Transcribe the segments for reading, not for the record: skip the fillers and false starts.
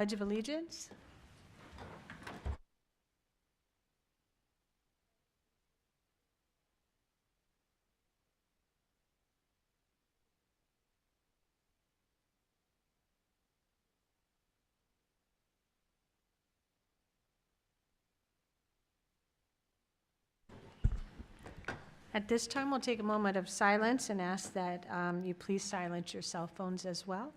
Pledge of Allegiance. At this time, we'll take a moment of silence and ask that you please silence your cell phones as well.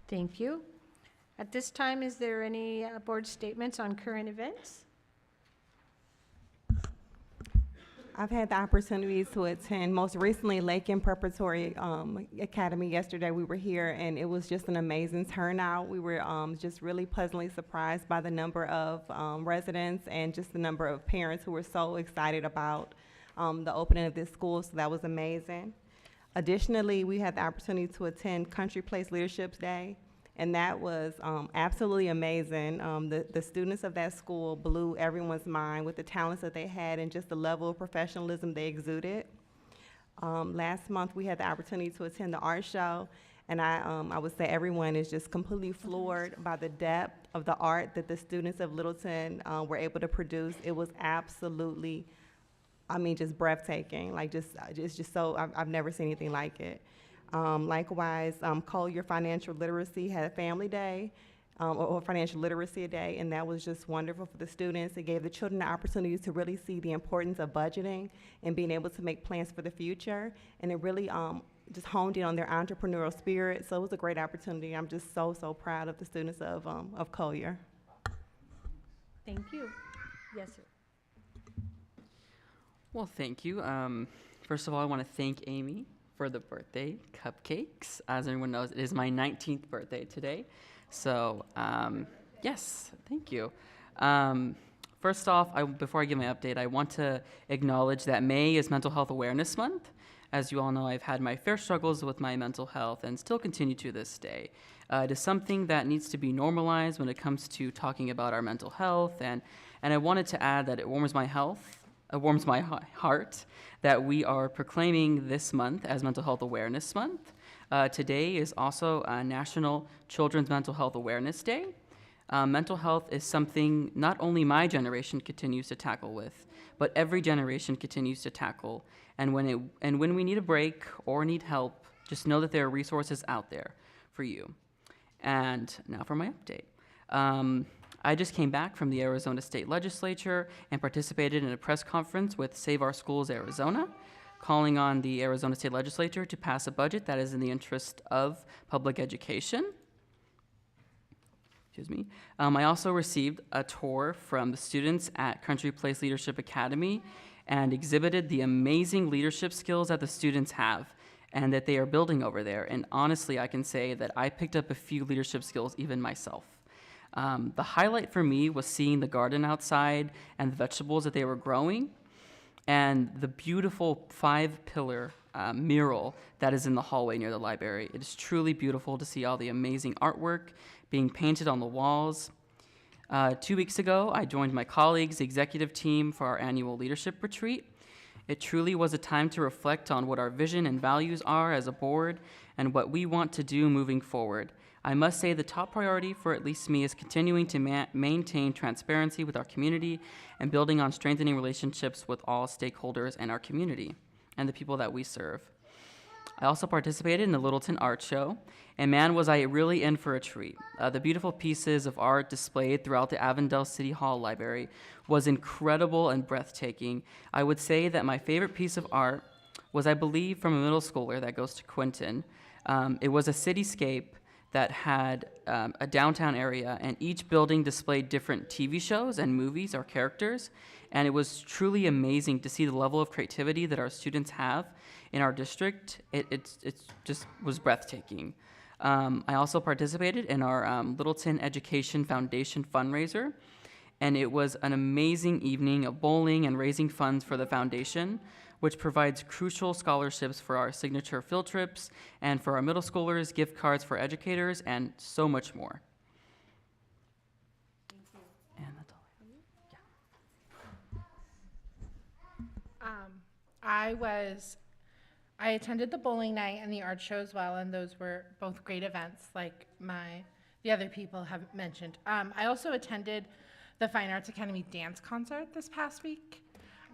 Thank you. At this time, is there any board statements on current events? I've had the opportunity to attend, most recently, Lakin Preparatory Academy. Yesterday we were here, and it was just an amazing turnout. We were just really pleasantly surprised by the number of residents and just the number of parents who were so excited about the opening of this school, so that was amazing. Additionally, we had the opportunity to attend Country Place Leadership Day, and that was absolutely amazing. The students of that school blew everyone's mind with the talents that they had and just the level of professionalism they exuded. Last month, we had the opportunity to attend the art show, and I would say everyone is just completely floored by the depth of the art that the students of Littleton were able to produce. It was absolutely, I mean, just breathtaking. Like, it's just so, I've never seen anything like it. Likewise, Collier Financial Literacy had a family day, or financial literacy day, and that was just wonderful for the students. It gave the children the opportunity to really see the importance of budgeting and being able to make plans for the future, and it really just honed in on their entrepreneurial spirit, so it was a great opportunity. I'm just so proud of the students of Collier. Thank you. Yes, sir. Well, thank you. First of all, I want to thank Amy for the birthday cupcakes. As everyone knows, it is my 19th birthday today. So, yes, thank you. First off, before I give my update, I want to acknowledge that May is Mental Health Awareness Month. As you all know, I've had my fair struggles with my mental health and still continue to this day. It is something that needs to be normalized when it comes to talking about our mental health, and I wanted to add that it warms my heart that we are proclaiming this month as Mental Health Awareness Month. Today is also National Children's Mental Health Awareness Day. Mental health is something not only my generation continues to tackle with, but every generation continues to tackle. And when we need a break or need help, just know that there are resources out there for you. And now for my update. I just came back from the Arizona State Legislature and participated in a press conference with Save Our Schools Arizona, calling on the Arizona State Legislature to pass a budget that is in the interest of public education. Excuse me. I also received a tour from the students at Country Place Leadership Academy and exhibited the amazing leadership skills that the students have and that they are building over there. And honestly, I can say that I picked up a few leadership skills even myself. The highlight for me was seeing the garden outside and the vegetables that they were growing, and the beautiful 5-pillar mural that is in the hallway near the library. It is truly beautiful to see all the amazing artwork being painted on the walls. 2 weeks ago, I joined my colleagues, the executive team, for our annual leadership retreat. It truly was a time to reflect on what our vision and values are as a board and what we want to do moving forward. I must say the top priority for at least me is continuing to maintain transparency with our community and building on strengthening relationships with all stakeholders in our community and the people that we serve. I also participated in the Littleton Art Show, and man, was I really in for a treat. The beautiful pieces of art displayed throughout the Avondale City Hall Library was incredible and breathtaking. I would say that my favorite piece of art was, I believe, from a middle schooler that goes to Quinton. It was a cityscape that had a downtown area, and each building displayed different TV shows and movies or characters, and it was truly amazing to see the level of creativity that our students have in our district. It just was breathtaking. I also participated in our Littleton Education Foundation fundraiser, and it was an amazing evening of bowling and raising funds for the foundation. which provides crucial scholarships for our signature field trips and for our middle schoolers, gift cards for educators, and so much more. And that's all I have. I attended the bowling night and the art show as well, and those were both great events, like the other people have mentioned. I also attended the Fine Arts Academy dance concert this past week,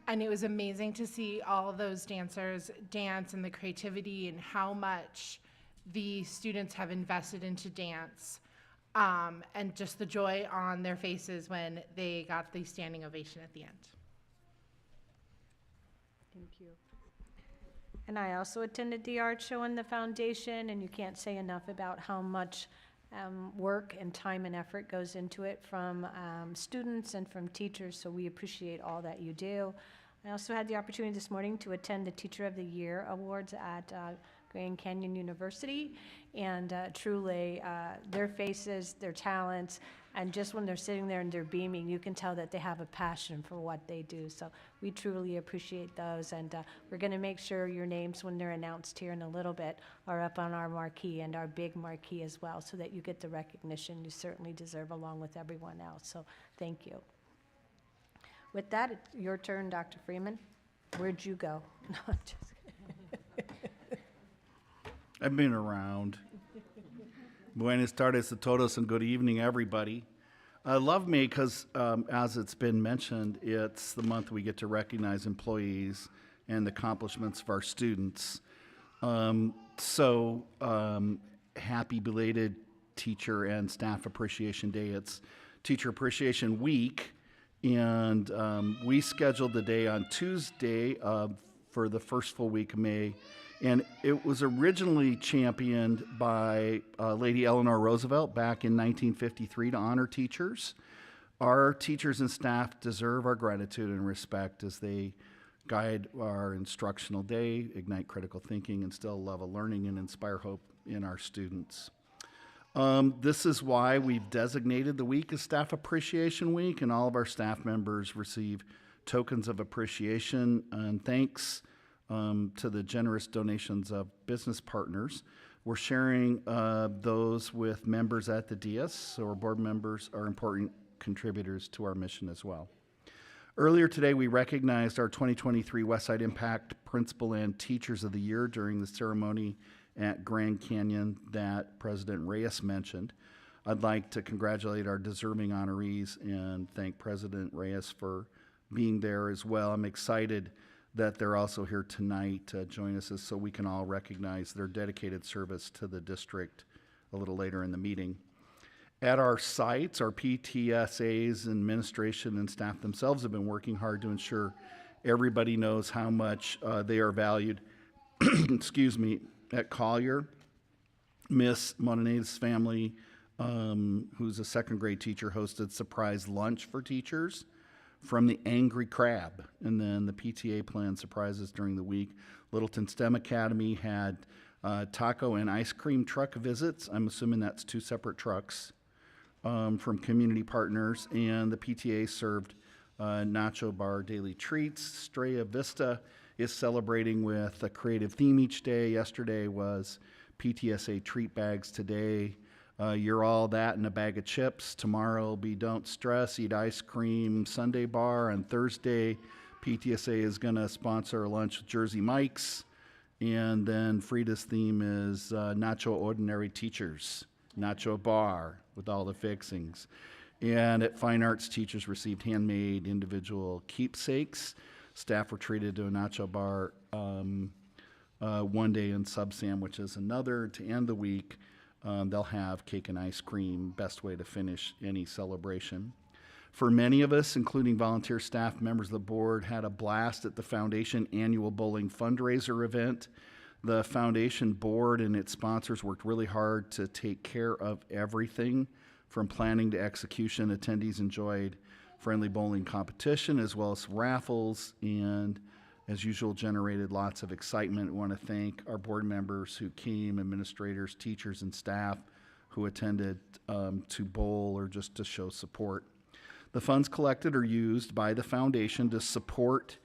and it was amazing to see all of those dancers dance and the creativity and how much the students have invested into dance, and just the joy on their faces when they got the standing ovation at the end. Thank you. And I also attended the art show in the foundation, and you can't say enough about how much work and time and effort goes into it from students and from teachers, so we appreciate all that you do. I also had the opportunity this morning to attend the Teacher of the Year Awards at Grand Canyon University, and truly, their faces, their talents, and just when they're sitting there and they're beaming, you can tell that they have a passion for what they do. So we truly appreciate those, and we're going to make sure your names, when they're announced here in a little bit, are up on our marquee and our big marquee as well, so that you get the recognition you certainly deserve along with everyone else. So thank you. With that, it's your turn, Dr. Freeman. Where'd you go? No, I'm just I've been around. Buenas tardes a todos and good evening, everybody. Love May, because as it's been mentioned, it's the month we get to recognize employees and the accomplishments of our students. Happy belated Teacher and Staff Appreciation Day. It's Teacher Appreciation Week, and we scheduled the day on Tuesday for the first full week of May. And it was originally championed by Lady Eleanor Roosevelt back in 1953 to honor teachers. Our teachers and staff deserve our gratitude and respect as they guide our instructional day, ignite critical thinking, instill a love of learning, and inspire hope in our students. This is why we've designated the week as Staff Appreciation Week, and all of our staff members receive tokens of appreciation and thanks to the generous donations of business partners. We're sharing those with members at the DS, so our board members are important contributors to our mission as well. Earlier today, we recognized our 2023 Westside Impact Principal and Teachers of the Year during the ceremony at Grand Canyon that President Reyes mentioned. I'd like to congratulate our deserving honorees and thank President Reyes for being there as well. I'm excited that they're also here tonight to join us so we can all recognize their dedicated service to the district a little later in the meeting. At our sites, our PTSAs, administration, and staff themselves have been working hard to ensure everybody knows how much they are valued. Excuse me. At Collier, Miss Monane's family, who's a second grade teacher, hosted surprise lunch for teachers from the Angry Crab, and then the PTA planned surprises during the week. Littleton STEM Academy had taco and ice cream truck visits. I'm assuming that's two separate trucks from community partners, and the PTA served nacho bar daily treats. Straya Vista is celebrating with a creative theme each day. Yesterday was PTSA treat bags. Today, you're all that and a bag of chips. Tomorrow will be don't stress, eat ice cream, Sunday bar. On Thursday, PTSA is going to sponsor a lunch with Jersey Mike's. And then Frida's theme is Nacho Ordinary Teachers, Nacho Bar with all the fixings. And at Fine Arts, teachers received handmade individual keepsakes. Staff were treated to a nacho bar one day and sub sandwiches another. To end the week, they'll have cake and ice cream, best way to finish any celebration. For many of us, including volunteer staff, members of the board, had a blast at the Foundation annual bowling fundraiser event. The Foundation board and its sponsors worked really hard to take care of everything from planning to execution. Attendees enjoyed friendly bowling competition as well as raffles, and as usual generated lots of excitement. I want to thank our board members who came, administrators, teachers, and staff who attended to bowl or just to show support. The funds collected are used by the foundation to support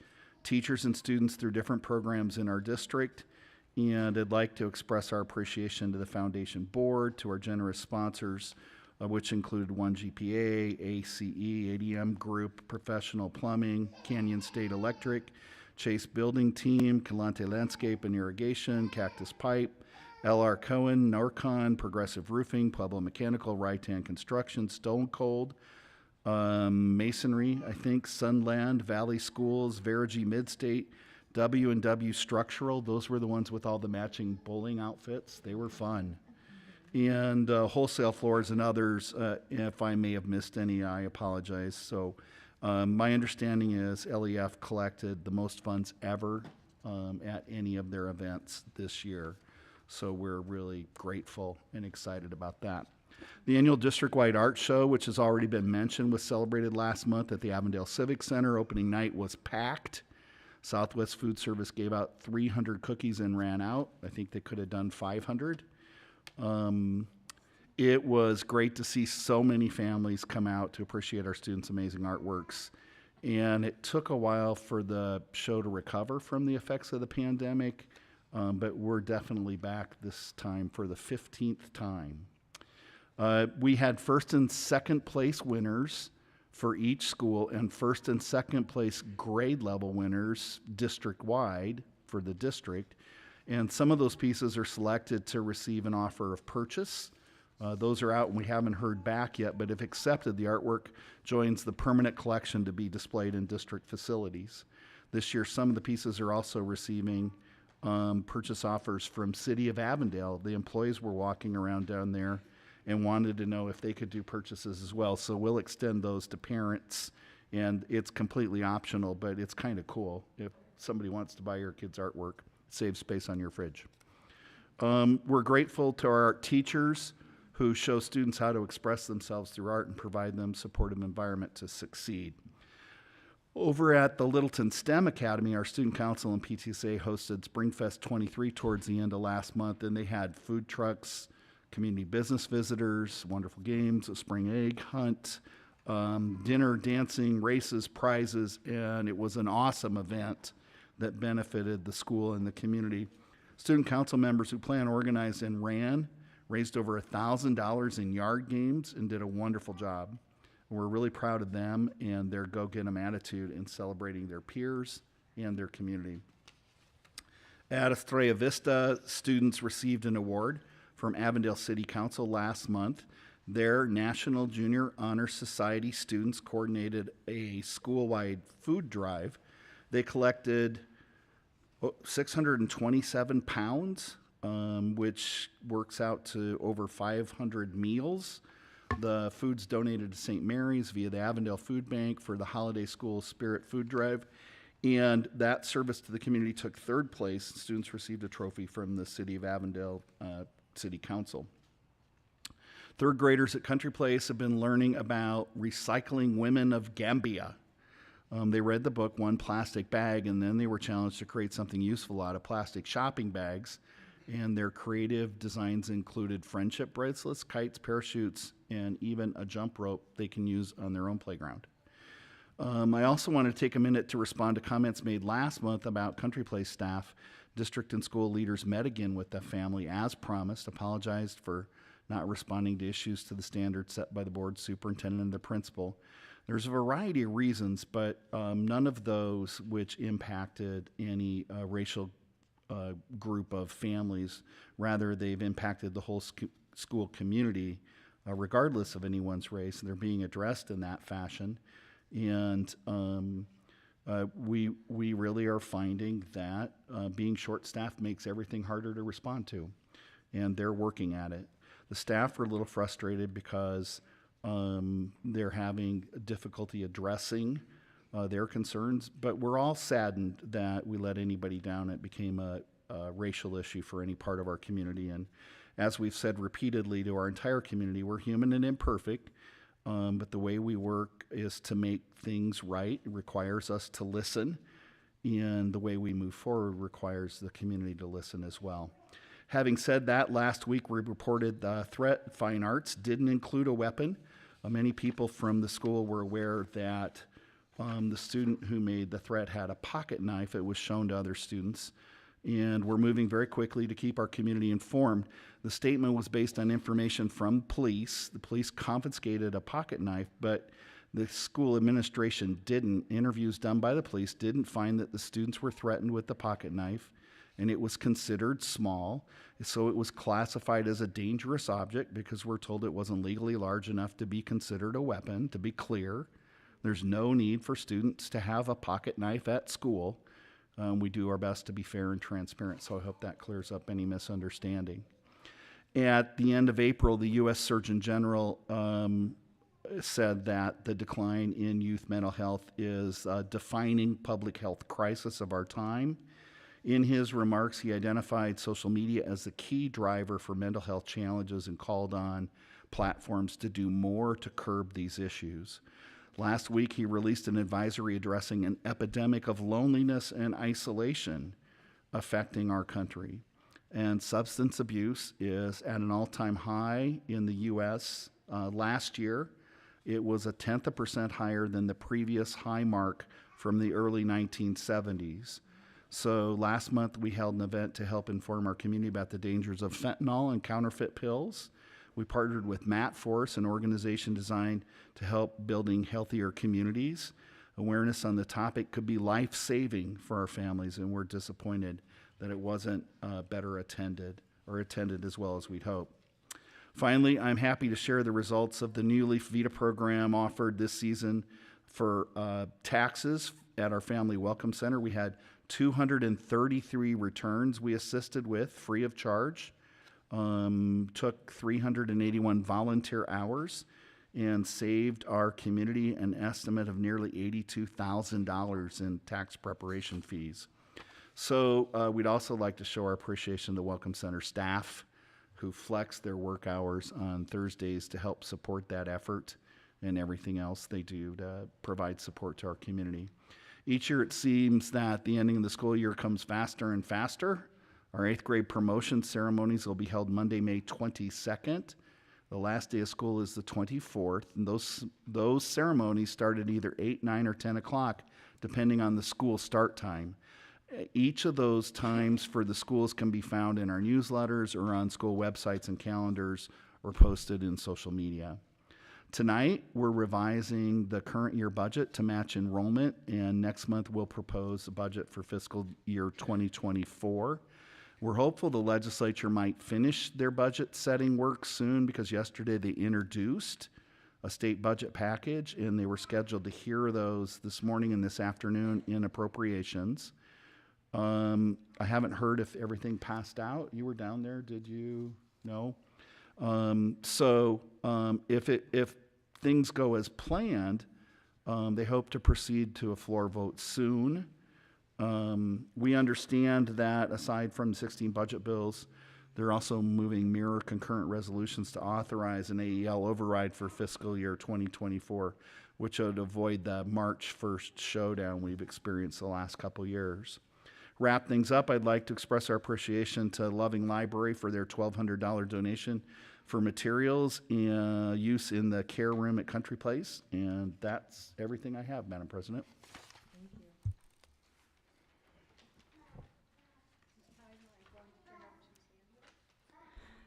teachers and students through different programs in our district. And I'd like to express our appreciation to the Foundation Board, to our generous sponsors, which include 1GPA, ACE, ADM Group, Professional Plumbing, Canyon State Electric, Chase Building Team, Calante Landscape and Irrigation, Cactus Pipe, LR Cohen, Norcon, Progressive Roofing, Pueblo Mechanical, Rytan Construction, Stone Cold, Masonry, I think, Sunland, Valley Schools, Verigy Midstate, W&W Structural. Those were the ones with all the matching bowling outfits. They were fun. And Wholesale Floors and others. If I may have missed any, I apologize. So my understanding is LEF collected the most funds ever at any of their events this year. So we're really grateful and excited about that. The annual district-wide art show, which has already been mentioned, was celebrated last month at the Avondale Civic Center. Opening night was packed. Southwest Food Service gave out 300 cookies and ran out. I think they could have done 500. It was great to see so many families come out to appreciate our students' amazing artworks. And it took a while for the show to recover from the effects of the pandemic, but we're definitely back this time for the 15th time. We had first and second place winners for each school and first and second place grade level winners district-wide for the district. And some of those pieces are selected to receive an offer of purchase. Those are out and we haven't heard back yet, but if accepted, the artwork joins the permanent collection to be displayed in district facilities. This year, some of the pieces are also receiving purchase offers from City of Avondale. The employees were walking around down there and wanted to know if they could do purchases as well. So we'll extend those to parents, and it's completely optional, but it's kind of cool. If somebody wants to buy your kid's artwork, it saves space on your fridge. We're grateful to our art teachers who show students how to express themselves through art and provide them supportive environment to succeed. Over at the Littleton STEM Academy, our student council and PTSA hosted Springfest 23 towards the end of last month, and they had food trucks, community business visitors, wonderful games, a spring egg hunt, dinner, dancing, races, prizes, and it was an awesome event that benefited the school and the community. Student council members who planned, organized, and ran raised over $1,000 in yard games and did a wonderful job. We're really proud of them and their go-get-em attitude in celebrating their peers and their community. At Estrella Vista, students received an award from Avondale City Council last month. Their National Junior Honor Society students coordinated a school-wide food drive. They collected 627 pounds, which works out to over 500 meals. The food's donated to St. Mary's via the Avondale Food Bank for the Holiday School Spirit Food Drive. And that service to the community took third place. Students received a trophy from the City of Avondale City Council. Third graders at Country Place have been learning about recycling women of Gambia. They read the book, One Plastic Bag, and then they were challenged to create something useful out of plastic shopping bags. And their creative designs included friendship bracelets, kites, parachutes, and even a jump rope they can use on their own playground. I also want to take a minute to respond to comments made last month about Country Place staff. District and school leaders met again with the family as promised, apologized for not responding to issues to the standards set by the board superintendent and the principal. There's a variety of reasons, but none of those which impacted any racial group of families. Rather, they've impacted the whole school community, regardless of anyone's race, and they're being addressed in that fashion. And we really are finding that being short-staffed makes everything harder to respond to, and they're working at it. The staff are a little frustrated because they're having difficulty addressing their concerns, but we're all saddened that we let anybody down. It became a racial issue for any part of our community, and as we've said repeatedly to our entire community, we're human and imperfect, but the way we work is to make things right. It requires us to listen, and the way we move forward requires the community to listen as well. Having said that, last week we reported the threat. Fine arts didn't include a weapon. Many people from the school were aware that The student who made the threat had a pocket knife. It was shown to other students, and we're moving very quickly to keep our community informed. The statement was based on information from police. The police confiscated a pocket knife, but the school administration didn't. Interviews done by the police didn't find that the students were threatened with the pocket knife, and it was considered small. So it was classified as a dangerous object because we're told it wasn't legally large enough to be considered a weapon. To be clear, there's no need for students to have a pocket knife at school. We do our best to be fair and transparent, so I hope that clears up any misunderstanding. At the end of April, the U.S. Surgeon General said that the decline in youth mental health is a defining public health crisis of our time. In his remarks, he identified social media as the key driver for mental health challenges and called on platforms to do more to curb these issues. Last week, he released an advisory addressing an epidemic of loneliness and isolation affecting our country. And substance abuse is at an all-time high in the U.S. Last year, it was 0.1% higher than the previous high mark from the early 1970s. So last month, we held an event to help inform our community about the dangers of fentanyl and counterfeit pills. We partnered with Matt Force, an organization designed to help building healthier communities. Awareness on the topic could be life-saving for our families, and we're disappointed that it wasn't better attended or attended as well as we'd hope. Finally, I'm happy to share the results of the new Leaf Vita program offered this season for taxes at our Family Welcome Center. We had 233 returns we assisted with free of charge. Took 381 volunteer hours and saved our community an estimate of nearly $82,000 in tax preparation fees. So we'd also like to show our appreciation to Welcome Center staff who flex their work hours on Thursdays to help support that effort and everything else they do to provide support to our community. Each year it seems that the ending of the school year comes faster and faster. Our 8th grade promotion ceremonies will be held Monday, May 22nd. The last day of school is the 24th, and those ceremonies start at either 8, 9, or 10 o'clock, depending on the school start time. Each of those times for the schools can be found in our newsletters or on school websites and calendars or posted in social media. Tonight, we're revising the current year budget to match enrollment, and next month we'll propose a budget for fiscal year 2024. We're hopeful the legislature might finish their budget setting work soon because yesterday they introduced a state budget package and they were scheduled to hear those this morning and this afternoon in appropriations. I haven't heard if everything passed out. You were down there, did you? No? If things go as planned, they hope to proceed to a floor vote soon. We understand that aside from 16 budget bills, they're also moving mirror concurrent resolutions to authorize an AEL override for fiscal year 2024, which would avoid the March 1st showdown we've experienced the last couple years. Wrap things up, I'd like to express our appreciation to Loving Library for their $1,200 donation for materials use in the care room at Country Place. And that's everything I have, Madam President.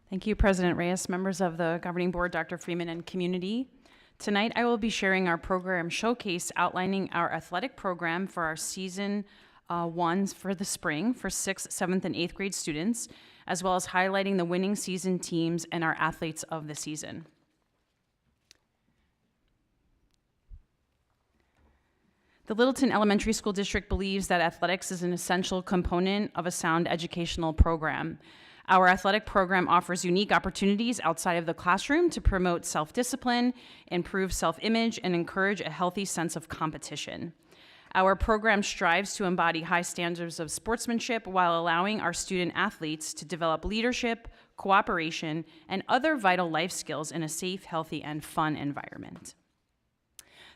Thank you, President Reyes, members of the Governing Board, Dr. Freeman, and community. Tonight, I will be sharing our program showcase outlining our athletic program for our season ones for the spring for 6th, 7th, and 8th grade students, as well as highlighting the winning season teams and our athletes of the season. The Littleton Elementary School District believes that athletics is an essential component of a sound educational program. Our athletic program offers unique opportunities outside of the classroom to promote self-discipline, improve self-image, and encourage a healthy sense of competition. Our program strives to embody high standards of sportsmanship while allowing our student athletes to develop leadership, cooperation, and other vital life skills in a safe, healthy, and fun environment.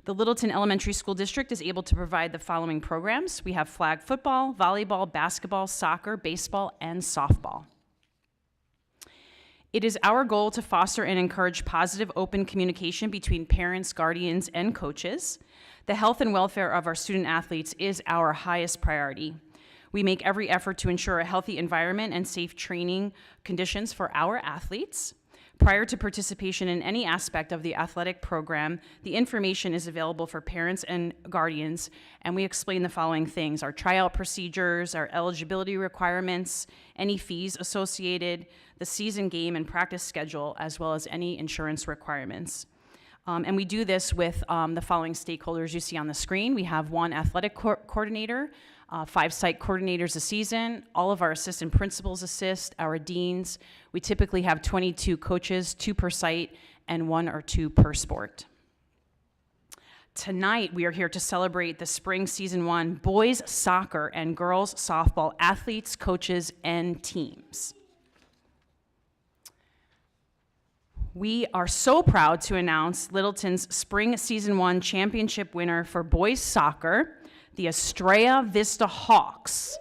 The Littleton Elementary School District is able to provide the following programs. We have flag football, volleyball, basketball, soccer, baseball, and softball. It is our goal to foster and encourage positive, open communication between parents, guardians, and coaches. The health and welfare of our student athletes is our highest priority. We make every effort to ensure a healthy environment and safe training conditions for our athletes. Prior to participation in any aspect of the athletic program, the information is available for parents and guardians, and we explain the following things: our tryout procedures, our eligibility requirements, any fees associated, the season game and practice schedule, as well as any insurance requirements. And we do this with the following stakeholders you see on the screen. We have one athletic coordinator, 5 site coordinators a season. All of our assistant principals assist, our deans. We typically have 22 coaches, 2 per site, and 1 or 2 per sport. Tonight, we are here to celebrate the spring season 1 boys soccer and girls softball athletes, coaches, and teams. We are so proud to announce Littleton's spring season 1 championship winner for boys soccer, the Estrella Vista Hawks.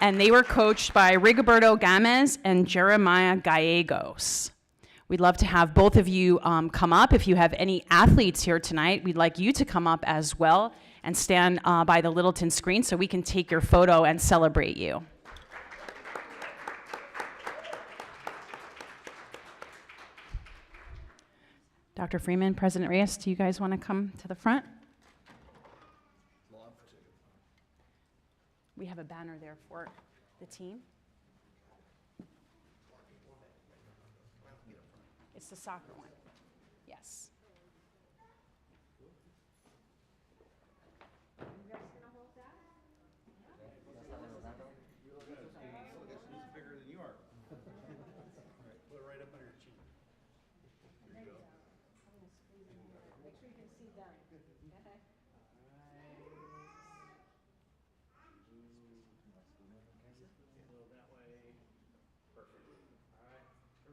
And they were coached by Rigoberto Gamez and Jeremiah Gallegos. We'd love to have both of you come up. If you have any athletes here tonight, we'd like you to come up as well and stand by the Littleton screen so we can take your photo and celebrate you. Dr. Freeman, President Reyes, do you guys want to come to the front? We have a banner there for the team. It's the soccer one. Yes.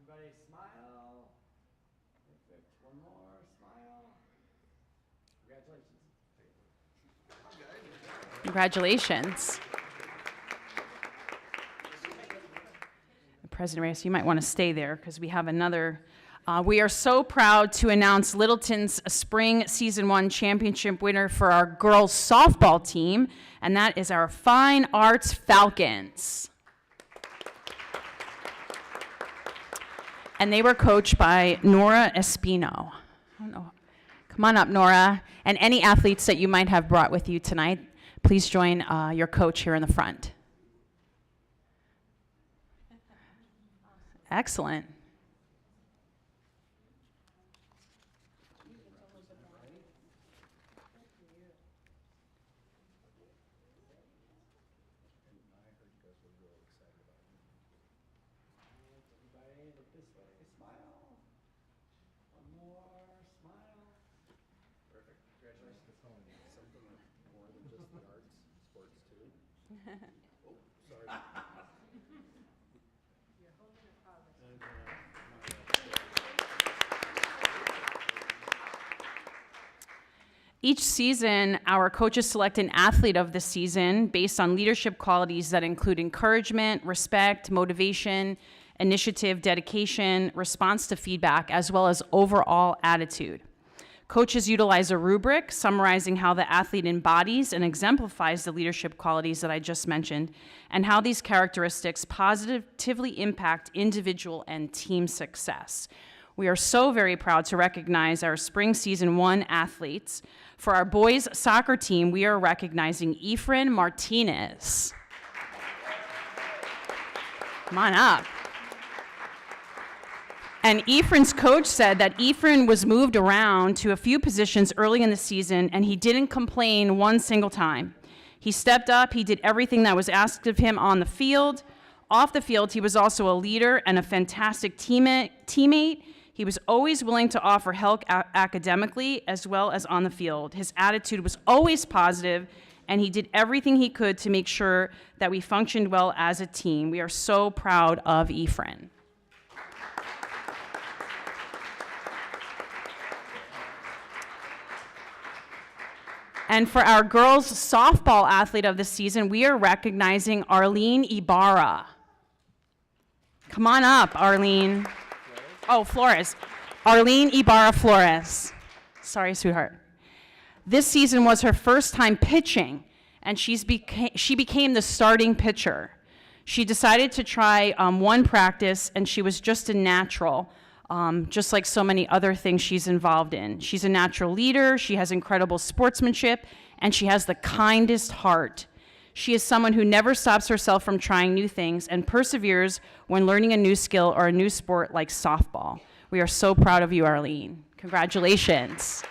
Everybody smile. Perfect. One more. Smile. Congratulations. Congratulations. President Reyes, you might want to stay there because we have another. We are so proud to announce Littleton's spring season 1 championship winner for our girls softball team, and that is our Fine Arts Falcons. And they were coached by Nora Espino. I don't know. Come on up, Nora. And any athletes that you might have brought with you tonight, please join your coach here in the front. Excellent. Each season, our coaches select an athlete of the season based on leadership qualities that include encouragement, respect, motivation, initiative, dedication, response to feedback, as well as overall attitude. Coaches utilize a rubric summarizing how the athlete embodies and exemplifies the leadership qualities that I just mentioned, and how these characteristics positively impact individual and team success. We are so very proud to recognize our spring season 1 athletes. For our boys soccer team, we are recognizing Efren Martinez. Come on up. And Efren's coach said that Efren was moved around to a few positions early in the season, and he didn't complain one single time. He stepped up, he did everything that was asked of him on the field. Off the field, he was also a leader and a fantastic teammate. He was always willing to offer help academically as well as on the field. His attitude was always positive, and he did everything he could to make sure that we functioned well as a team. We are so proud of Efren. And for our girls softball athlete of the season, we are recognizing Arlene Ibarra. Come on up, Arlene. Oh, Flores. Arlene Ibarra Flores. Sorry, sweetheart. This season was her first time pitching, and she became the starting pitcher. She decided to try one practice, and she was just a natural, just like so many other things she's involved in. She's a natural leader, she has incredible sportsmanship, and she has the kindest heart. She is someone who never stops herself from trying new things and perseveres when learning a new skill or a new sport like softball. We are so proud of you, Arlene. Congratulations.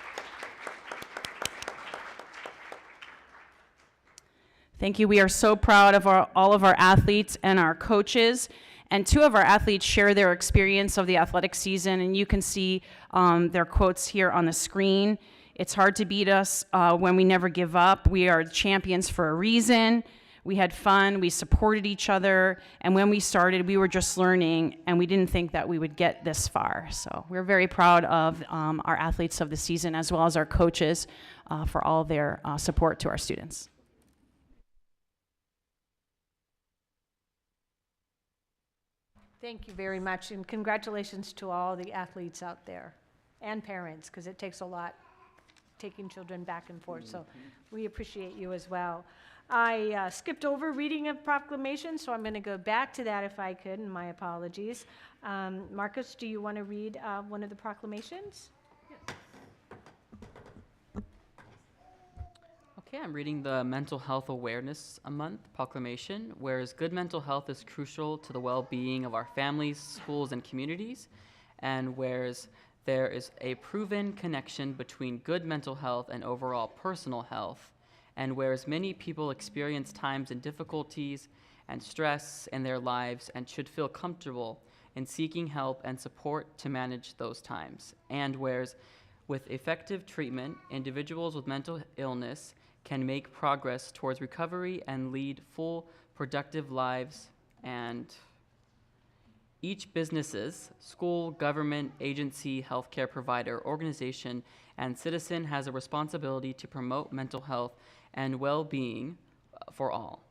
Thank you. We are so proud of all of our athletes and our coaches. And two of our athletes share their experience of the athletic season, and you can see their quotes here on the screen. It's hard to beat us when we never give up. We are champions for a reason. We had fun, we supported each other, and when we started, we were just learning, and we didn't think that we would get this far. So we're very proud of our athletes of the season, as well as our coaches, for all their support to our students. Thank you very much, and congratulations to all the athletes out there and parents, because it takes a lot taking children back and forth, so we appreciate you as well. I skipped over reading of proclamation, so I'm going to go back to that if I could, and my apologies. Marcus, do you want to read one of the proclamations? Okay, I'm reading the Mental Health Awareness Month proclamation. Whereas good mental health is crucial to the well-being of our families, schools, and communities, and whereas there is a proven connection between good mental health and overall personal health, and whereas many people experience times and difficulties and stress in their lives and should feel comfortable in seeking help and support to manage those times, and whereas with effective treatment, individuals with mental illness can make progress towards recovery and lead full, productive lives, and each business's, school, government, agency, healthcare provider, organization, and citizen has a responsibility to promote mental health and well-being for all.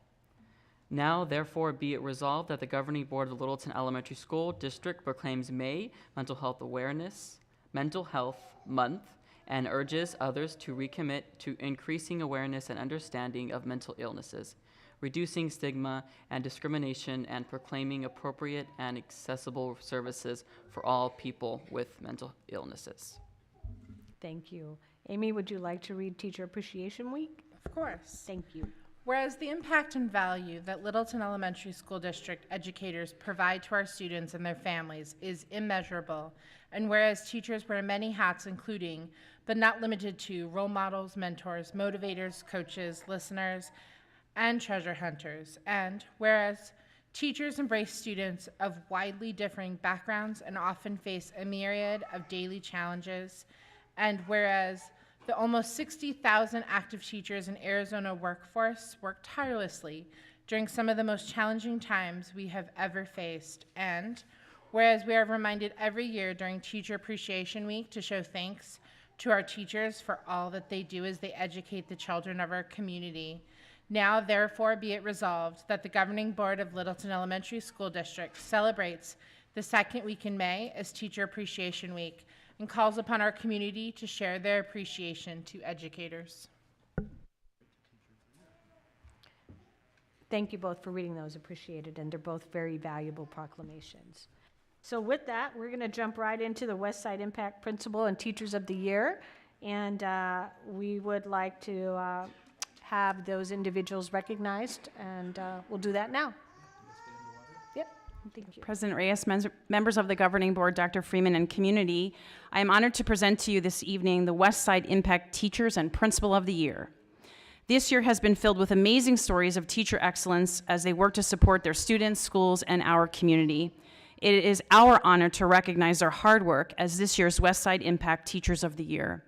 Now, therefore, be it resolved that the Governing Board of the Littleton Elementary School District proclaims May Mental Health Month, and urges others to recommit to increasing awareness and understanding of mental illnesses, reducing stigma and discrimination, and proclaiming appropriate and accessible services for all people with mental illnesses. Thank you. Amy, would you like to read Teacher Appreciation Week? Of course. Thank you. Whereas the impact and value that Littleton Elementary School District educators provide to our students and their families is immeasurable, and whereas teachers wear many hats, including, but not limited to, role models, mentors, motivators, coaches, listeners, and treasure hunters, and whereas teachers embrace students of widely differing backgrounds and often face a myriad of daily challenges, and whereas the almost 60,000 active teachers in Arizona workforce work tirelessly during some of the most challenging times we have ever faced, and whereas we are reminded every year during Teacher Appreciation Week to show thanks to our teachers for all that they do as they educate the children of our community. Now, therefore, be it resolved that the Governing Board of Littleton Elementary School District celebrates the second week in May as Teacher Appreciation Week and calls upon our community to share their appreciation to educators. Thank you both for reading those. Appreciated, and they're both very valuable proclamations. So with that, we're going to jump right into the West Side Impact Principal and Teachers of the Year, and we would like to have those individuals recognized, and we'll do that now. Yep, thank you. President Reyes, members of the Governing Board, Dr. Freeman, and community, I am honored to present to you this evening the West Side Impact Teachers and Principal of the Year. This year has been filled with amazing stories of teacher excellence as they work to support their students, schools, and our community. It is our honor to recognize their hard work as this year's West Side Impact Teachers of the Year.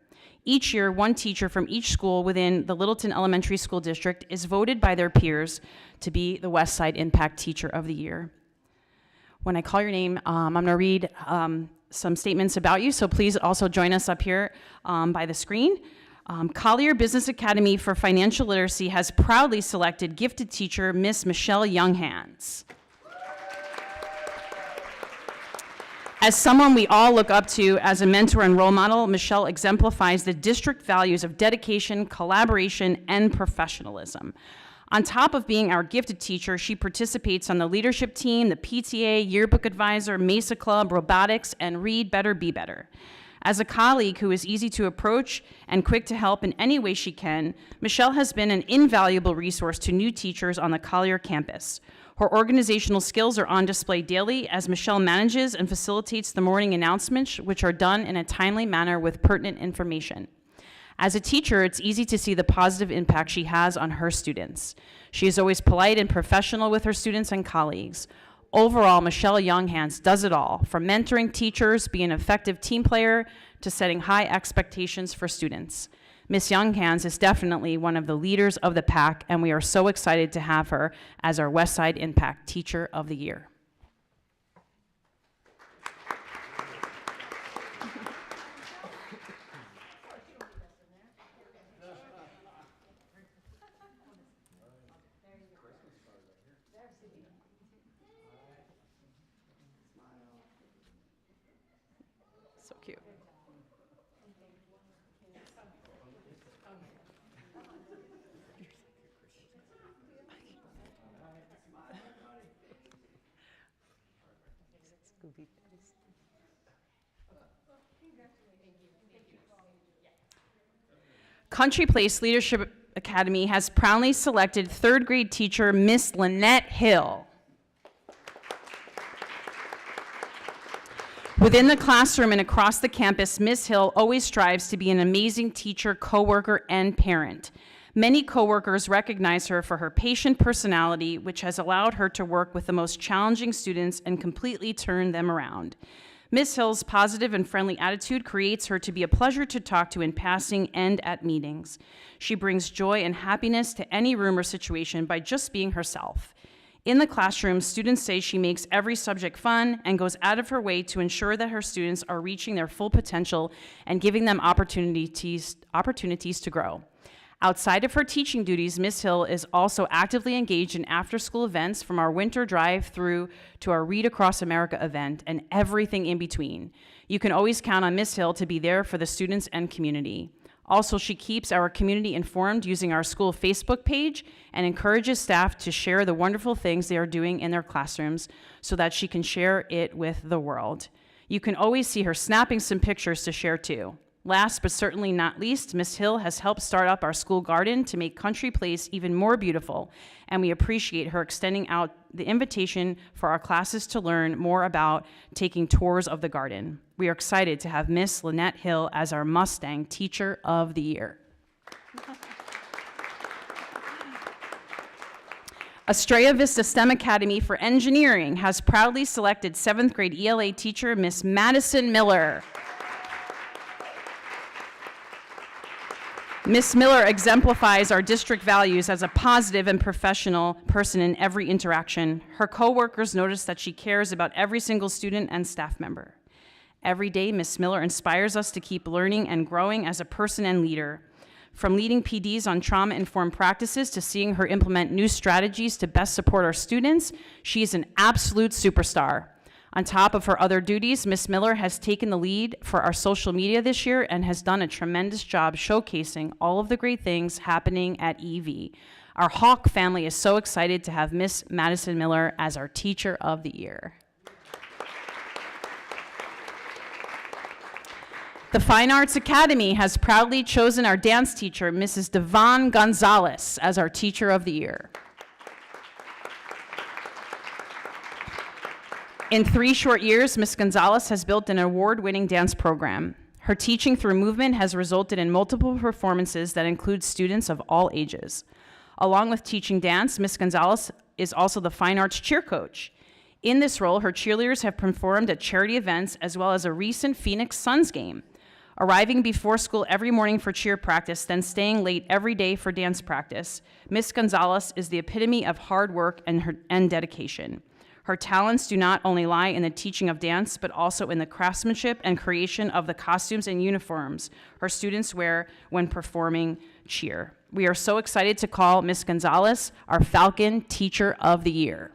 Each year, one teacher from each school within the Littleton Elementary School District is voted by their peers to be the West Side Impact Teacher of the Year. When I call your name, I'm going to read some statements about you, so please also join us up here by the screen. Collier Business Academy for Financial Literacy has proudly selected gifted teacher Miss Michelle Younghands. As someone we all look up to as a mentor and role model, Michelle exemplifies the district values of dedication, collaboration, and professionalism. On top of being our gifted teacher, she participates on the leadership team, the PTA, yearbook advisor, Mesa Club, robotics, and Read Better, Be Better. As a colleague who is easy to approach and quick to help in any way she can, Michelle has been an invaluable resource to new teachers on the Collier campus. Her organizational skills are on display daily as Michelle manages and facilitates the morning announcements, which are done in a timely manner with pertinent information. As a teacher, it's easy to see the positive impact she has on her students. She is always polite and professional with her students and colleagues. Overall, Michelle Younghands does it all, from mentoring teachers, being an effective team player, to setting high expectations for students. Miss Younghands is definitely one of the leaders of the pack, and we are so excited to have her as our Westside Impact Teacher of the Year. So cute. Country Place Leadership Academy has proudly selected third grade teacher Miss Lynette Hill. Within the classroom and across the campus, Ms. Hill always strives to be an amazing teacher, coworker, and parent. Many coworkers recognize her for her patient personality, which has allowed her to work with the most challenging students and completely turn them around. Ms. Hill's positive and friendly attitude creates her to be a pleasure to talk to in passing and at meetings. She brings joy and happiness to any room or situation by just being herself. In the classroom, students say she makes every subject fun and goes out of her way to ensure that her students are reaching their full potential and giving them opportunities to grow. Outside of her teaching duties, Ms. Hill is also actively engaged in after-school events, from our winter drive-through to our Read Across America event and everything in between. You can always count on Ms. Hill to be there for the students and community. Also, she keeps our community informed using our school Facebook page and encourages staff to share the wonderful things they are doing in their classrooms so that she can share it with the world. You can always see her snapping some pictures to share too. Last but certainly not least, Ms. Hill has helped start up our school garden to make Country Place even more beautiful, and we appreciate her extending out the invitation for our classes to learn more about taking tours of the garden. We are excited to have Miss Lynette Hill as our Mustang Teacher of the Year. Estrella Vista STEM Academy for Engineering has proudly selected 7th grade ELA teacher Miss Madison Miller. Ms. Miller exemplifies our district values as a positive and professional person in every interaction. Her coworkers notice that she cares about every single student and staff member. Every day, Ms. Miller inspires us to keep learning and growing as a person and leader. From leading PDs on trauma-informed practices to seeing her implement new strategies to best support our students, she is an absolute superstar. On top of her other duties, Ms. Miller has taken the lead for our social media this year and has done a tremendous job showcasing all of the great things happening at EV. Our Hawk family is so excited to have Miss Madison Miller as our Teacher of the Year. The Fine Arts Academy has proudly chosen our dance teacher, Mrs. Devon Gonzalez, as our Teacher of the Year. In 3 short years, Ms. Gonzalez has built an award-winning dance program. Her teaching through movement has resulted in multiple performances that include students of all ages. Along with teaching dance, Ms. Gonzalez is also the fine arts cheer coach. In this role, her cheerleaders have performed at charity events as well as a recent Phoenix Suns game. Arriving before school every morning for cheer practice, then staying late every day for dance practice, Ms. Gonzalez is the epitome of hard work and dedication. Her talents do not only lie in the teaching of dance, but also in the craftsmanship and creation of the costumes and uniforms her students wear when performing cheer. We are so excited to call Ms. Gonzalez our Falcon Teacher of the Year.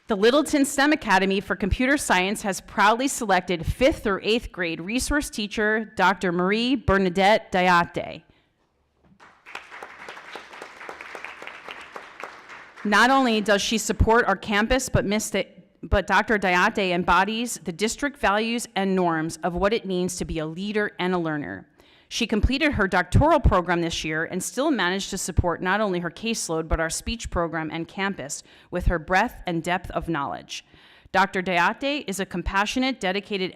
The Littleton STEM Academy for Computer Science has proudly selected 5th through 8th grade resource teacher Dr. Marie Bernadette Diate. Not only does she support our campus, but Dr. Diate embodies the district values and norms of what it means to be a leader and a learner. She completed her doctoral program this year and still managed to support not only her caseload, but our speech program and campus with her breadth and depth of knowledge. Dr. Diate is a compassionate, dedicated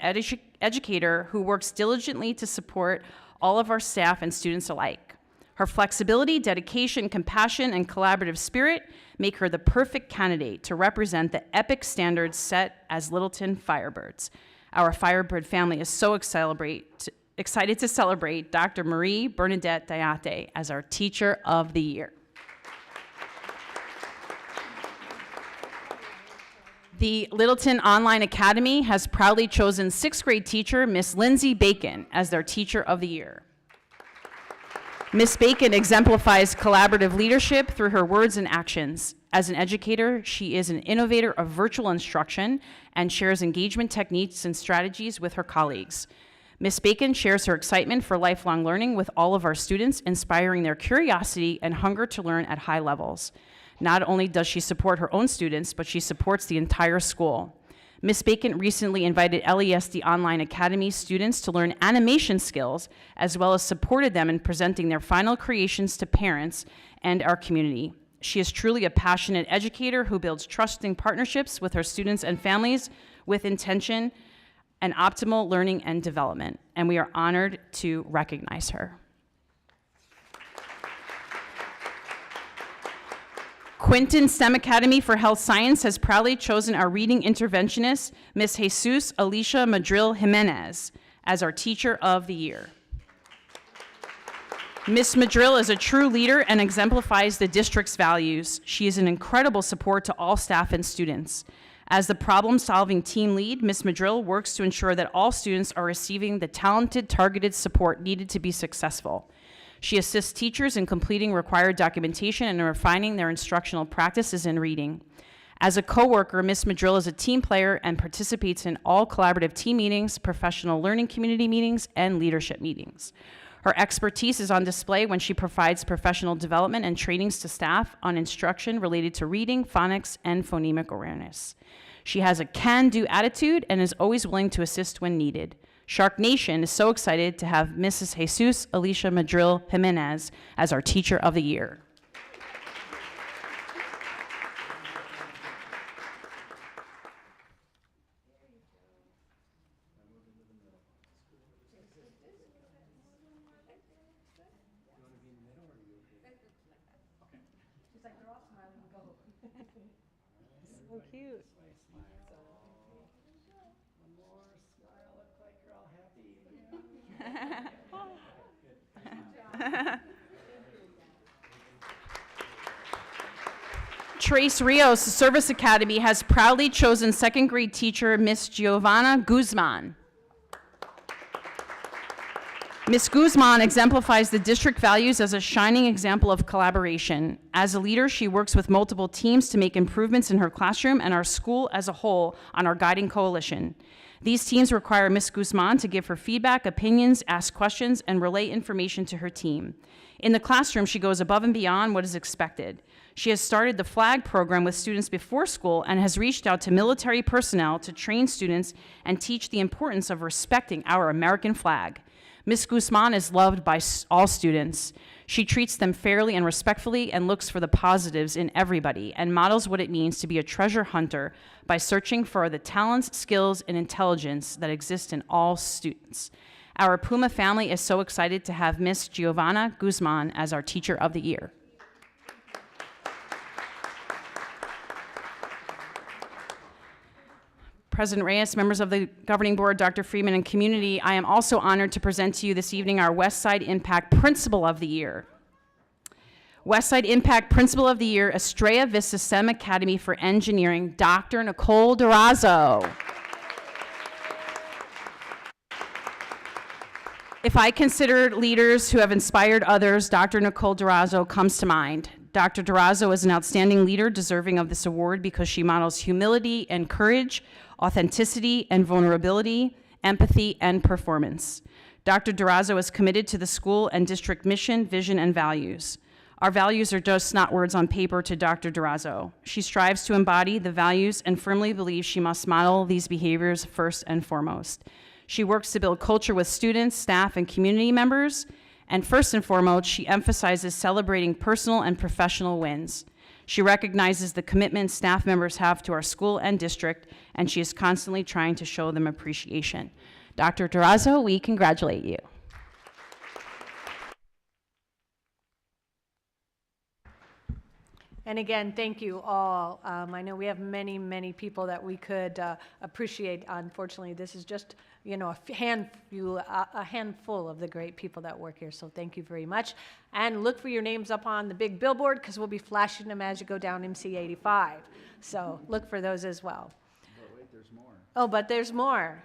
educator who works diligently to support all of our staff and students alike. Her flexibility, dedication, compassion, and collaborative spirit make her the perfect candidate to represent the epic standards set as Littleton Firebirds. Our Firebird family is so excited to celebrate Dr. Marie Bernadette Diate as our Teacher of the Year. The Littleton Online Academy has proudly chosen 6th grade teacher Miss Lindsay Bacon as their Teacher of the Year. Ms. Bacon exemplifies collaborative leadership through her words and actions. As an educator, she is an innovator of virtual instruction and shares engagement techniques and strategies with her colleagues. Ms. Bacon shares her excitement for lifelong learning with all of our students, inspiring their curiosity and hunger to learn at high levels. Not only does she support her own students, but she supports the entire school. Ms. Bacon recently invited LESD Online Academy students to learn animation skills, as well as supported them in presenting their final creations to parents and our community. She is truly a passionate educator who builds trusting partnerships with her students and families with intention and optimal learning and development, and we are honored to recognize her. Quinton STEM Academy for Health Science has proudly chosen our reading interventionist, Ms. Jesus Alicia Madril Jimenez, as our Teacher of the Year. Ms. Madril is a true leader and exemplifies the district's values. She is an incredible support to all staff and students. As the problem-solving team lead, Ms. Madril works to ensure that all students are receiving the talented, targeted support needed to be successful. She assists teachers in completing required documentation and in refining their instructional practices in reading. As a coworker, Ms. Madril is a team player and participates in all collaborative team meetings, professional learning community meetings, and leadership meetings. Her expertise is on display when she provides professional development and trainings to staff on instruction related to reading, phonics, and phonemic awareness. She has a can-do attitude and is always willing to assist when needed. Shark Nation is so excited to have Mrs. Jesus Alicia Madril Jimenez as our Teacher of the Year. So cute. One more smile, look like you're all happy. Trace Rios Service Academy has proudly chosen 2nd grade teacher Miss Giovanna Guzman. Ms. Guzman exemplifies the district values as a shining example of collaboration. As a leader, she works with multiple teams to make improvements in her classroom and our school as a whole on our guiding coalition. These teams require Ms. Guzman to give her feedback, opinions, ask questions, and relay information to her team. In the classroom, she goes above and beyond what is expected. She has started the FLAG program with students before school and has reached out to military personnel to train students and teach the importance of respecting our American flag. Ms. Guzman is loved by all students. She treats them fairly and respectfully and looks for the positives in everybody and models what it means to be a treasure hunter by searching for the talents, skills, and intelligence that exist in all students. Our Puma family is so excited to have Miss Giovanna Guzman as our Teacher of the Year. President Reyes, members of the governing board, Dr. Freeman, and community, I am also honored to present to you this evening our West Side Impact Principal of the Year. Westside Impact Principal of the Year, Estrella Vista STEM Academy for Engineering, Dr. Nicole Durazo. If I consider leaders who have inspired others, Dr. Nicole Durazo comes to mind. Dr. Durazo is an outstanding leader deserving of this award because she models humility and courage, authenticity and vulnerability, empathy and performance. Dr. Durazo is committed to the school and district mission, vision, and values. Our values are just not words on paper to Dr. Durazo. She strives to embody the values and firmly believes she must model these behaviors first and foremost. She works to build culture with students, staff, and community members, and first and foremost, she emphasizes celebrating personal and professional wins. She recognizes the commitment staff members have to our school and district, and she is constantly trying to show them appreciation. Dr. Durazo, we congratulate you. And again, thank you all. I know we have many, many people that we could appreciate. Unfortunately, this is just, a handful of the great people that work here. So thank you very much. And look for your names up on the big billboard because we'll be flashing them as you go down MC 85. So look for those as well. But wait, there's more. Oh, but there's more.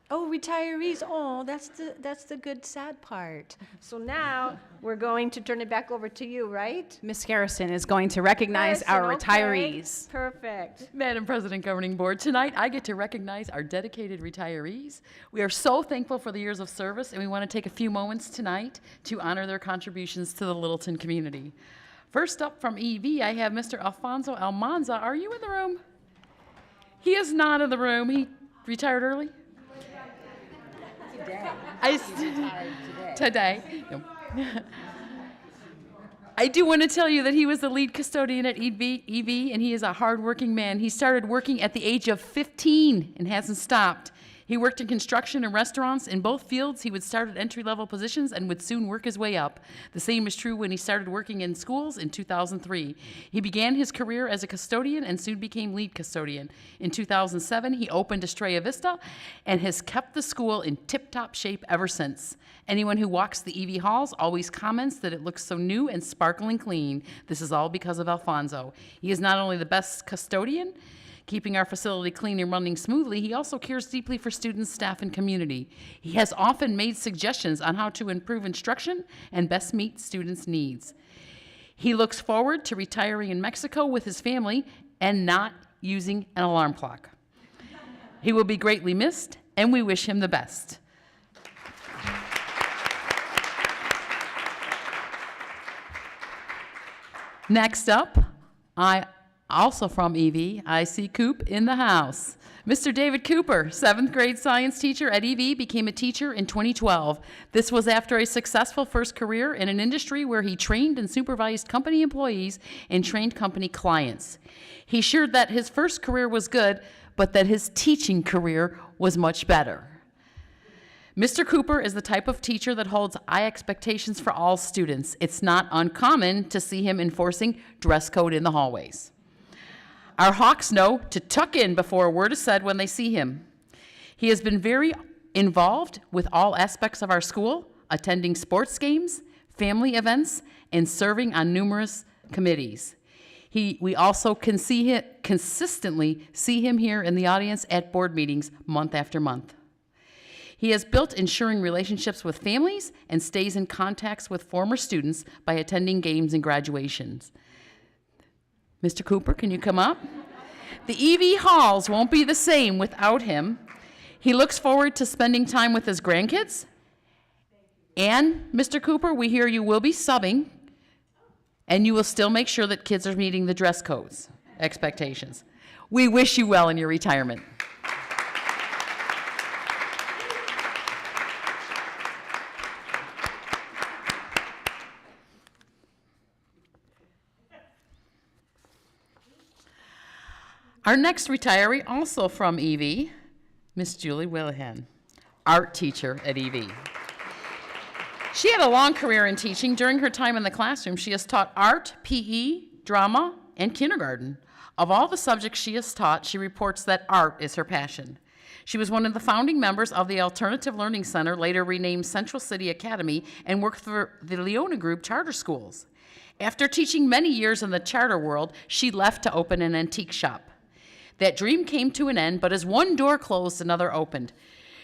Oh, retirees. Oh, that's the good sad part. So now we're going to turn it back over to you, right? Ms. Garrison is going to recognize our Garrison, okay. retirees. Perfect. Madam President, Governing Board, tonight I get to recognize our dedicated retirees. We are so thankful for the years of service, and we want to take a few moments tonight to honor their contributions to the Littleton community. First up from EV, I have Mr. Alfonso Almanza. Are you in the room? He is not in the room. He retired early? Today. No. I do want to tell you that he was the lead custodian at EV, and he is a hardworking man. He started working at the age of 15 and hasn't stopped. He worked in construction and restaurants. In both fields, he would start at entry-level positions and would soon work his way up. The same is true when he started working in schools in 2003. He began his career as a custodian and soon became lead custodian. In 2007, he opened Estrella Vista and has kept the school in tip-top shape ever since. Anyone who walks the EV halls always comments that it looks so new and sparkling clean. This is all because of Alfonso. He is not only the best custodian, keeping our facility clean and running smoothly, he also cares deeply for students, staff, and community. He has often made suggestions on how to improve instruction and best meet students' needs. He looks forward to retiring in Mexico with his family and not using an alarm clock. He will be greatly missed, and we wish him the best. Next up, also from EV, I see Coop in the house. Mr. David Cooper, 7th grade science teacher at EV, became a teacher in 2012. This was after a successful first career in an industry where he trained and supervised company employees and trained company clients. He shared that his first career was good, but that his teaching career was much better. Mr. Cooper is the type of teacher that holds high expectations for all students. It's not uncommon to see him enforcing dress code in the hallways. Our Hawks know to tuck in before a word is said when they see him. He has been very involved with all aspects of our school, attending sports games, family events, and serving on numerous committees. We also consistently see him here in the audience at board meetings month after month. He has built ensuring relationships with families and stays in contacts with former students by attending games and graduations. Mr. Cooper, can you come up? The EV halls won't be the same without him. He looks forward to spending time with his grandkids. And, Mr. Cooper, we hear you will be subbing, and you will still make sure that kids are meeting the dress codes expectations. We wish you well in your retirement. Our next retiree, also from EV, Miss Julie Willihan, art teacher at EV. She had a long career in teaching. During her time in the classroom, she has taught art, PE, drama, and kindergarten. Of all the subjects she has taught, she reports that art is her passion. She was one of the founding members of the Alternative Learning Center, later renamed Central City Academy, and worked for the Leona Group charter schools. After teaching many years in the charter world, she left to open an antique shop. That dream came to an end, but as one door closed, another opened.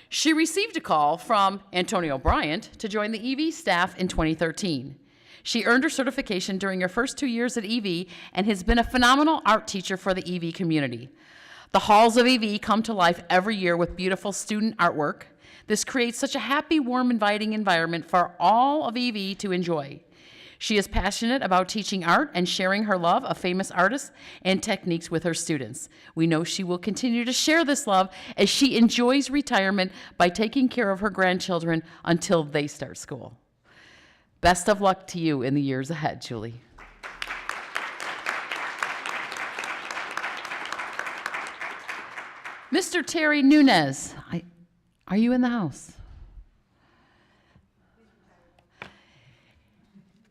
She received a call from Antonio Bryant to join the EV staff in 2013. She earned her certification during her first 2 years at EV and has been a phenomenal art teacher for the EV community. The halls of EV come to life every year with beautiful student artwork. This creates such a happy, warm, inviting environment for all of EV to enjoy. She is passionate about teaching art and sharing her love of famous artists and techniques with her students. We know she will continue to share this love as she enjoys retirement by taking care of her grandchildren until they start school. Best of luck to you in the years ahead, Julie. Mr. Terry Nunez, are you in the house?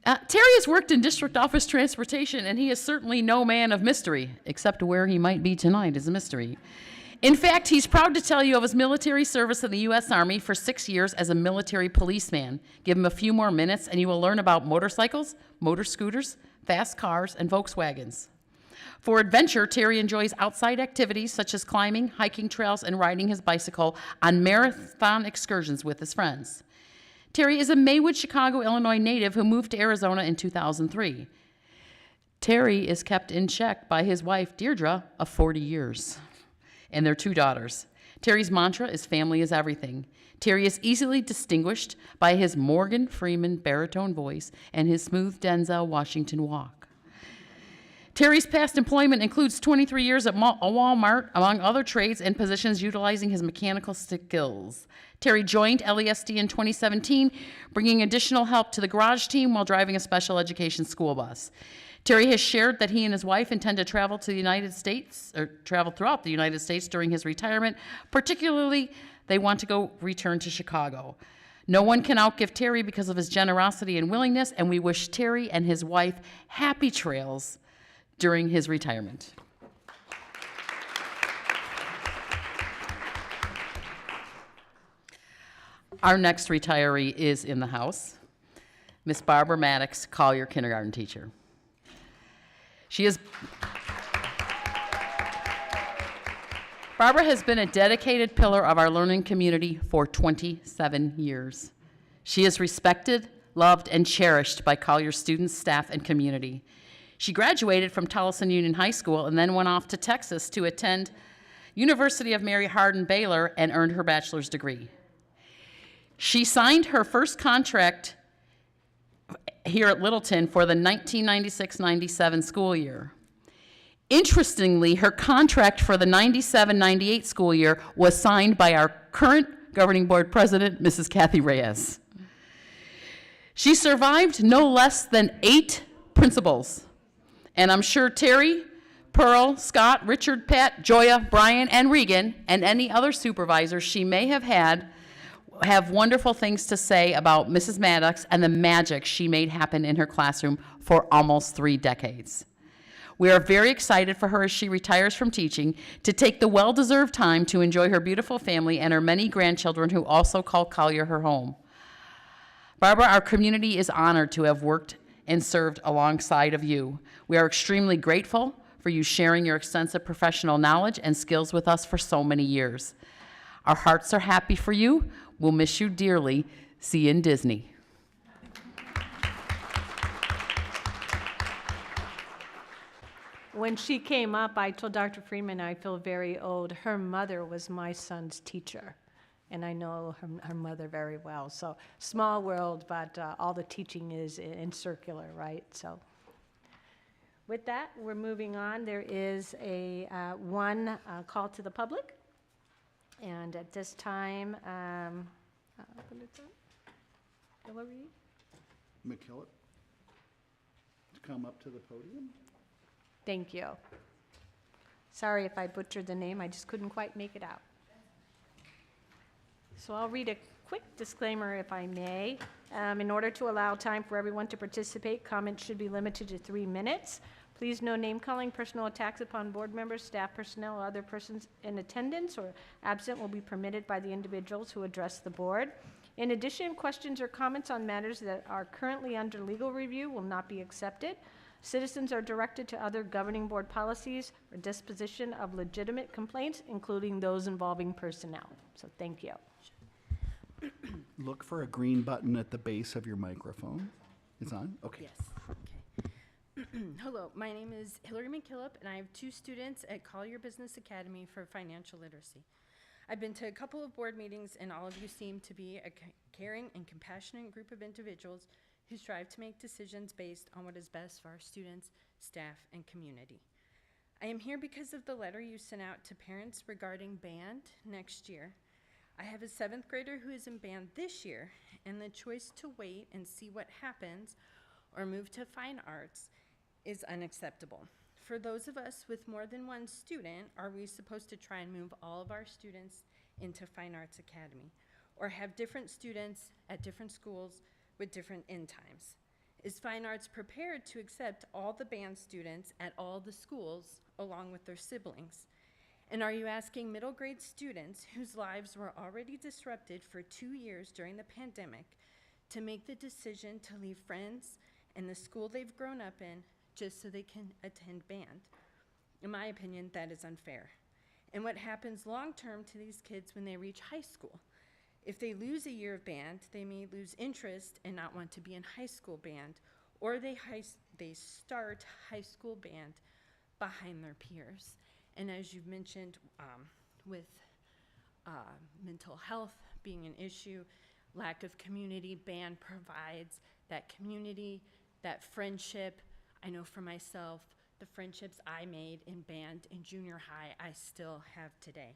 Terry has worked in district office transportation, and he is certainly no man of mystery, except where he might be tonight is a mystery. In fact, he's proud to tell you of his military service in the U.S. Army for 6 years as a military policeman. Give him a few more minutes, and you will learn about motorcycles, motor scooters, fast cars, and Volkswagens. For adventure, Terry enjoys outside activities such as climbing, hiking trails, and riding his bicycle on marathon excursions with his friends. Terry is a Maywood, Chicago, Illinois native who moved to Arizona in 2003. Terry is kept in check by his wife, Deirdre, of 40 years, and their 2 daughters. Terry's mantra is family is everything. Terry is easily distinguished by his Morgan Freeman baritone voice and his smooth Denzel Washington walk. Terry's past employment includes 23 years at Walmart, among other trades and positions utilizing his mechanical skills. Terry joined LESD in 2017, bringing additional help to the garage team while driving a special education school bus. Terry has shared that he and his wife intend to travel to the United States, or travel throughout the United States during his retirement. Particularly, they want to return to Chicago. No one can outgive Terry because of his generosity and willingness, and we wish Terry and his wife happy trails during his retirement. Our next retiree is in the house, Miss Barbara Maddox, Collier kindergarten teacher. Barbara has been a dedicated pillar of our learning community for 27 years. She is respected, loved, and cherished by Collier students, staff, and community. She graduated from Tolleson Union High School and then went off to Texas to attend University of Mary Hardin Baylor and earned her bachelor's degree. She signed her first contract here at Littleton for the 1996-97 school year. Interestingly, her contract for the 97-98 school year was signed by our current governing board president, Mrs. Kathy Reyes. She survived no less than 8 principals, and I'm sure Terry, Pearl, Scott, Richard, Pat, Joya, Brian, and Regan, and any other supervisors she may have had have wonderful things to say about Mrs. Maddox and the magic she made happen in her classroom for almost 3 decades. We are very excited for her as she retires from teaching to take the well-deserved time to enjoy her beautiful family and her many grandchildren who also call Collier her home. Barbara, our community is honored to have worked and served alongside of you. We are extremely grateful for you sharing your extensive professional knowledge and skills with us for so many years. Our hearts are happy for you. We'll miss you dearly. See you in Disney. When she came up, I told Dr. Freeman I feel very old. Her mother was my son's teacher, and I know her mother very well. So small world, but all the teaching is in circular, right? So with that, we're moving on. There is a one call to the public. And at this time, Hillary? McKillop, to come up to the podium. Thank you. Sorry if I butchered the name, I just couldn't quite make it out. So I'll read a quick disclaimer if I may. In order to allow time for everyone to participate, comments should be limited to 3 minutes. Please, no name-calling, personal attacks upon board members, staff personnel, or other persons in attendance or absent will be permitted by the individuals who address the board. In addition, questions or comments on matters that are currently under legal review will not be accepted. Citizens are directed to other governing board policies or disposition of legitimate complaints, including those involving personnel. So thank you. Look for a green button at the base of your microphone. It's on? Okay. Yes, okay. Hello, my name is Hillary McKillop, and I have 2 students at Collier Business Academy for financial literacy. I've been to a couple of board meetings, and all of you seem to be a caring and compassionate group of individuals who strive to make decisions based on what is best for our students, staff, and community. I am here because of the letter you sent out to parents regarding band next year. I have a 7th grader who is in band this year, and the choice to wait and see what happens or move to fine arts is unacceptable. For those of us with more than one student, are we supposed to try and move all of our students into Fine Arts Academy, or have different students at different schools with different end times? Is Fine Arts prepared to accept all the band students at all the schools along with their siblings? And are you asking middle grade students whose lives were already disrupted for 2 years during the pandemic to make the decision to leave friends and the school they've grown up in just so they can attend band? In my opinion, that is unfair. And what happens long term to these kids when they reach high school? If they lose a year of band, they may lose interest and not want to be in high school band, or they start high school band behind their peers. And as you've mentioned, with mental health being an issue, lack of community, band provides that community, that friendship. I know for myself, the friendships I made in band in junior high, I still have today.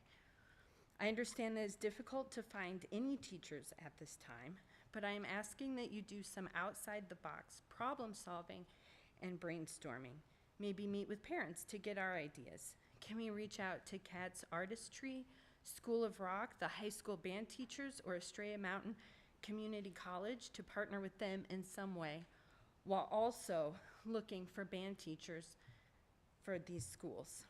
I understand that it's difficult to find any teachers at this time, but I am asking that you do some outside-the-box problem solving and brainstorming. Maybe meet with parents to get our ideas. Can we reach out to Cat's Artistry, School of Rock, the high school band teachers, or Estrella Mountain Community College to partner with them in some way, while also looking for band teachers for these schools?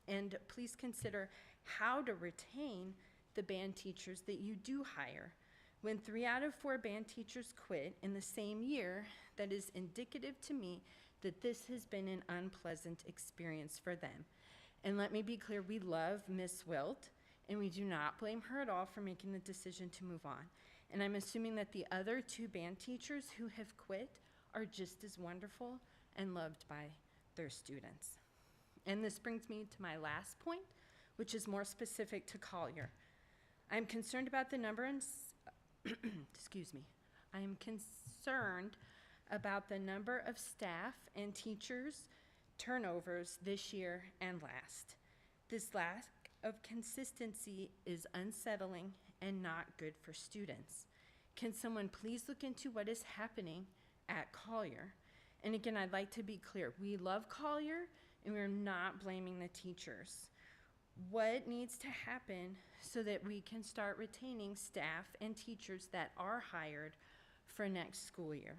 And please consider how to retain the band teachers that you do hire. When 3 out of 4 band teachers quit in the same year, that is indicative to me that this has been an unpleasant experience for them. And let me be clear, we love Miss Wilt, and we do not blame her at all for making the decision to move on. And I'm assuming that the other 2 band teachers who have quit are just as wonderful and loved by their students. And this brings me to my last point, which is more specific to Collier. I'm concerned about the number and excuse me. I am concerned about the number of staff and teachers turnovers this year and last. This lack of consistency is unsettling and not good for students. Can someone please look into what is happening at Collier? And again, I'd like to be clear, we love Collier and we're not blaming the teachers. What needs to happen so that we can start retaining staff and teachers that are hired for next school year?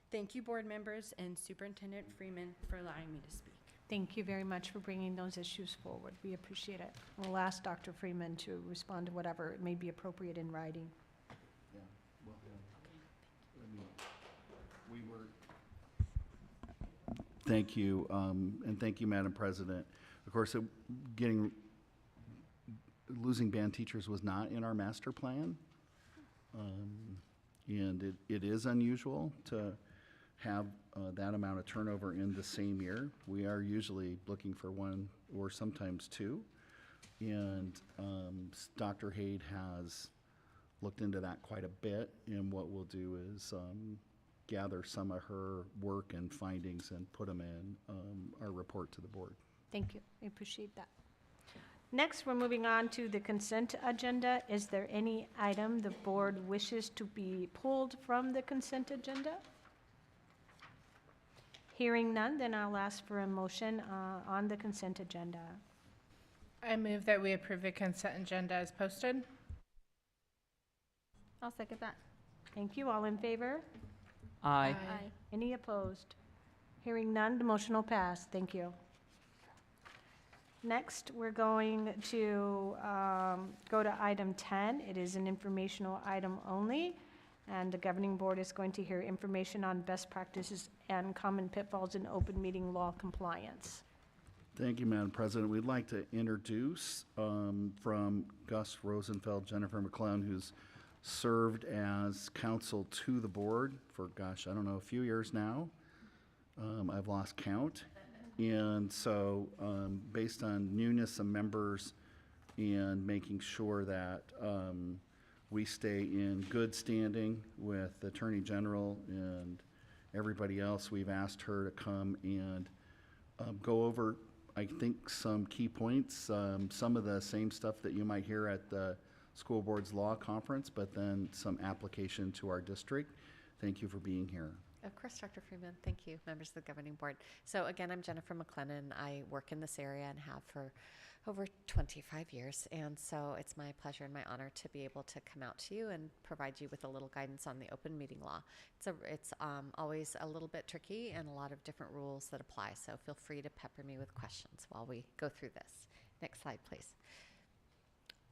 Thank you, board members and Superintendent Freeman, for allowing me to speak. Thank you very much for bringing those issues forward. We appreciate it. We'll ask Dr. Freeman to respond to whatever may be appropriate in writing. Yeah, well, we were. Thank you, and thank you, Madam President. Of course, losing band teachers was not in our master plan, and it is unusual to have that amount of turnover in the same year. We are usually looking for 1 or sometimes 2, and Dr. Haid has looked into that quite a bit, and what we'll do is gather some of her work and findings and put them in our report to the board. Thank you. I appreciate that. Next, we're moving on to the consent agenda. Is there any item the board wishes to be pulled from the consent agenda? Hearing none, then I'll ask for a motion on the consent agenda. I move that we approve the consent agenda as posted. I'll second that. Thank you. All in favor? Aye. Any opposed? Hearing none, the motion will pass. Thank you. Next, we're going to go to item 10. It is an informational item only, and the governing board is going to hear information on best practices and common pitfalls in open meeting law compliance. Thank you, Madam President. We'd like to introduce from Gus Rosenfeld, Jennifer McClellan, who's served as counsel to the board for, gosh, I don't know, a few years now. I've lost count. And so based on newness of members and making sure that we stay in good standing with the Attorney General and everybody else, we've asked her to come and go over, I think, some key points, some of the same stuff that you might hear at the School Board's Law Conference, but then some application to our district. Thank you for being here. Of course, Dr. Freeman. Thank you, members of the governing board. So again, I'm Jennifer McClennan. I work in this area and have for over 25 years. And so it's my pleasure and my honor to be able to come out to you and provide you with a little guidance on the open meeting law. It's always a little bit tricky and a lot of different rules that apply. So feel free to pepper me with questions while we go through this. Next slide, please.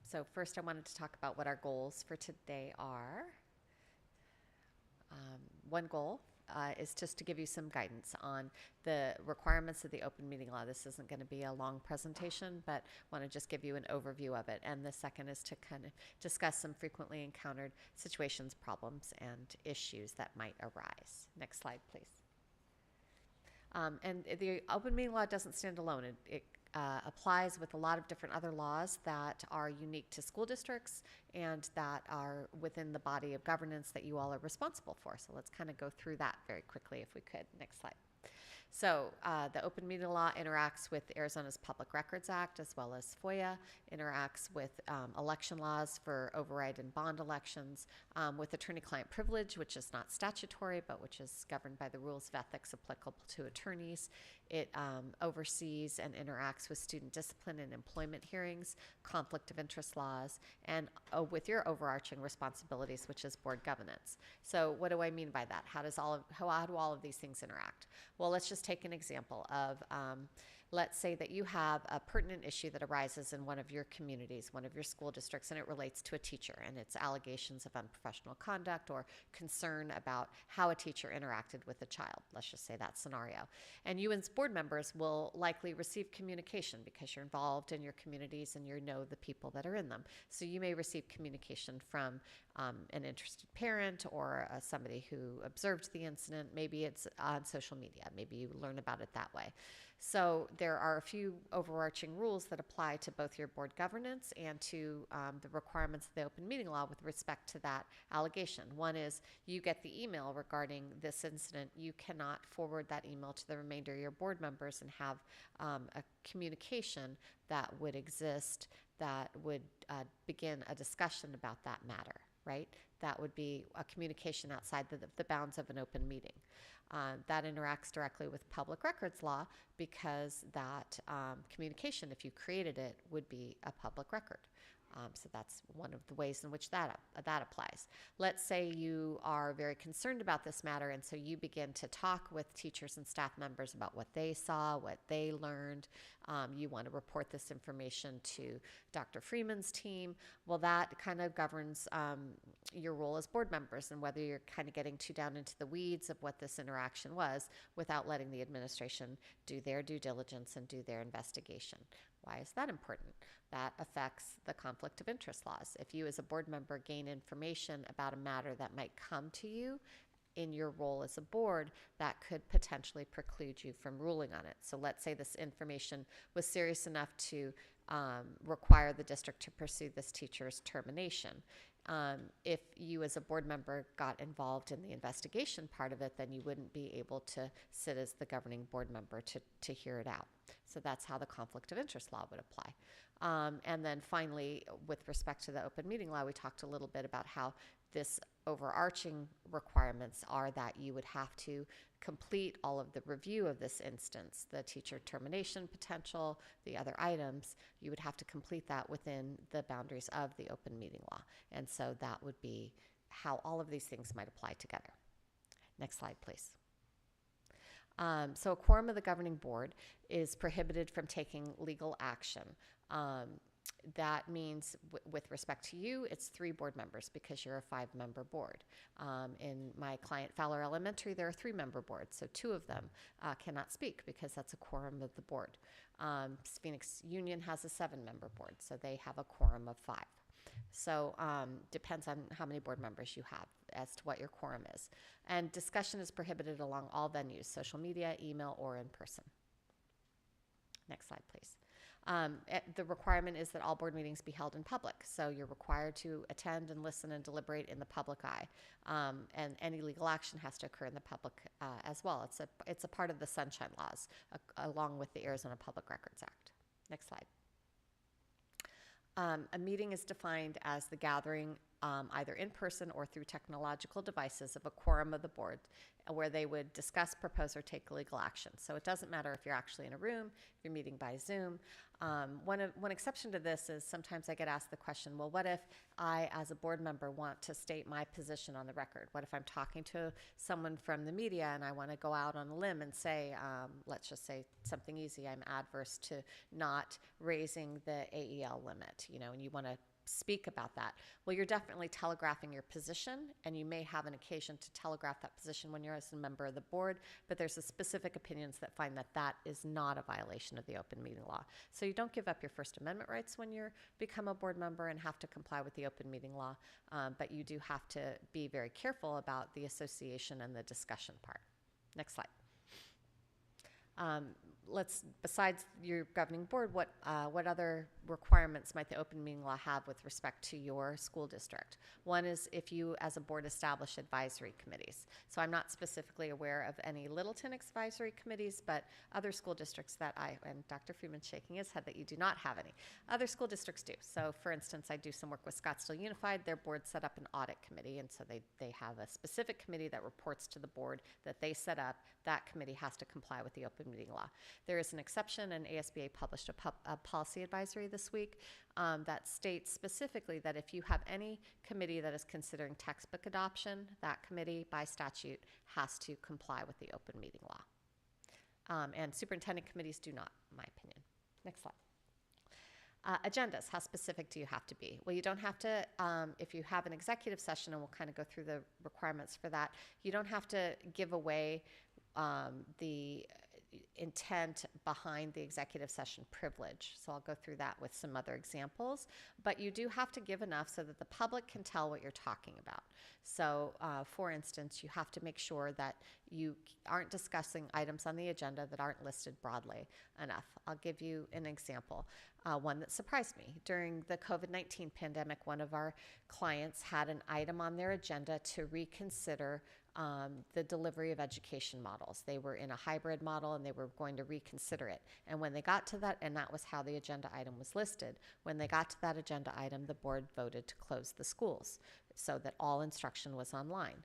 So first I wanted to talk about what our goals for today are. One goal is just to give you some guidance on the requirements of the open meeting law. This isn't going to be a long presentation, but want to just give you an overview of it. And the second is to kind of discuss some frequently encountered situations, problems, and issues that might arise. Next slide, please. And the open meeting law doesn't stand alone. It applies with a lot of different other laws that are unique to school districts and that are within the body of governance that you all are responsible for. So let's kind of go through that very quickly if we could. Next slide. So the open meeting law interacts with Arizona's Public Records Act as well as FOIA, interacts with election laws for override and bond elections, with attorney-client privilege, which is not statutory, but which is governed by the rules of ethics applicable to attorneys. It oversees and interacts with student discipline and employment hearings, conflict of interest laws, and with your overarching responsibilities, which is board governance. So what do I mean by that? How do all of these things interact? Well, let's just take an example of, let's say that you have a pertinent issue that arises in one of your communities, one of your school districts, and it relates to a teacher, and it's allegations of unprofessional conduct or concern about how a teacher interacted with a child. Let's just say that scenario. And you as board members will likely receive communication because you're involved in your communities and you know the people that are in them. So you may receive communication from an interested parent or somebody who observed the incident. Maybe it's on social media. Maybe you learn about it that way. So there are a few overarching rules that apply to both your board governance and to the requirements of the open meeting law with respect to that allegation. One is you get the email regarding this incident. You cannot forward that email to the remainder of your board members and have a communication that would exist that would begin a discussion about that matter, right? That would be a communication outside the bounds of an open meeting. That interacts directly with public records law because that communication, if you created it, would be a public record. So that's one of the ways in which that applies. Let's say you are very concerned about this matter, and so you begin to talk with teachers and staff members about what they saw, what they learned. You want to report this information to Dr. Freeman's team. Well, that kind of governs your role as board members and whether you're kind of getting too down into the weeds of what this interaction was without letting the administration do their due diligence and do their investigation. Why is that important? That affects the conflict of interest laws. If you as a board member gain information about a matter that might come to you in your role as a board, that could potentially preclude you from ruling on it. So let's say this information was serious enough to require the district to pursue this teacher's termination. If you as a board member got involved in the investigation part of it, then you wouldn't be able to sit as the governing board member to hear it out. So that's how the conflict of interest law would apply. And then finally, with respect to the open meeting law, we talked a little bit about how this overarching requirements are that you would have to complete all of the review of this instance, the teacher termination potential, the other items. You would have to complete that within the boundaries of the open meeting law. And so that would be how all of these things might apply together. Next slide, please. So a quorum of the governing board is prohibited from taking legal action. That means with respect to you, it's 3 board members because you're a 5-member board. In my client Fowler Elementary, there are 3-member boards, so 2 of them cannot speak because that's a quorum of the board. Phoenix Union has a 7-member board, so they have a quorum of 5. So depends on how many board members you have as to what your quorum is. And discussion is prohibited along all venues, social media, email, or in person. Next slide, please. The requirement is that all board meetings be held in public. So you're required to attend and listen and deliberate in the public eye. And any legal action has to occur in the public as well. It's a part of the Sunshine Laws, along with the Arizona Public Records Act. Next slide. A meeting is defined as the gathering either in person or through technological devices of a quorum of the board where they would discuss, propose, or take legal action. So it doesn't matter if you're actually in a room, if you're meeting by Zoom. One exception to this is sometimes I get asked the question, well, what if I, as a board member, want to state my position on the record? What if I'm talking to someone from the media and I want to go out on a limb and say, let's just say something easy, I'm adverse to not raising the AEL limit, and you want to speak about that. Well, you're definitely telegraphing your position, and you may have an occasion to telegraph that position when you're as a member of the board, but there's a specific opinions that find that that is not a violation of the open meeting law. So you don't give up your First Amendment rights when you become a board member and have to comply with the open meeting law, but you do have to be very careful about the association and the discussion part. Next slide. Besides your governing board, what other requirements might the open meeting law have with respect to your school district? One is if you, as a board, establish advisory committees. So I'm not specifically aware of any Littleton advisory committees, but other school districts and Dr. Freeman's shaking his head that you do not have any. Other school districts do. So for instance, I do some work with Scottsdale Unified. Their board set up an audit committee, and so they have a specific committee that reports to the board that they set up. That committee has to comply with the open meeting law. There is an exception, and ASBA published a policy advisory this week that states specifically that if you have any committee that is considering textbook adoption, that committee by statute has to comply with the open meeting law. And superintendent committees do not, in my opinion. Next slide. Agendas, how specific do you have to be? Well, you don't have to, if you have an executive session, and we'll kind of go through the requirements for that, you don't have to give away the intent behind the executive session privilege. So I'll go through that with some other examples, but you do have to give enough so that the public can tell what you're talking about. So for instance, you have to make sure that you aren't discussing items on the agenda that aren't listed broadly enough. I'll give you an example, one that surprised me. During the COVID-19 pandemic, one of our clients had an item on their agenda to reconsider the delivery of education models. They were in a hybrid model and they were going to reconsider it. And when they got to that, and that was how the agenda item was listed, when they got to that agenda item, the board voted to close the schools so that all instruction was online.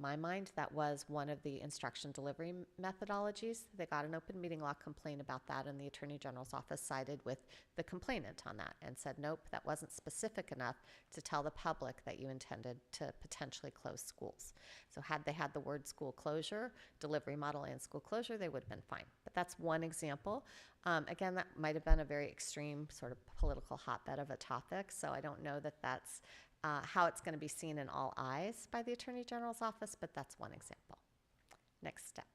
My mind, that was one of the instruction delivery methodologies. They got an open meeting law complaint about that, and the Attorney General's office sided with the complainant on that and said, nope, that wasn't specific enough to tell the public that you intended to potentially close schools. So had they had the word school closure, delivery model, and school closure, they would have been fine. But that's one example. Again, that might have been a very extreme sort of political hotbed of a topic, so I don't know that that's how it's going to be seen in all eyes by the Attorney General's office, but that's one example. Next step.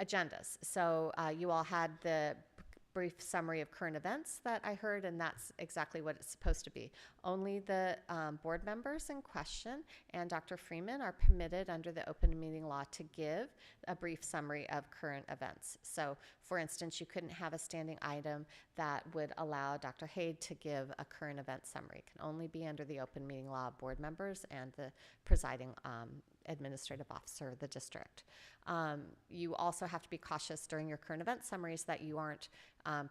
Agendas. So you all had the brief summary of current events that I heard, and that's exactly what it's supposed to be. Only the board members in question and Dr. Freeman are permitted under the open meeting law to give a brief summary of current events. So for instance, you couldn't have a standing item that would allow Dr. Haid to give a current event summary. It can only be under the open meeting law of board members and the presiding administrative officer of the district. You also have to be cautious during your current event summaries that you aren't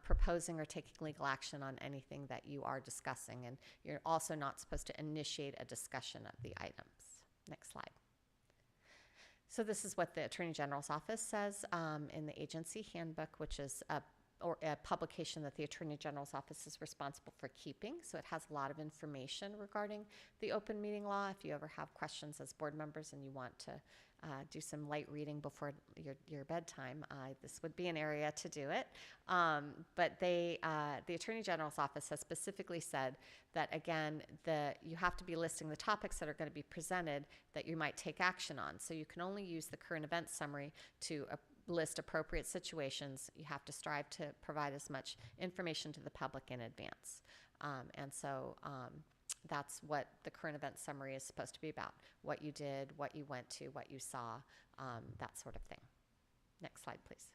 proposing or taking legal action on anything that you are discussing, and you're also not supposed to initiate a discussion of the items. Next slide. So this is what the Attorney General's office says in the agency handbook, which is a or a publication that the Attorney General's office is responsible for keeping. So it has a lot of information regarding the open meeting law. If you ever have questions as board members and you want to do some light reading before your bedtime, this would be an area to do it. But the Attorney General's office has specifically said that, again, you have to be listing the topics that are going to be presented that you might take action on. So you can only use the current event summary to list appropriate situations. You have to strive to provide as much information to the public in advance. And so that's what the current event summary is supposed to be about: what you did, what you went to, what you saw, that sort of thing. Next slide, please.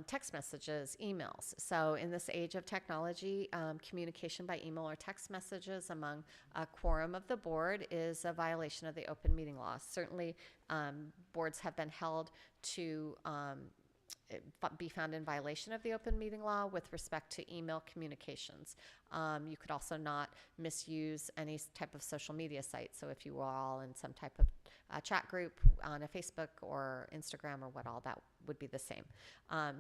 Text messages, emails. So in this age of technology, communication by email or text messages among a quorum of the board is a violation of the open meeting law. Certainly, boards have been held to be found in violation of the open meeting law with respect to email communications. You could also not misuse any type of social media site. So if you were all in some type of chat group on a Facebook or Instagram or what all, that would be the same.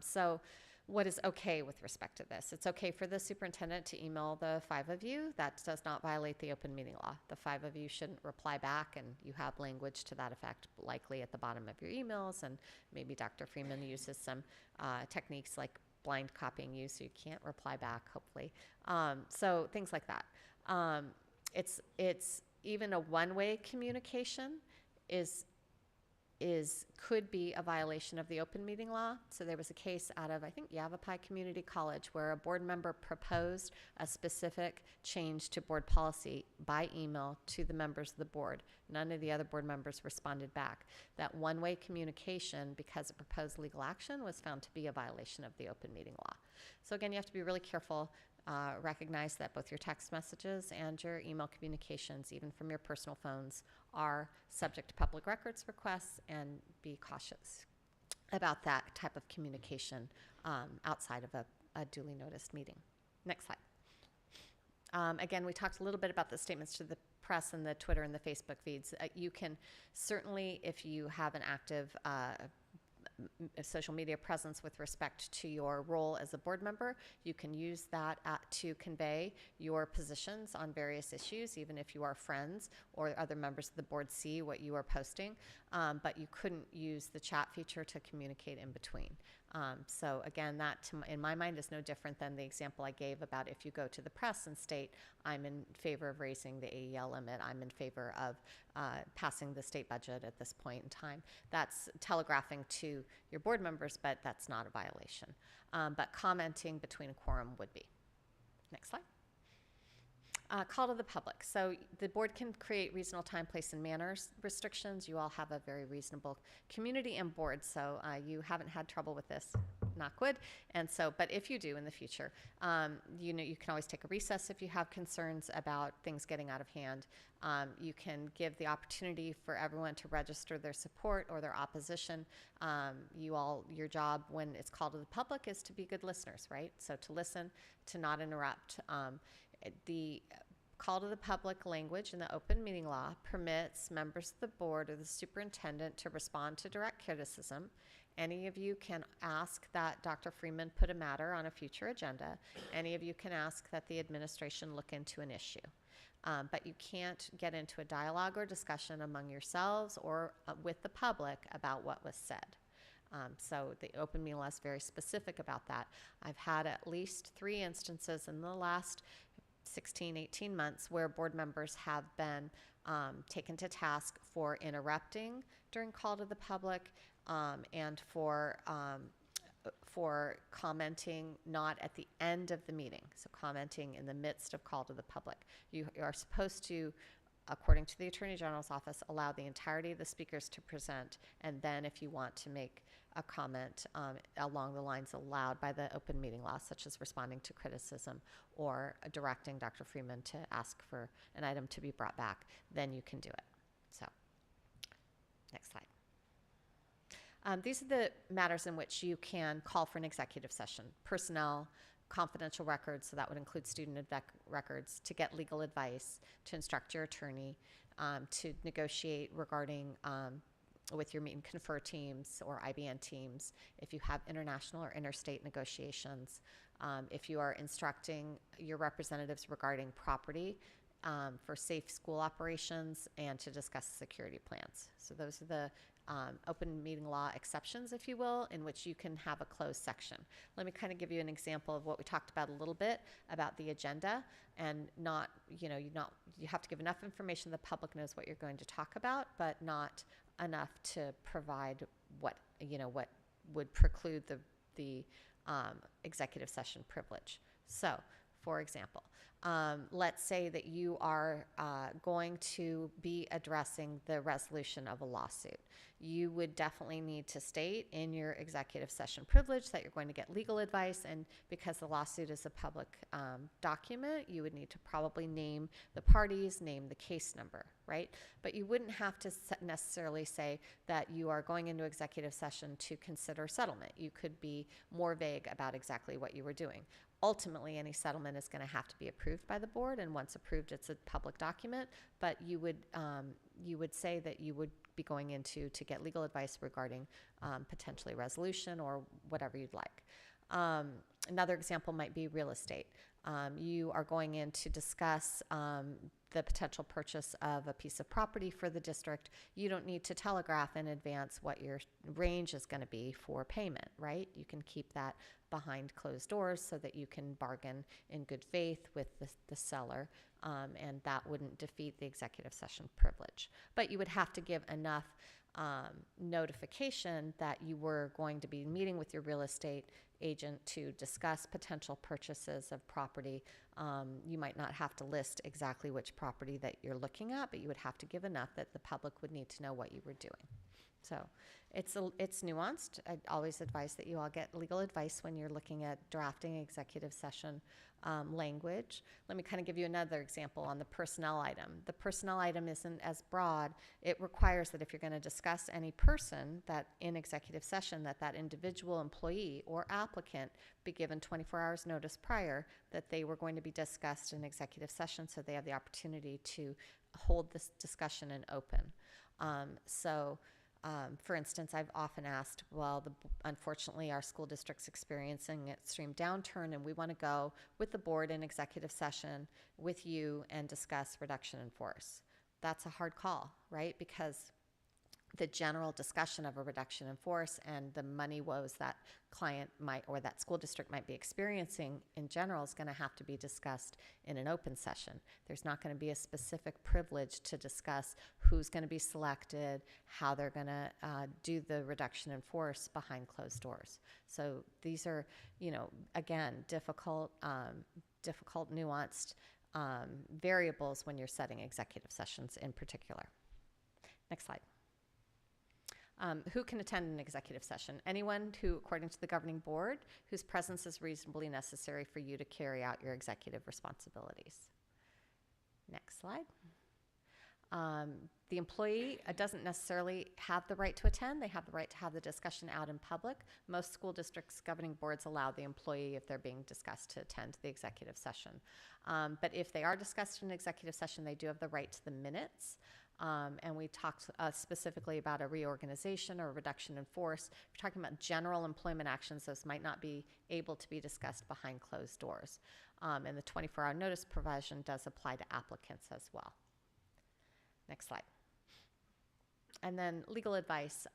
So what is okay with respect to this? It's okay for the superintendent to email the 5 of you. That does not violate the open meeting law. The 5 of you shouldn't reply back, and you have language to that effect likely at the bottom of your emails, and maybe Dr. Freeman uses some techniques like blind copying you so you can't reply back, hopefully. So things like that. It's even a one-way communication could be a violation of the open meeting law. So there was a case out of, I think, Yavapai Community College, where a board member proposed a specific change to board policy by email to the members of the board. None of the other board members responded back. That one-way communication, because it proposed legal action, was found to be a violation of the open meeting law. So again, you have to be really careful. Recognize that both your text messages and your email communications, even from your personal phones, are subject to public records requests, and be cautious about that type of communication outside of a duly noticed meeting. Next slide. Again, we talked a little bit about the statements to the press and the Twitter and the Facebook feeds. You can certainly, if you have an active social media presence with respect to your role as a board member, you can use that to convey your positions on various issues, even if you are friends or other members of the board see what you are posting, but you couldn't use the chat feature to communicate in between. So again, that in my mind is no different than the example I gave about if you go to the press and state, I'm in favor of raising the AEL limit, I'm in favor of passing the state budget at this point in time. That's telegraphing to your board members, but that's not a violation. But commenting between a quorum would be. Next slide. Call to the public. So the board can create reasonable time, place, and manners restrictions. You all have a very reasonable community and board, so you haven't had trouble with this, knock wood. And so, but if you do in the future, you can always take a recess if you have concerns about things getting out of hand. You can give the opportunity for everyone to register their support or their opposition. Your job when it's called to the public is to be good listeners, right? So to listen, to not interrupt. The call to the public language in the open meeting law permits members of the board or the superintendent to respond to direct criticism. Any of you can ask that Dr. Freeman put a matter on a future agenda. Any of you can ask that the administration look into an issue. But you can't get into a dialogue or discussion among yourselves or with the public about what was said. So the open meeting law is very specific about that. I've had at least 3 instances in the last 16, 18 months where board members have been taken to task for interrupting during call to the public and for commenting not at the end of the meeting, so commenting in the midst of call to the public. You are supposed to, according to the Attorney General's office, allow the entirety of the speakers to present, and then if you want to make a comment along the lines allowed by the open meeting law, such as responding to criticism or directing Dr. Freeman to ask for an item to be brought back, then you can do it. So, next slide. These are the matters in which you can call for an executive session: personnel, confidential records, so that would include student records, to get legal advice, to instruct your attorney, to negotiate regarding with your meet and confer teams or IBN teams, if you have international or interstate negotiations, if you are instructing your representatives regarding property for safe school operations, and to discuss security plans. So those are the open meeting law exceptions, if you will, in which you can have a closed section. Let me kind of give you an example of what we talked about a little bit about the agenda, and not, you have to give enough information the public knows what you're going to talk about, but not enough to provide what would preclude the executive session privilege. So, for example, let's say that you are going to be addressing the resolution of a lawsuit. You would definitely need to state in your executive session privilege that you're going to get legal advice, and because the lawsuit is a public document, you would need to probably name the parties, name the case number, right? But you wouldn't have to necessarily say that you are going into executive session to consider settlement. You could be more vague about exactly what you were doing. Ultimately, any settlement is going to have to be approved by the board, and once approved, it's a public document. But you would say that you would be going into to get legal advice regarding potentially resolution or whatever you'd like. Another example might be real estate. You are going in to discuss the potential purchase of a piece of property for the district. You don't need to telegraph in advance what your range is going to be for payment, right? You can keep that behind closed doors so that you can bargain in good faith with the seller, and that wouldn't defeat the executive session privilege. But you would have to give enough notification that you were going to be meeting with your real estate agent to discuss potential purchases of property. You might not have to list exactly which property that you're looking at, but you would have to give enough that the public would need to know what you were doing. So it's nuanced. I'd always advise that you all get legal advice when you're looking at drafting executive session language. Let me kind of give you another example on the personnel item. The personnel item isn't as broad. It requires that if you're going to discuss any person that in executive session, that individual employee or applicant be given 24 hours notice prior that they were going to be discussed in executive session, so they have the opportunity to hold this discussion in open. For instance, I've often asked, unfortunately, our school district's experiencing extreme downturn, and we want to go with the board in executive session with you and discuss reduction in force. That's a hard call, right? Because the general discussion of a reduction in force and the money woes that client might, or that school district might be experiencing in general, is going to have to be discussed in an open session. There's not going to be a specific privilege to discuss who's going to be selected, how they're going to do the reduction in force behind closed doors. So these are, again, difficult, nuanced variables when you're setting executive sessions in particular. Next slide. Who can attend an executive session? Anyone who, according to the governing board, whose presence is reasonably necessary for you to carry out your executive responsibilities. Next slide. The employee doesn't necessarily have the right to attend. They have the right to have the discussion out in public. Most school districts' governing boards allow the employee, if they're being discussed, to attend the executive session. But if they are discussed in executive session, they do have the right to the minutes. And we talked specifically about a reorganization or a reduction in force. If you're talking about general employment actions, those might not be able to be discussed behind closed doors. And the 24-hour notice provision does apply to applicants as well. Next slide. And then legal advice.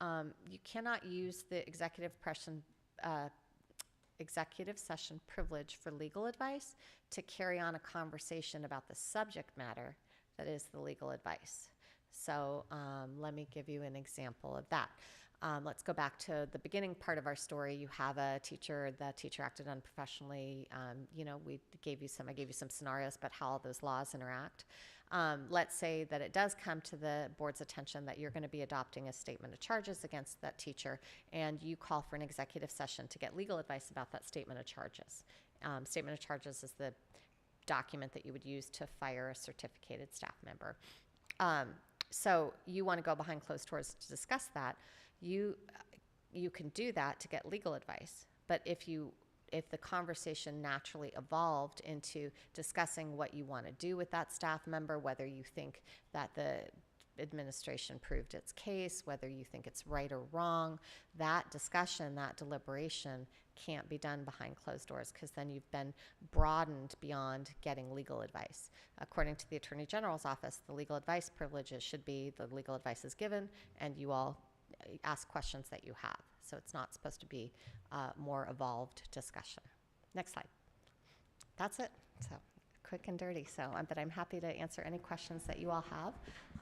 You cannot use the executive session privilege for legal advice to carry on a conversation about the subject matter that is the legal advice. So let me give you an example of that. Let's go back to the beginning part of our story. You have a teacher, the teacher acted unprofessionally. I gave you some scenarios about how all those laws interact. Let's say that it does come to the board's attention that you're going to be adopting a statement of charges against that teacher, and you call for an executive session to get legal advice about that statement of charges. Statement of charges is the document that you would use to fire a certificated staff member. So you want to go behind closed doors to discuss that. You can do that to get legal advice. But if the conversation naturally evolved into discussing what you want to do with that staff member, whether you think that the administration proved its case, whether you think it's right or wrong. That discussion, that deliberation can't be done behind closed doors, because then you've been broadened beyond getting legal advice. According to the Attorney General's office, the legal advice privileges should be the legal advice is given and you all ask questions that you have. So it's not supposed to be a more evolved discussion. Next slide. That's it. So quick and dirty. So, but I'm happy to answer any questions that you all have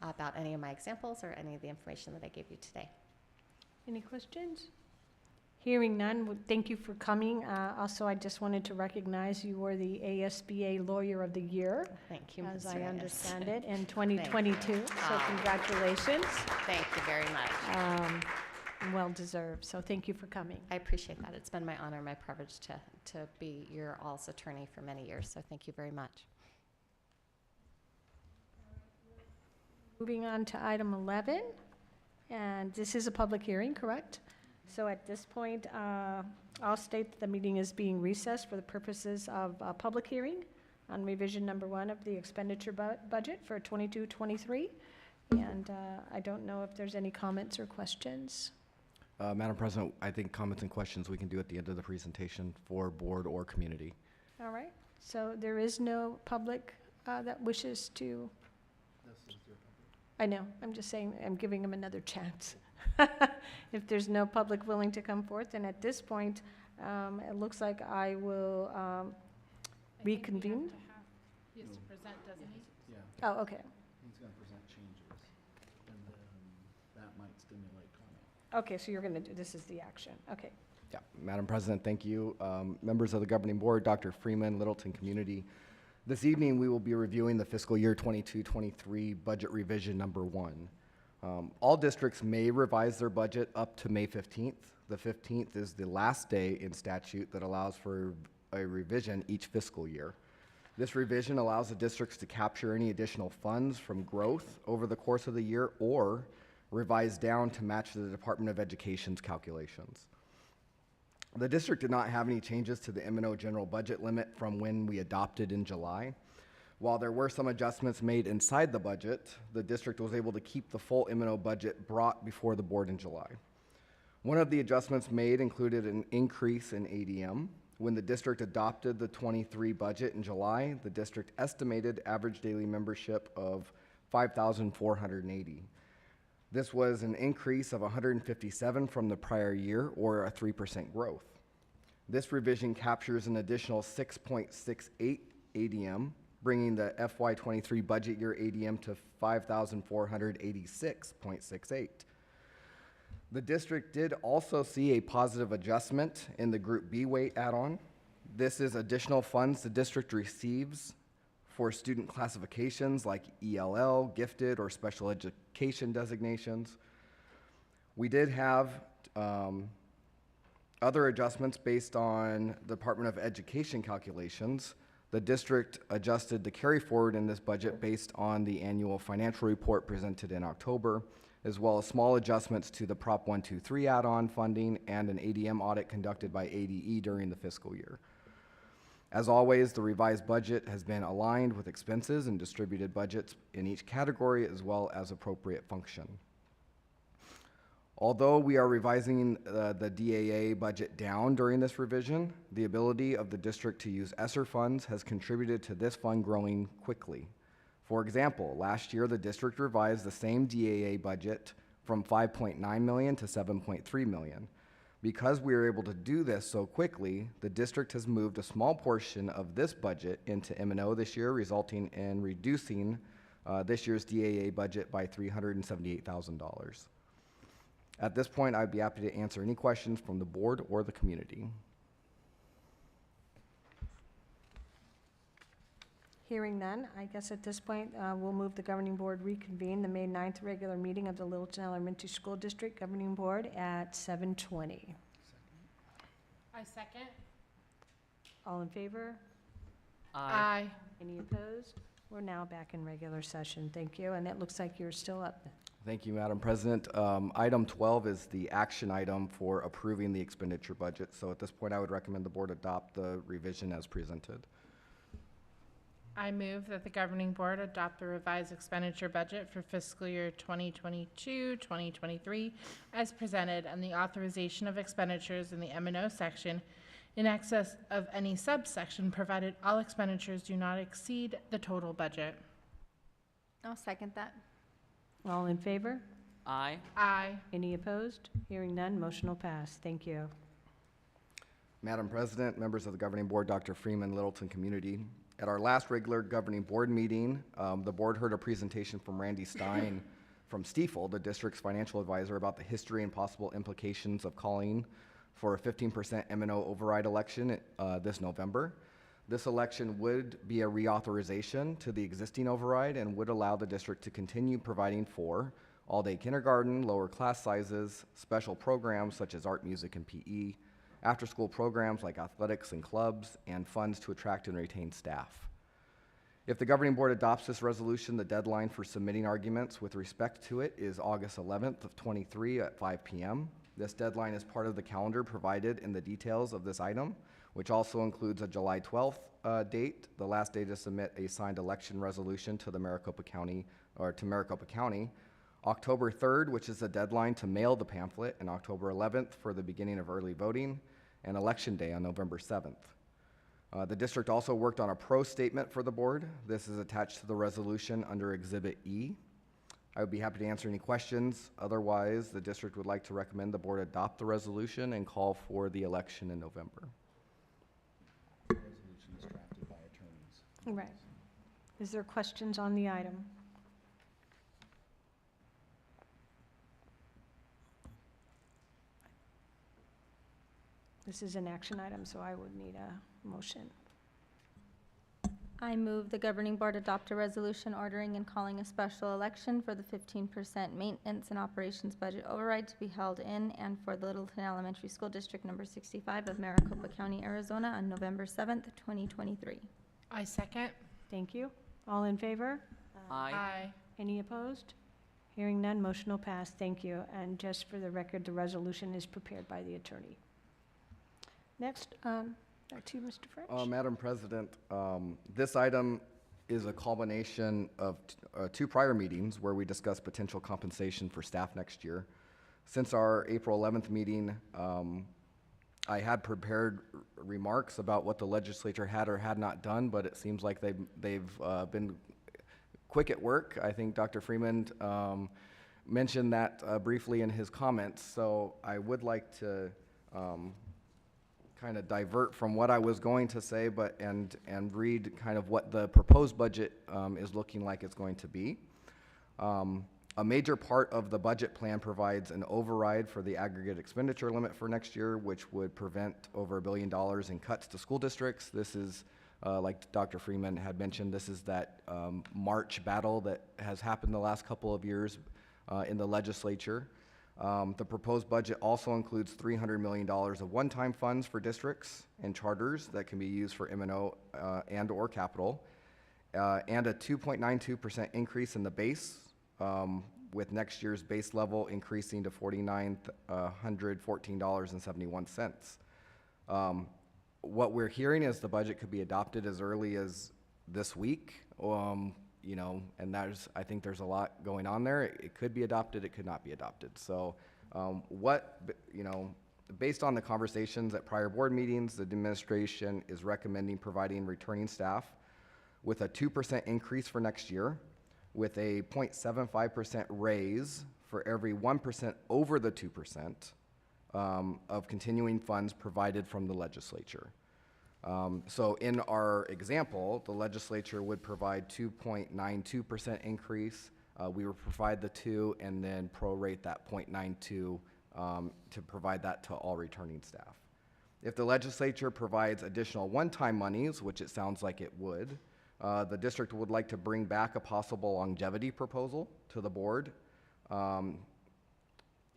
about any of my examples or any of the information that I gave you today. Any questions? Hearing none, thank you for coming. Also, I just wanted to recognize you were the ASBA Lawyer of the Year, Thank you, as Ms. I Reyes. understand it, in 2022. So Ah. congratulations. Thank you very much. Well deserved. So thank you for coming. I appreciate that. It's been my honor, my privilege to be your all's attorney for many years. So thank you very much. Moving on to item 11, and this is a public hearing, correct? So at this point, I'll state that the meeting is being recessed for the purposes of a public hearing on revision number 1 of the expenditure budget for 22-23. And I don't know if there's any comments or questions. Madam President, I think comments and questions we can do at the end of the presentation for board or community. All right, so there is no public that wishes to. I know, I'm just saying, I'm giving them another chance. If there's no public willing to come forth, then at this point, it looks like I will reconvene. He has to present, doesn't he? Yeah, Oh, okay. he's going to present changes, and then that might stimulate comment. Okay, so you're going to do, this is the action. Okay. Yeah, Madam President, thank you. Members of the governing board, Dr. Freeman, Littleton community. This evening, we will be reviewing the fiscal year 22-23 budget revision number 1. All districts may revise their budget up to May 15th. The 15th is the last day in statute that allows for a revision each fiscal year. This revision allows the districts to capture any additional funds from growth over the course of the year or revise down to match the Department of Education's calculations. The district did not have any changes to the M&O general budget limit from when we adopted in July. While there were some adjustments made inside the budget, the district was able to keep the full M&O budget brought before the board in July. One of the adjustments made included an increase in ADM. When the district adopted the 23 budget in July, the district estimated average daily membership of 5,480. This was an increase of 157 from the prior year, or a 3% growth. This revision captures an additional 6.68 ADM, bringing the FY23 budget year ADM to 5,486.68. The district did also see a positive adjustment in the Group B weight add-on. This is additional funds the district receives for student classifications like ELL, gifted, or special education designations. We did have other adjustments based on Department of Education calculations. The district adjusted the carry forward in this budget based on the annual financial report presented in October, as well as small adjustments to the Prop 123 add-on funding and an ADM audit conducted by ADE during the fiscal year. As always, the revised budget has been aligned with expenses and distributed budgets in each category as well as appropriate function. Although we are revising the DAA budget down during this revision, the ability of the district to use ESSER funds has contributed to this fund growing quickly. For example, last year the district revised the same DAA budget from $5.9 million to $7.3 million. Because we were able to do this so quickly, the district has moved a small portion of this budget into M&O this year, resulting in reducing this year's DAA budget by $378,000. At this point, I'd be happy to answer any questions from the board or the community. Hearing none, I guess at this point, we'll move the governing board reconvene the May 9th regular meeting of the Littleton Elementary School District Governing Board at 7:20. I second. All in favor? Aye. Any opposed? We're now back in regular session. Thank you. And it looks like you're still up. Thank you, Madam President. Item 12 is the action item for approving the expenditure budget. So at this point, I would recommend the board adopt the revision as presented. I move that the governing board adopt the revised expenditure budget for fiscal year 2022-2023 as presented, and the authorization of expenditures in the M&O section in excess of any subsection, provided all expenditures do not exceed the total budget. I'll second that. All in favor? Aye. Aye. Any opposed? Hearing none, motion will pass. Thank you. Madam President, members of the governing board, Dr. Freeman, Littleton community. At our last regular governing board meeting, the board heard a presentation from Randy Stein from Stiefel, the district's financial advisor, about the history and possible implications of calling for a 15% M&O override election this November. This election would be a reauthorization to the existing override and would allow the district to continue providing for all-day kindergarten, lower class sizes, special programs such as art, music, and PE, after-school programs like athletics and clubs, and funds to attract and retain staff. If the governing board adopts this resolution, the deadline for submitting arguments with respect to it is August 11th of 23 at 5 p.m. This deadline is part of the calendar provided in the details of this item, which also includes a July 12th date, the last day to submit a signed election resolution to the Maricopa County, October 3rd, which is the deadline to mail the pamphlet, and October 11th for the beginning of early voting, and Election Day on November 7th. The district also worked on a pro statement for the board. This is attached to the resolution under Exhibit E. I would be happy to answer any questions. Otherwise, the district would like to recommend the board adopt the resolution and call for the election in November. Resolution is drafted by attorneys. Right. Is there questions on the item? This is an action item, so I would need a motion. I move the governing board adopt a resolution ordering and calling a special election for the 15% maintenance and operations budget override to be held in and for the Littleton Elementary School District Number 65 of Maricopa County, Arizona on November 7th, 2023. I second. Thank you. All in favor? Aye. Any opposed? Hearing none, motion will pass. Thank you. And just for the record, the resolution is prepared by the attorney. Next, back to you, Mr. French. Madam President, this item is a culmination of two prior meetings where we discussed potential compensation for staff next year. Since our April 11th meeting, I had prepared remarks about what the legislature had or had not done, but it seems like they've been quick at work. I think Dr. Freeman mentioned that briefly in his comments, so I would like to kind of divert from what I was going to say, and read kind of what the proposed budget is looking like it's going to be. A major part of the budget plan provides an override for the aggregate expenditure limit for next year, which would prevent over $1 billion in cuts to school districts. This is, like Dr. Freeman had mentioned, this is that March battle that has happened the last couple of years in the legislature. The proposed budget also includes $300 million of one-time funds for districts and charters that can be used for M&O and or capital, and a 2.92% increase in the base, with next year's base level increasing to $4,914.71. What we're hearing is the budget could be adopted as early as this week. You know, and I think there's a lot going on there. It could be adopted, it could not be adopted. So based on the conversations at prior board meetings, the administration is recommending providing returning staff with a 2% increase for next year, with a 0.75% raise for every 1% over the 2% of continuing funds provided from the legislature. So in our example, the legislature would provide 2.92% increase. We would provide the 2 and then prorate that 0.92 to provide that to all returning staff. If the legislature provides additional one-time monies, which it sounds like it would, the district would like to bring back a possible longevity proposal to the board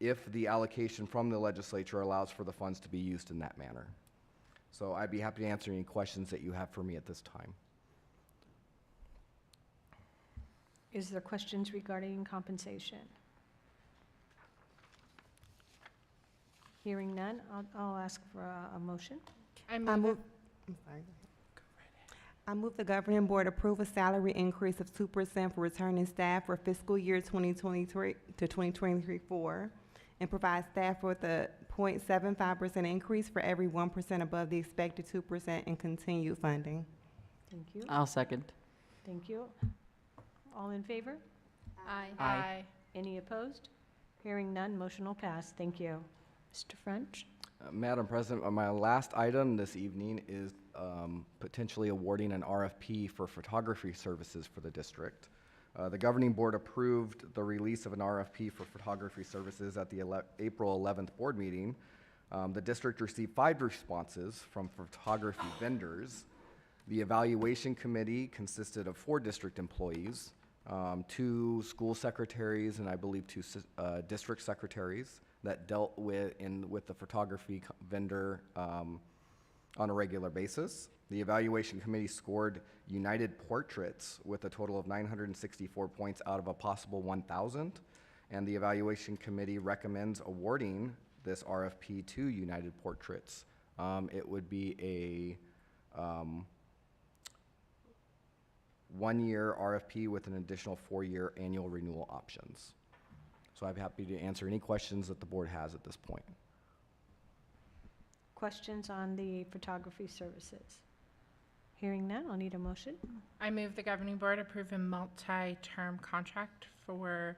if the allocation from the legislature allows for the funds to be used in that manner. So I'd be happy to answer any questions that you have for me at this time. Is there questions regarding compensation? Hearing none, I'll ask for a motion. I move. I'm sorry. I move the governing board approve a salary increase of 2% for returning staff for fiscal year 2023 to 2024, and provide staff with a 0.75% increase for every 1% above the expected 2% in continued funding. Thank you. I'll second. Thank you. All in favor? Aye. Aye. Any opposed? Hearing none, motion will pass. Thank you. Mr. French? Madam President, my last item this evening is potentially awarding an RFP for photography services for the district. The governing board approved the release of an RFP for photography services at the April 11th board meeting. The district received 5 responses from photography vendors. The evaluation committee consisted of 4 district employees, 2 school secretaries, and I believe 2 district secretaries that dealt with the photography vendor on a regular basis. The evaluation committee scored United Portraits with a total of 964 points out of a possible 1,000, and the evaluation committee recommends awarding this RFP to United Portraits. It would be a 1-year RFP with an additional 4-year annual renewal options. So I'm happy to answer any questions that the board has at this point. Questions on the photography services? Hearing none, I'll need a motion. I move the governing board approve a multi-term contract for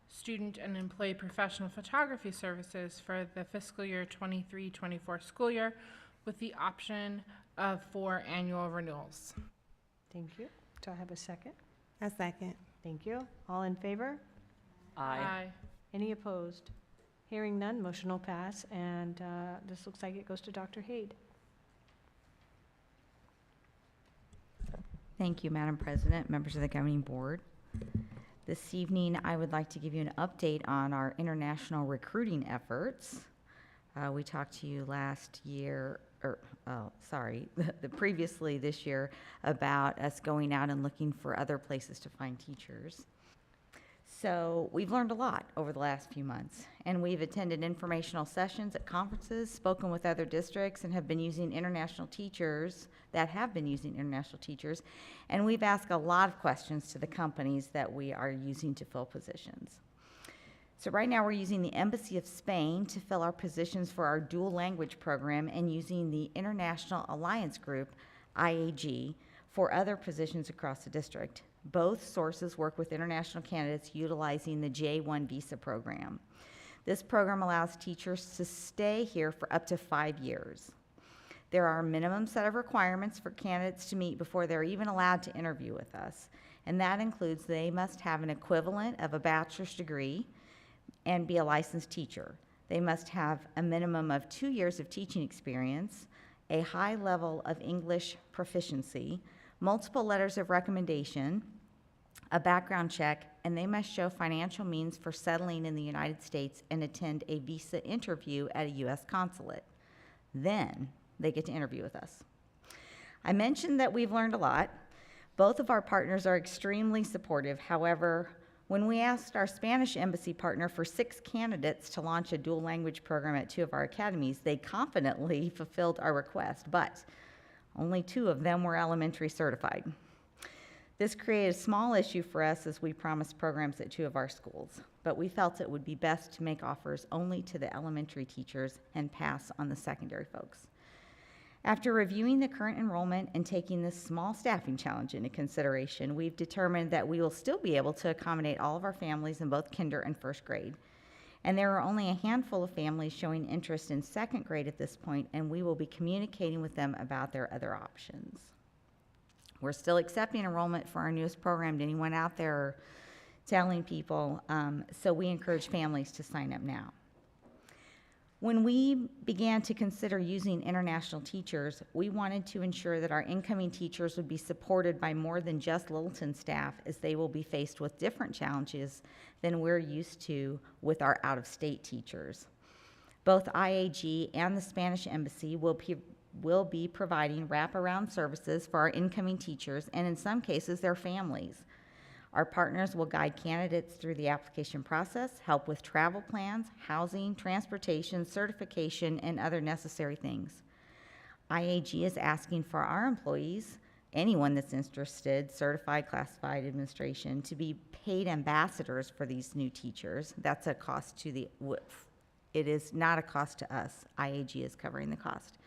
student and employee professional photography services for the fiscal year 23-24 school year with the option of 4 annual renewals. Thank you. Do I have a second? A second. Thank you. All in favor? Aye. Any opposed? Hearing none, motion will pass, and this looks like it goes to Dr. Haid. Thank you, Madam President, members of the governing board. This evening, I would like to give you an update on our international recruiting efforts. We talked to you last year, previously this year, about us going out and looking for other places to find teachers. So we've learned a lot over the last few months, and we've attended informational sessions at conferences, spoken with other districts, and have been using international teachers, and we've asked a lot of questions to the companies that we are using to fill positions. So right now we're using the Embassy of Spain to fill our positions for our dual language program, and using the International Alliance Group, IAG, for other positions across the district. Both sources work with international candidates utilizing the J-1 visa program. This program allows teachers to stay here for up to 5 years. There are a minimum set of requirements for candidates to meet before they're even allowed to interview with us, and that includes they must have an equivalent of a bachelor's degree and be a licensed teacher. They must have a minimum of 2 years of teaching experience, a high level of English proficiency, multiple letters of recommendation, a background check, and they must show financial means for settling in the United States and attend a visa interview at a U.S. consulate. Then they get to interview with us. I mentioned that we've learned a lot. Both of our partners are extremely supportive. However, when we asked our Spanish embassy partner for 6 candidates to launch a dual language program at 2 of our academies, they confidently fulfilled our request, but only 2 of them were elementary certified. This created a small issue for us as we promised programs at 2 of our schools, but we felt it would be best to make offers only to the elementary teachers and pass on the secondary folks. After reviewing the current enrollment and taking this small staffing challenge into consideration, we've determined that we will still be able to accommodate all of our families in both kinder and first grade. And there are only a handful of families showing interest in second grade at this point, and we will be communicating with them about their other options. We're still accepting enrollment for our newest program to anyone out there telling people, so we encourage families to sign up now. When we began to consider using international teachers, we wanted to ensure that our incoming teachers would be supported by more than just Littleton staff, as they will be faced with different challenges than we're used to with our out-of-state teachers. Both IAG and the Spanish Embassy will be providing wraparound services for our incoming teachers, and in some cases, their families. Our partners will guide candidates through the application process, help with travel plans, housing, transportation, certification, and other necessary things. IAG is asking for our employees anyone that's interested, certified classified administration, to be paid ambassadors for these new teachers. That's a cost to it is not a cost to us. IAG is covering the cost.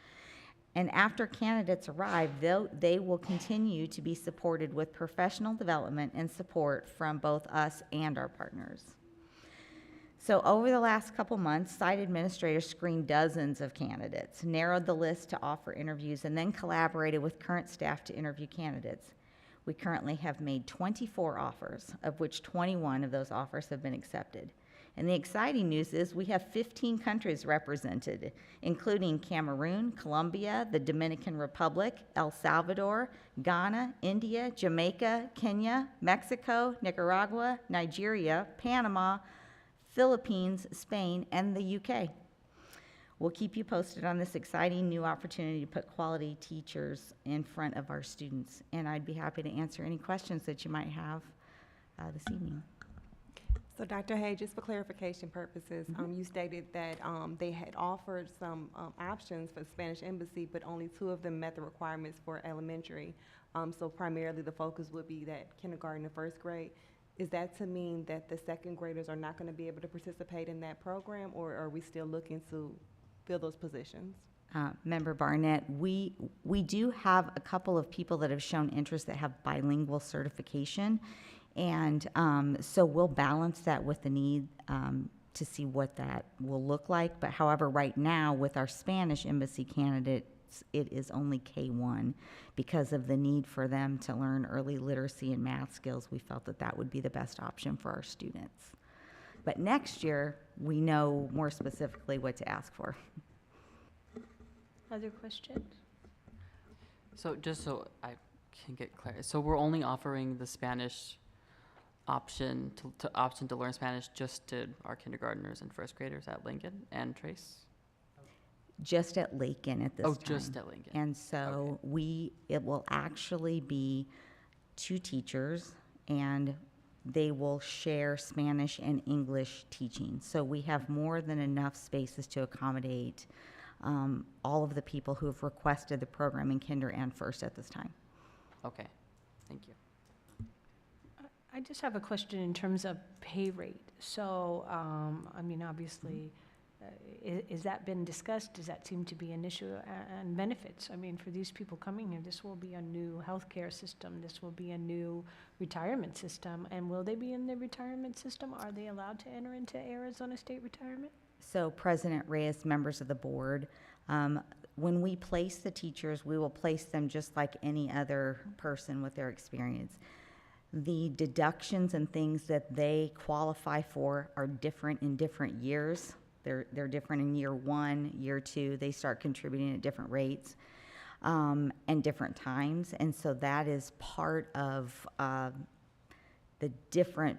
And after candidates arrive, they will continue to be supported with professional development and support from both us and our partners. So over the last couple months, site administrators screened dozens of candidates, narrowed the list to offer interviews, and then collaborated with current staff to interview candidates. We currently have made 24 offers, of which 21 of those offers have been accepted. And the exciting news is we have 15 countries represented, including Cameroon, Colombia, the Dominican Republic, El Salvador, Ghana, India, Jamaica, Kenya, Mexico, Nicaragua, Nigeria, Panama, Philippines, Spain, and the UK. We'll keep you posted on this exciting new opportunity to put quality teachers in front of our students. And I'd be happy to answer any questions that you might have this evening. So Dr. Hay, just for clarification purposes, you stated that they had offered some options for the Spanish Embassy, but only 2 of them met the requirements for elementary. So primarily the focus would be that kindergarten and first grade. Is that to mean that the second graders are not going to be able to participate in that program, or are we still looking to fill those positions? Member Barnett, we do have a couple of people that have shown interest that have bilingual certification, and so we'll balance that with the need to see what that will look like. But however, right now with our Spanish Embassy candidates, it is only K1 because of the need for them to learn early literacy and math skills. We felt that that would be the best option for our students. But next year, we know more specifically what to ask for. Other questions? So just so I can get clear, so we're only offering the Spanish option to learn Spanish just to our kindergartners and first graders at Lincoln and Trace? Just at Lincoln at this time. Oh, just at Lincoln. And so it will actually be 2 teachers, and they will share Spanish and English teaching. So we have more than enough spaces to accommodate all of the people who have requested the program in kinder and first at this time. Okay, thank you. I just have a question in terms of pay rate. So, I mean, obviously, is that been discussed? Does that seem to be an issue? And benefits, I mean, for these people coming here, this will be a new healthcare system. This will be a new retirement system. And will they be in the retirement system? Are they allowed to enter into Arizona State retirement? So President Reyes, members of the board, when we place the teachers, we will place them just like any other person with their experience. The deductions and things that they qualify for are different in different years. They're different in year 1, year 2. They start contributing at different rates and different times. And so that is part of the different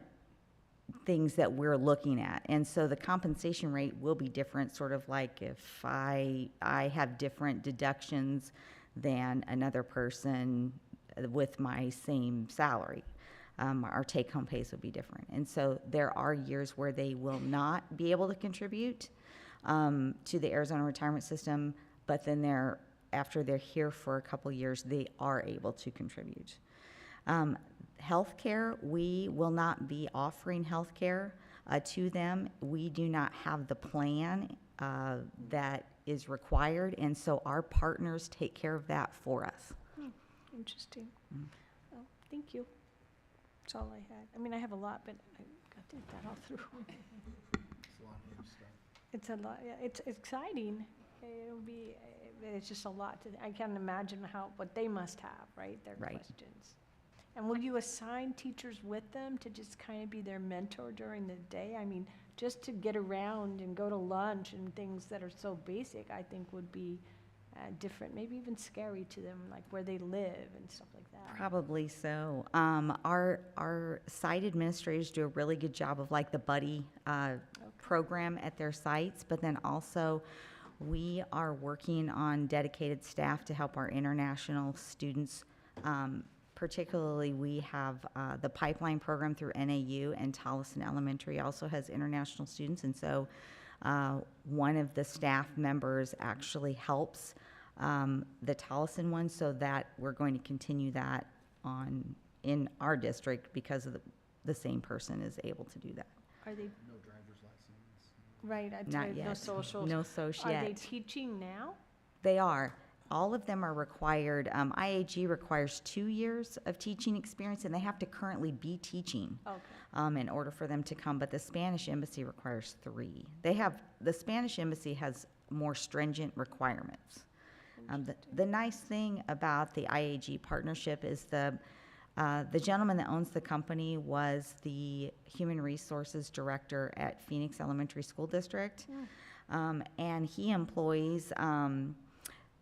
things that we're looking at. And so the compensation rate will be different, sort of like if I have different deductions than another person with my same salary. Our take-home pays will be different. And so there are years where they will not be able to contribute to the Arizona retirement system, but then after they're here for a couple years, they are able to contribute. Healthcare, we will not be offering healthcare to them. We do not have the plan that is required, and so our partners take care of that for us. Interesting. Oh, thank you. That's all I had. I mean, I have a lot, but I got to get that all through. It's a lot. Yeah, it's exciting. It'll be. It's just a lot I can't imagine what they must have, right? Their questions. And will you assign teachers with them to just kind of be their mentor during the day? I mean, just to get around and go to lunch and things that are so basic, I think would be different, maybe even scary to them, like where they live and stuff like that. Probably so. Our site administrators do a really good job of like the buddy program at their sites, but then also we are working on dedicated staff to help our international students. Particularly, we have the pipeline program through NAU, and Tolleson Elementary also has international students, and so one of the staff members actually helps the Tolleson one, so that we're going to continue that on in our district because of the same person is able to do that. Are they, No driver's license. right, I'd Not say no yet. socials. No social Are they yet. teaching now? They are. All of them are required. IAG requires 2 years of teaching experience, and they have to currently be teaching Okay. in order for them to come. But the Spanish Embassy requires 3. The Spanish Embassy has more stringent requirements. The nice thing about the IAG partnership is the gentleman that owns the company was the human resources director at Phoenix Elementary School District. And he employs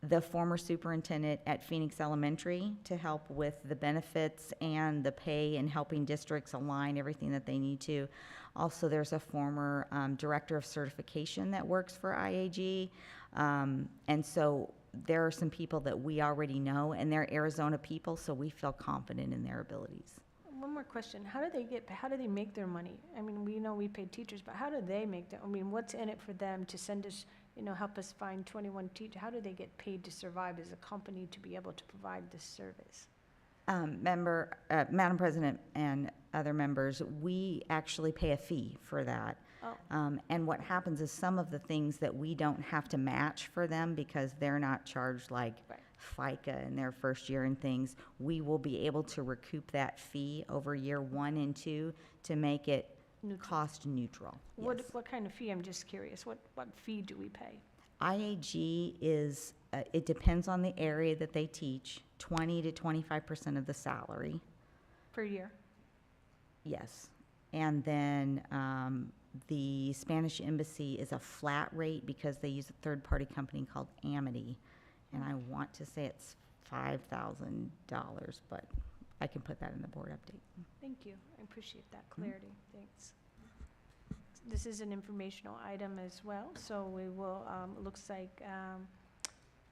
the former superintendent at Phoenix Elementary to help with the benefits and the pay and helping districts align everything that they need to. Also, there's a former director of certification that works for IAG. And so there are some people that we already know, and they're Arizona people, so we feel confident in their abilities. One more question. How do they make their money? I mean, we know we pay teachers, but how do they make their, I mean, what's in it for them to send us, help us find 21 teachers? How do they get paid to survive as a company to be able to provide this service? Madam President and other members, we actually pay a fee for that. Oh. And what happens is some of the things that we don't have to match for them because they're not charged like FICA in their first year and things, we will be able to recoup that fee over year 1 and 2 to make it cost neutral. What Yes. what kind of fee? I'm just curious. What fee do we pay? IAG is, it depends on the area that they teach, 20 to 25% of the salary. Per year? Yes. And then the Spanish Embassy is a flat rate because they use a third-party company called Amity. And I want to say it's $5,000, but I can put that in the board update. Thank you. I appreciate that clarity. Thanks. This is an informational item as well, so we will, looks like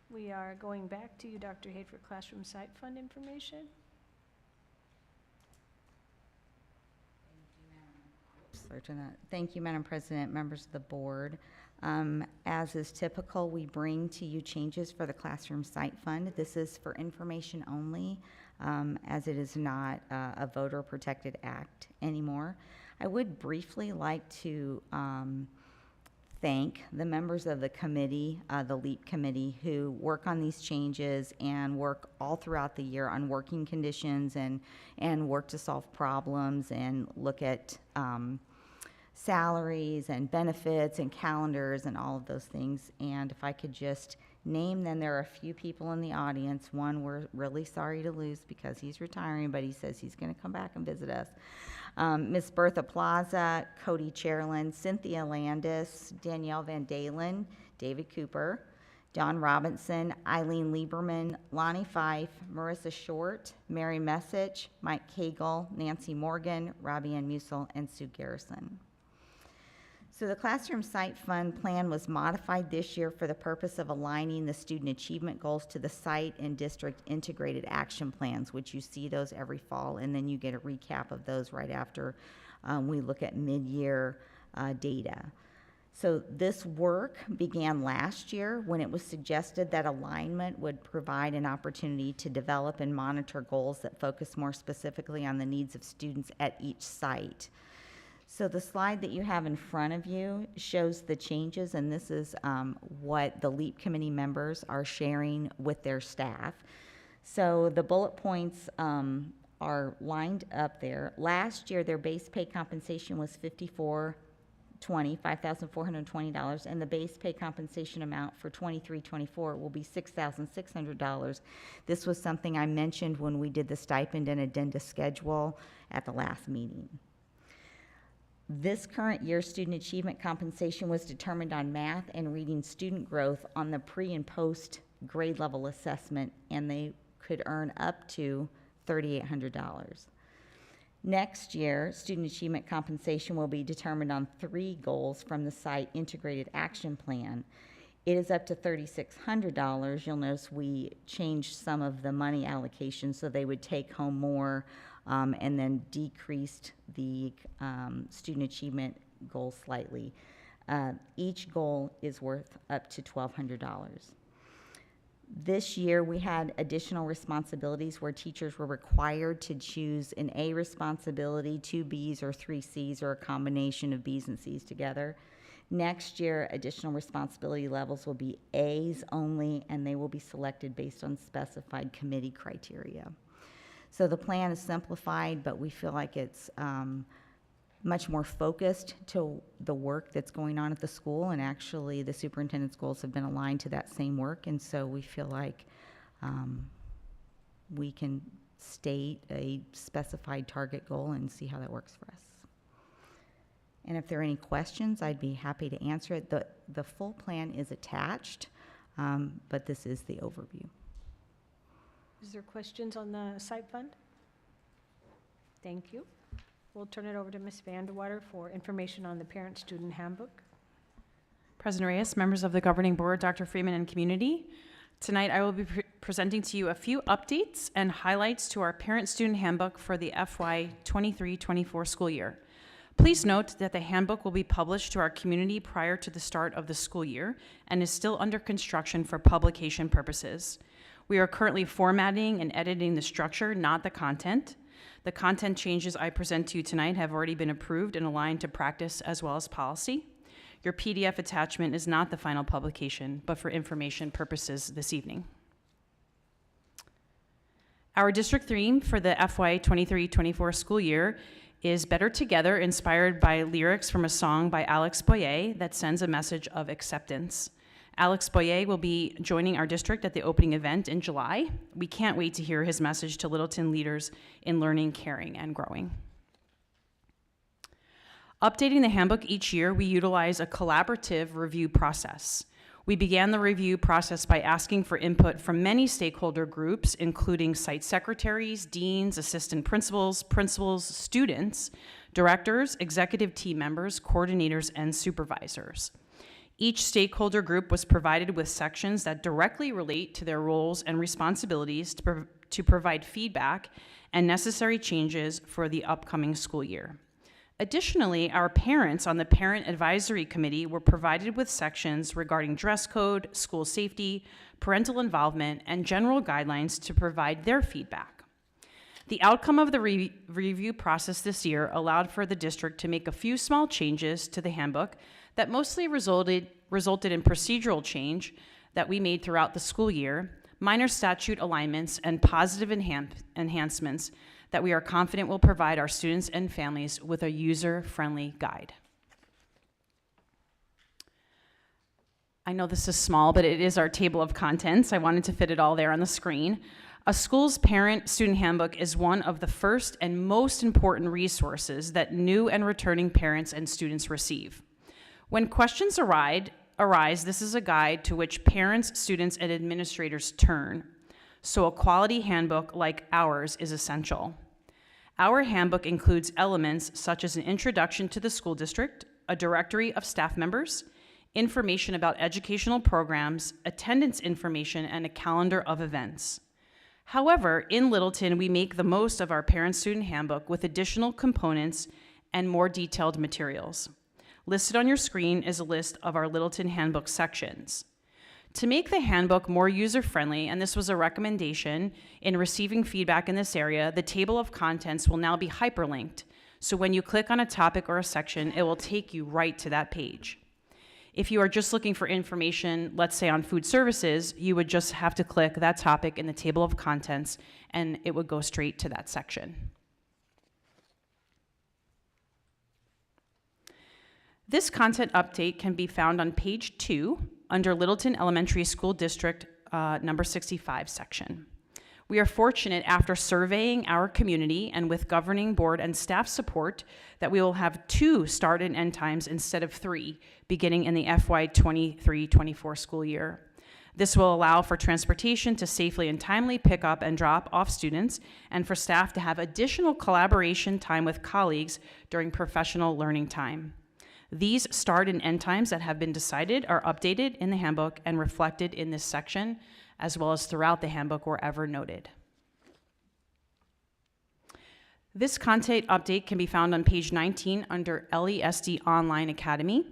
we are going back to you, Dr. Haid, for classroom site fund information. Thank you, Madam President, members of the board. As is typical, we bring to you changes for the classroom site fund. This is for information only, as it is not a voter-protected act anymore. I would briefly like to thank the members of the committee, the LEAP committee, who work on these changes and work all throughout the year on working conditions and work to solve problems and look at salaries and benefits and calendars and all of those things. And if I could just name them, there are a few people in the audience. One we're really sorry to lose because he's retiring, but he says he's going to come back and visit us. Ms. Bertha Plaza, Cody Chairland, Cynthia Landis, Danielle Van Dalen, David Cooper, Don Robinson, Eileen Lieberman, Lonnie Fife, Marissa Short, Mary Messich, Mike Cagle, Nancy Morgan, Robbie Ann Musil, and Sue Garrison. So the Classroom Site Fund plan was modified this year for the purpose of aligning the student achievement goals to the site and district integrated action plans, which you see those every fall, and then you get a recap of those right after we look at mid-year data. So this work began last year when it was suggested that alignment would provide an opportunity to develop and monitor goals that focus more specifically on the needs of students at each site. So the slide that you have in front of you shows the changes, and this is what the LEAP committee members are sharing with their staff. So the bullet points are lined up there. Last year, their base pay compensation was $5,420, and the base pay compensation amount for 23-24 will be $6,600. This was something I mentioned when we did the stipend and addenda schedule at the last meeting. This current year's student achievement compensation was determined on math and reading student growth on the pre and post grade level assessment, and they could earn up to $3,800. Next year, student achievement compensation will be determined on 3 goals from the site integrated action plan. It is up to $3,600. You'll notice we changed some of the money allocation so they would take home more, and then decreased the student achievement goal slightly. Each goal is worth up to $1,200. This year, we had additional responsibilities where teachers were required to choose an A responsibility, 2 Bs or 3 Cs, or a combination of Bs and Cs together. Next year, additional responsibility levels will be As only, and they will be selected based on specified committee criteria. So the plan is simplified, but we feel like it's much more focused to the work that's going on at the school, and actually the superintendent's goals have been aligned to that same work, and so we feel like we can state a specified target goal and see how that works for us. And if there are any questions, I'd be happy to answer it. The full plan is attached, but this is the overview. Is there questions on the site fund? Thank you. We'll turn it over to Ms. Vanderwater for information on the parent-student handbook. President Reyes, members of the governing board, Dr. Freeman, and community. Tonight, I will be presenting to you a few updates and highlights to our parent-student handbook for the FY 23-24 school year. Please note that the handbook will be published to our community prior to the start of the school year and is still under construction for publication purposes. We are currently formatting and editing the structure, not the content. The content changes I present to you tonight have already been approved and aligned to practice as well as policy. Your PDF attachment is not the final publication, but for information purposes this evening. Our district theme for the FY 23-24 school year is Better Together, inspired by lyrics from a song by Alex Boyer that sends a message of acceptance. Alex Boyer will be joining our district at the opening event in July. We can't wait to hear his message to Littleton leaders in learning, caring, and growing. Updating the handbook each year, we utilize a collaborative review process. We began the review process by asking for input from many stakeholder groups, including site secretaries, deans, assistant principals, students, directors, executive team members, coordinators, and supervisors. Each stakeholder group was provided with sections that directly relate to their roles and responsibilities to provide feedback and necessary changes for the upcoming school year. Additionally, our parents on the Parent Advisory Committee were provided with sections regarding dress code, school safety, parental involvement, and general guidelines to provide their feedback. The outcome of the review process this year allowed for the district to make a few small changes to the handbook that mostly resulted in procedural change that we made throughout the school year, minor statute alignments, and positive enhancements that we are confident will provide our students and families with a user-friendly guide. I know this is small, but it is our table of contents. I wanted to fit it all there on the screen. A school's parent-student handbook is one of the first and most important resources that new and returning parents and students receive. When questions arise, this is a guide to which parents, students, and administrators turn. So a quality handbook like ours is essential. Our handbook includes elements such as an introduction to the school district, a directory of staff members, information about educational programs, attendance information, and a calendar of events. However, in Littleton, we make the most of our parent-student handbook with additional components and more detailed materials. Listed on your screen is a list of our Littleton handbook sections. To make the handbook more user-friendly, and this was a recommendation in receiving feedback in this area, the table of contents will now be hyperlinked. So when you click on a topic or a section, it will take you right to that page. If you are just looking for information, let's say on food services, you would just have to click that topic in the table of contents, and it would go straight to that section. This content update can be found on page 2 under Littleton Elementary School District number 65 section. We are fortunate after surveying our community and with governing board and staff support that we will have 2 start and end times instead of 3 beginning in the FY 23-24 school year. This will allow for transportation to safely and timely pick up and drop off students and for staff to have additional collaboration time with colleagues during professional learning time. These start and end times that have been decided are updated in the handbook and reflected in this section, as well as throughout the handbook wherever noted. This content update can be found on page 19 under LESD Online Academy.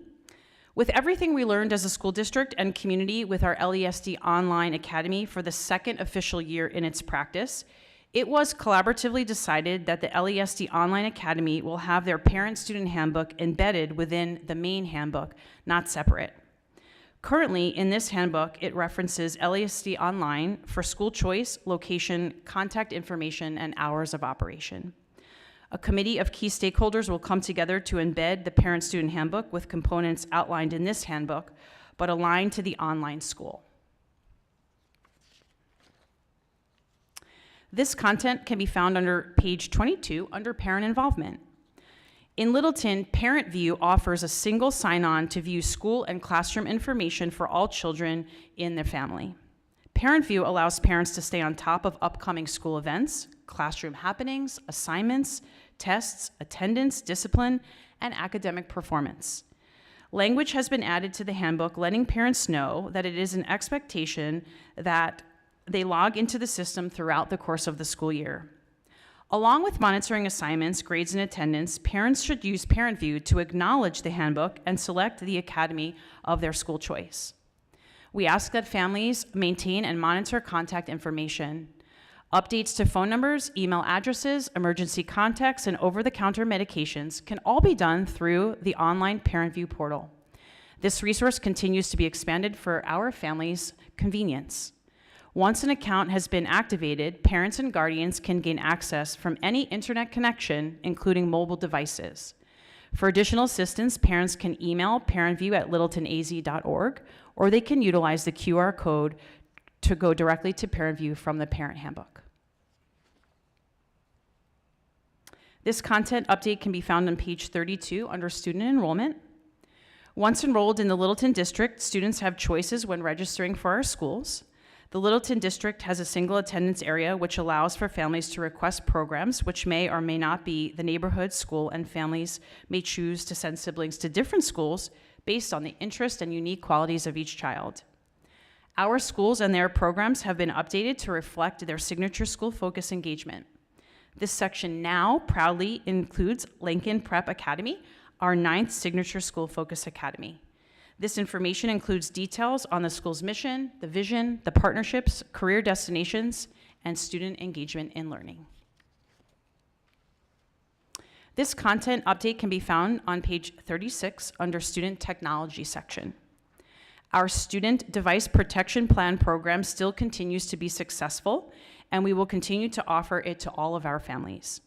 With everything we learned as a school district and community with our LESD Online Academy for the second official year in its practice, it was collaboratively decided that the LESD Online Academy will have their parent-student handbook embedded within the main handbook, not separate. Currently, in this handbook, it references LESD Online for school choice, location, contact information, and hours of operation. A committee of key stakeholders will come together to embed the parent-student handbook with components outlined in this handbook, but aligned to the online school. This content can be found under page 22 under Parent Involvement. In Littleton, Parent View offers a single sign-on to view school and classroom information for all children in their family. Parent View allows parents to stay on top of upcoming school events, classroom happenings, assignments, tests, attendance, discipline, and academic performance. Language has been added to the handbook letting parents know that it is an expectation that they log into the system throughout the course of the school year. Along with monitoring assignments, grades, and attendance, parents should use Parent View to acknowledge the handbook and select the academy of their school choice. We ask that families maintain and monitor contact information. Updates to phone numbers, email addresses, emergency contacts, and over-the-counter medications can all be done through the online Parent View portal. This resource continues to be expanded for our families' convenience. Once an account has been activated, parents and guardians can gain access from any internet connection, including mobile devices. For additional assistance, parents can email parentview@littletonaz.org, or they can utilize the QR code to go directly to Parent View from the Parent Handbook. This content update can be found on page 32 under Student Enrollment. Once enrolled in the Littleton District, students have choices when registering for our schools. The Littleton District has a single attendance area which allows for families to request programs which may or may not be the neighborhood school, and families may choose to send siblings to different schools based on the interest and unique qualities of each child. Our schools and their programs have been updated to reflect their signature school focus engagement. This section now proudly includes Lincoln Prep Academy, our 9th signature school focus academy. This information includes details on the school's mission, the vision, the partnerships, career destinations, and student engagement in learning. This content update can be found on page 36 under Student Technology section. Our Student Device Protection Plan program still continues to be successful, and we will continue to offer it to all of our families.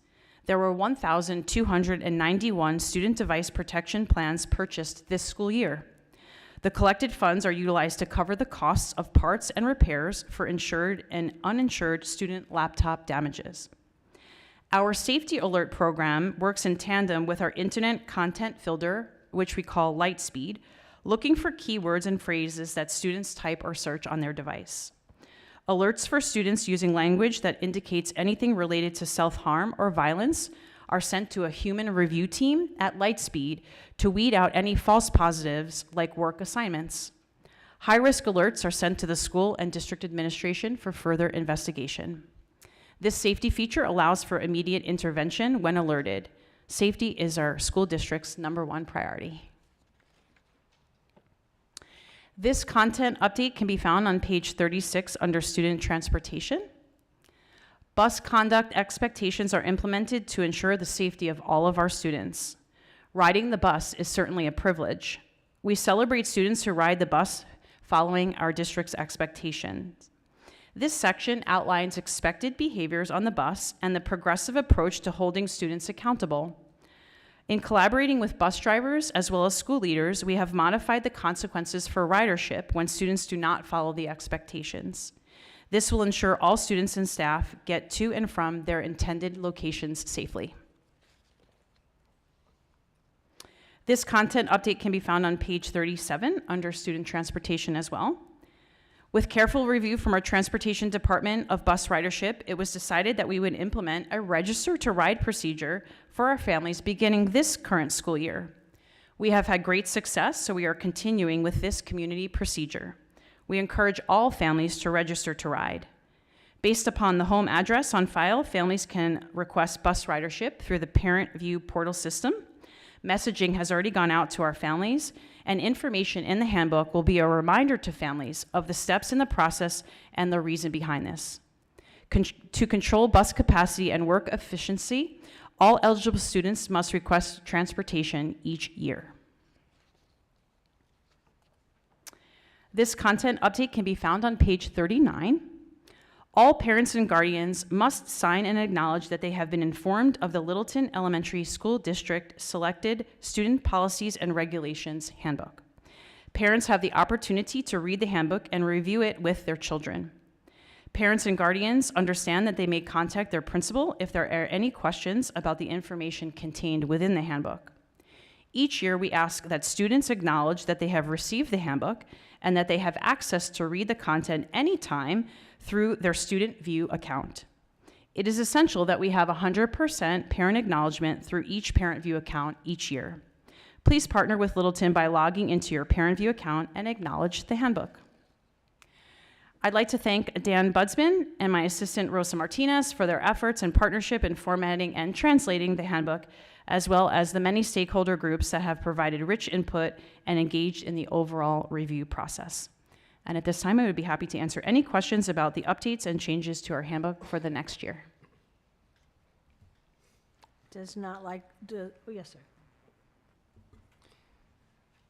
There were 1,291 student device protection plans purchased this school year. The collected funds are utilized to cover the costs of parts and repairs for insured and uninsured student laptop damages. Our Safety Alert program works in tandem with our internet content filter, which we call Lightspeed, looking for keywords and phrases that students type or search on their device. Alerts for students using language that indicates anything related to self-harm or violence are sent to a human review team at Lightspeed to weed out any false positives like work assignments. High-risk alerts are sent to the school and district administration for further investigation. This safety feature allows for immediate intervention when alerted. Safety is our school district's #1 priority. This content update can be found on page 36 under Student Transportation. Bus conduct expectations are implemented to ensure the safety of all of our students. Riding the bus is certainly a privilege. We celebrate students who ride the bus following our district's expectations. This section outlines expected behaviors on the bus and the progressive approach to holding students accountable. In collaborating with bus drivers as well as school leaders, we have modified the consequences for ridership when students do not follow the expectations. This will ensure all students and staff get to and from their intended locations safely. This content update can be found on page 37 under Student Transportation as well. With careful review from our Transportation Department of bus ridership, it was decided that we would implement a register to ride procedure for our families beginning this current school year. We have had great success, so we are continuing with this community procedure. We encourage all families to register to ride. Based upon the home address on file, families can request bus ridership through the Parent View portal system. Messaging has already gone out to our families, and information in the handbook will be a reminder to families of the steps in the process and the reason behind this. To control bus capacity and work efficiency, all eligible students must request transportation each year. This content update can be found on page 39. All parents and guardians must sign and acknowledge that they have been informed of the Littleton Elementary School District Selected Student Policies and Regulations Handbook. Parents have the opportunity to read the handbook and review it with their children. Parents and guardians understand that they may contact their principal if there are any questions about the information contained within the handbook. Each year, we ask that students acknowledge that they have received the handbook and that they have access to read the content anytime through their Student View account. It is essential that we have 100% parent acknowledgement through each Parent View account each year. Please partner with Littleton by logging into your Parent View account and acknowledge the handbook. I'd like to thank Dan Budsman and my assistant Rosa Martinez for their efforts and partnership in formatting and translating the handbook, as well as the many stakeholder groups that have provided rich input and engaged in the overall review process. And at this time, I would be happy to answer any questions about the updates and changes to our handbook for the next year. Does not like, oh, yes, sir.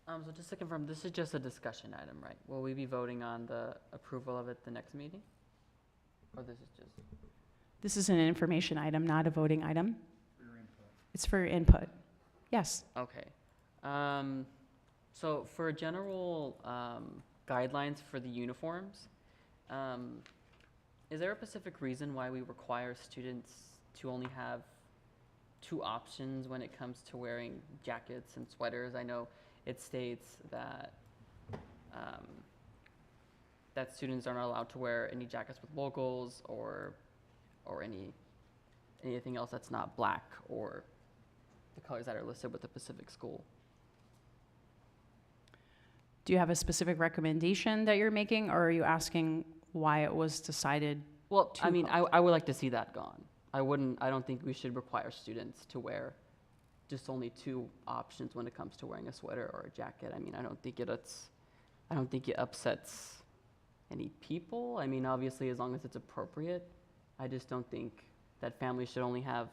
So just to confirm, this is just a discussion item, right? Will we be voting on the approval of it the next meeting? Or this is just? This is an information item, not a voting item. For your input. It's for your input. Yes. Okay. So for general guidelines for the uniforms, is there a specific reason why we require students to only have 2 options when it comes to wearing jackets and sweaters? I know it states that that students are not allowed to wear any jackets with logos or anything else that's not black or the colors that are listed with the Pacific School. Do you have a specific recommendation that you're making, or are you asking why it was decided? Well, I mean, I would like to see that gone. I don't think we should require students to wear just only 2 options when it comes to wearing a sweater or a jacket. I mean, I don't think it upsets any people. I mean, obviously, as long as it's appropriate. I just don't think that families should only have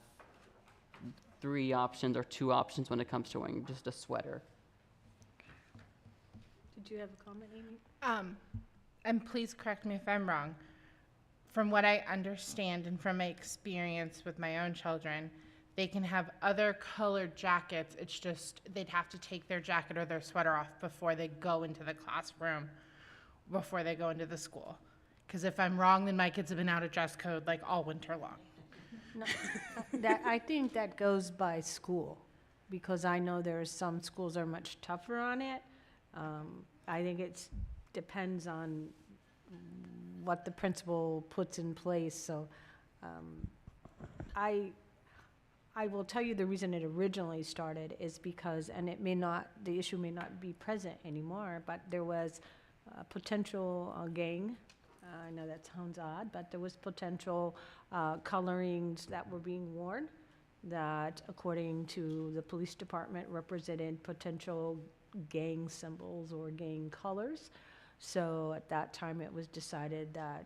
3 options or 2 options when it comes to wearing just a sweater. Did you have a comment, Amy? And please correct me if I'm wrong. From what I understand and from my experience with my own children, they can have other colored jackets. It's just they'd have to take their jacket or their sweater off before they go into the classroom, before they go into the school. Because if I'm wrong, then my kids have been out of dress code like all winter long. No, I think that goes by school, because I know there are some schools that are much tougher on it. I think it depends on what the principal puts in place. So I will tell you the reason it originally started is because, and the issue may not be present anymore, but there was a potential gang. I know that sounds odd, but there was potential colorings that were being worn that, according to the police department, represented potential gang symbols or gang colors. So at that time, it was decided that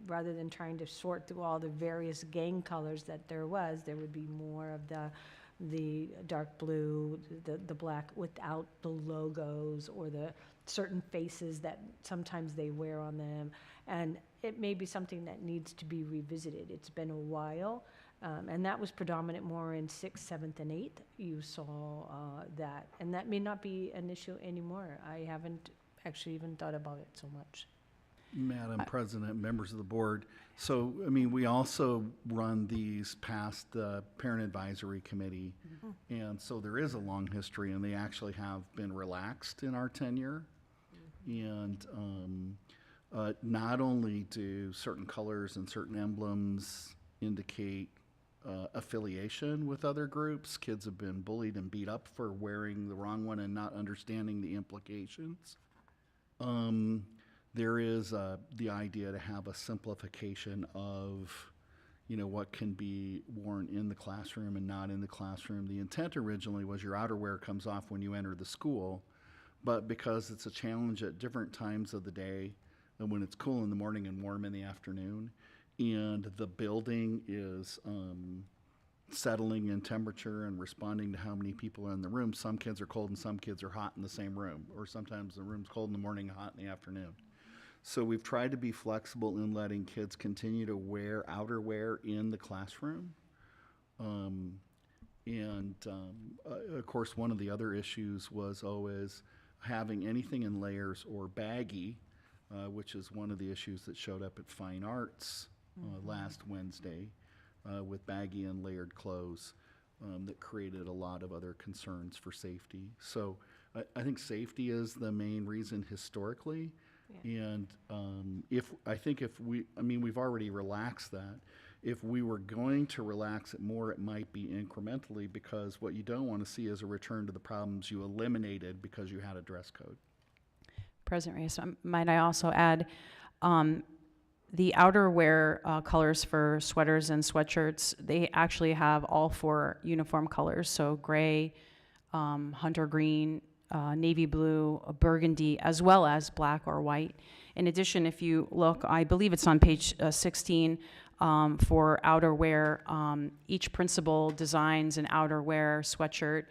rather than trying to sort through all the various gang colors that there would be more of the dark blue, the black without the logos or the certain faces that sometimes they wear on them. And it may be something that needs to be revisited. It's been a while. And that was predominant more in 6th, 7th, and 8th. You saw that. And that may not be an issue anymore. I haven't actually even thought about it so much. Madam President, members of the board, so, I mean, we also run these past the Parent Advisory Committee, and so there is a long history, and they actually have been relaxed in our tenure. And not only do certain colors and certain emblems indicate affiliation with other groups, kids have been bullied and beat up for wearing the wrong one and not understanding the implications. There is the idea to have a simplification of, what can be worn in the classroom and not in the classroom. The intent originally was your outerwear comes off when you enter the school, but because it's a challenge at different times of the day, and when it's cool in the morning and warm in the afternoon, and the building is settling in temperature and responding to how many people are in the room. Some kids are cold and some kids are hot in the same room, or sometimes the room's cold in the morning and hot in the afternoon. So we've tried to be flexible in letting kids continue to wear outerwear in the classroom. Of course, one of the other issues was always having anything in layers or baggy, which is one of the issues that showed up at Fine Arts last Wednesday with baggy and layered clothes that created a lot of other concerns for safety. So I think safety is the main reason historically. And we've already relaxed that. If we were going to relax it more, it might be incrementally, because what you don't want to see is a return to the problems you eliminated because you had a dress code. President Reyes, might I also add, the outerwear colors for sweaters and sweatshirts, they actually have all 4 uniform colors, so gray, hunter green, navy blue, burgundy, as well as black or white. In addition, if you look, I believe it's on page 16, for outerwear, each principal designs an outerwear sweatshirt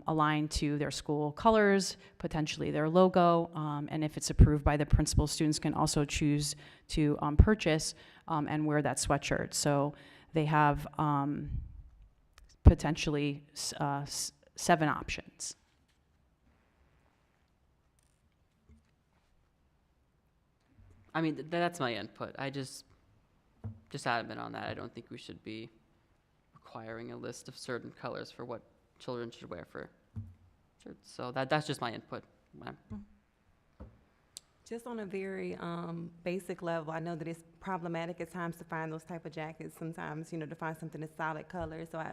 aligned to their school colors, potentially their logo, and if it's approved by the principal, students can also choose to purchase and wear that sweatshirt. So they have potentially 7 options. I mean, that's my input. I just adamant on that. I don't think we should be requiring a list of certain colors for what children should wear for shirts. So that's just my input. Just on a very basic level, I know that it's problematic at times to find those type of jackets. Sometimes, to find something that's solid color. So I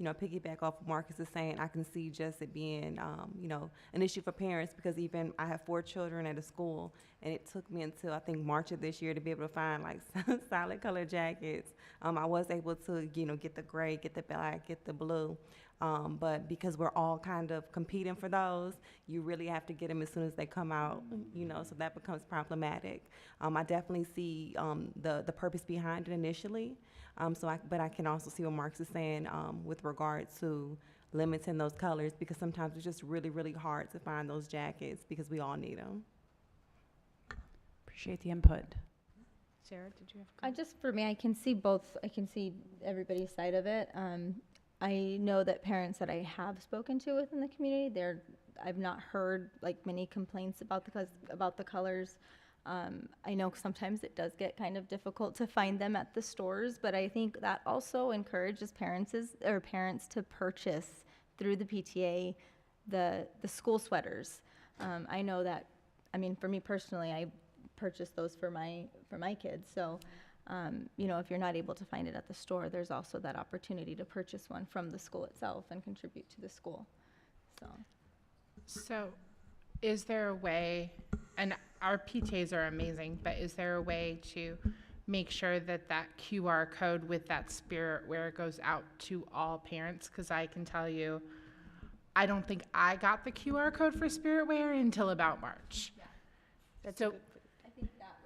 to piggyback off of Marcus is saying, I can see just it being, an issue for parents, because even I have 4 children at a school, and it took me until I think March of this year to be able to find like solid color jackets. I was able to, get the gray, get the black, get the blue. But because we're all kind of competing for those, you really have to get them as soon as they come out, so that becomes problematic. I definitely see the purpose behind it initially. But I can also see what Marx is saying with regard to limiting those colors, because sometimes it's just really, really hard to find those jackets because we all need them. Appreciate the input. Sarah, did you have? For me, I can see both. I can see everybody's side of it. I know that parents that I have spoken to within the community, I've not heard like many complaints about the colors. I know sometimes it does get kind of difficult to find them at the stores, but I think that also encourages parents to purchase through the PTA the school sweaters. I know that, for me personally, I purchased those for my kids. So, if you're not able to find it at the store, there's also that opportunity to purchase one from the school itself and contribute to the school. So is there a way, and our PTAs are amazing, but is there a way to make sure that QR code with that spirit wear goes out to all parents? Because I can tell you, I don't think I got the QR code for spirit wear until about March. Yeah. That's so I think that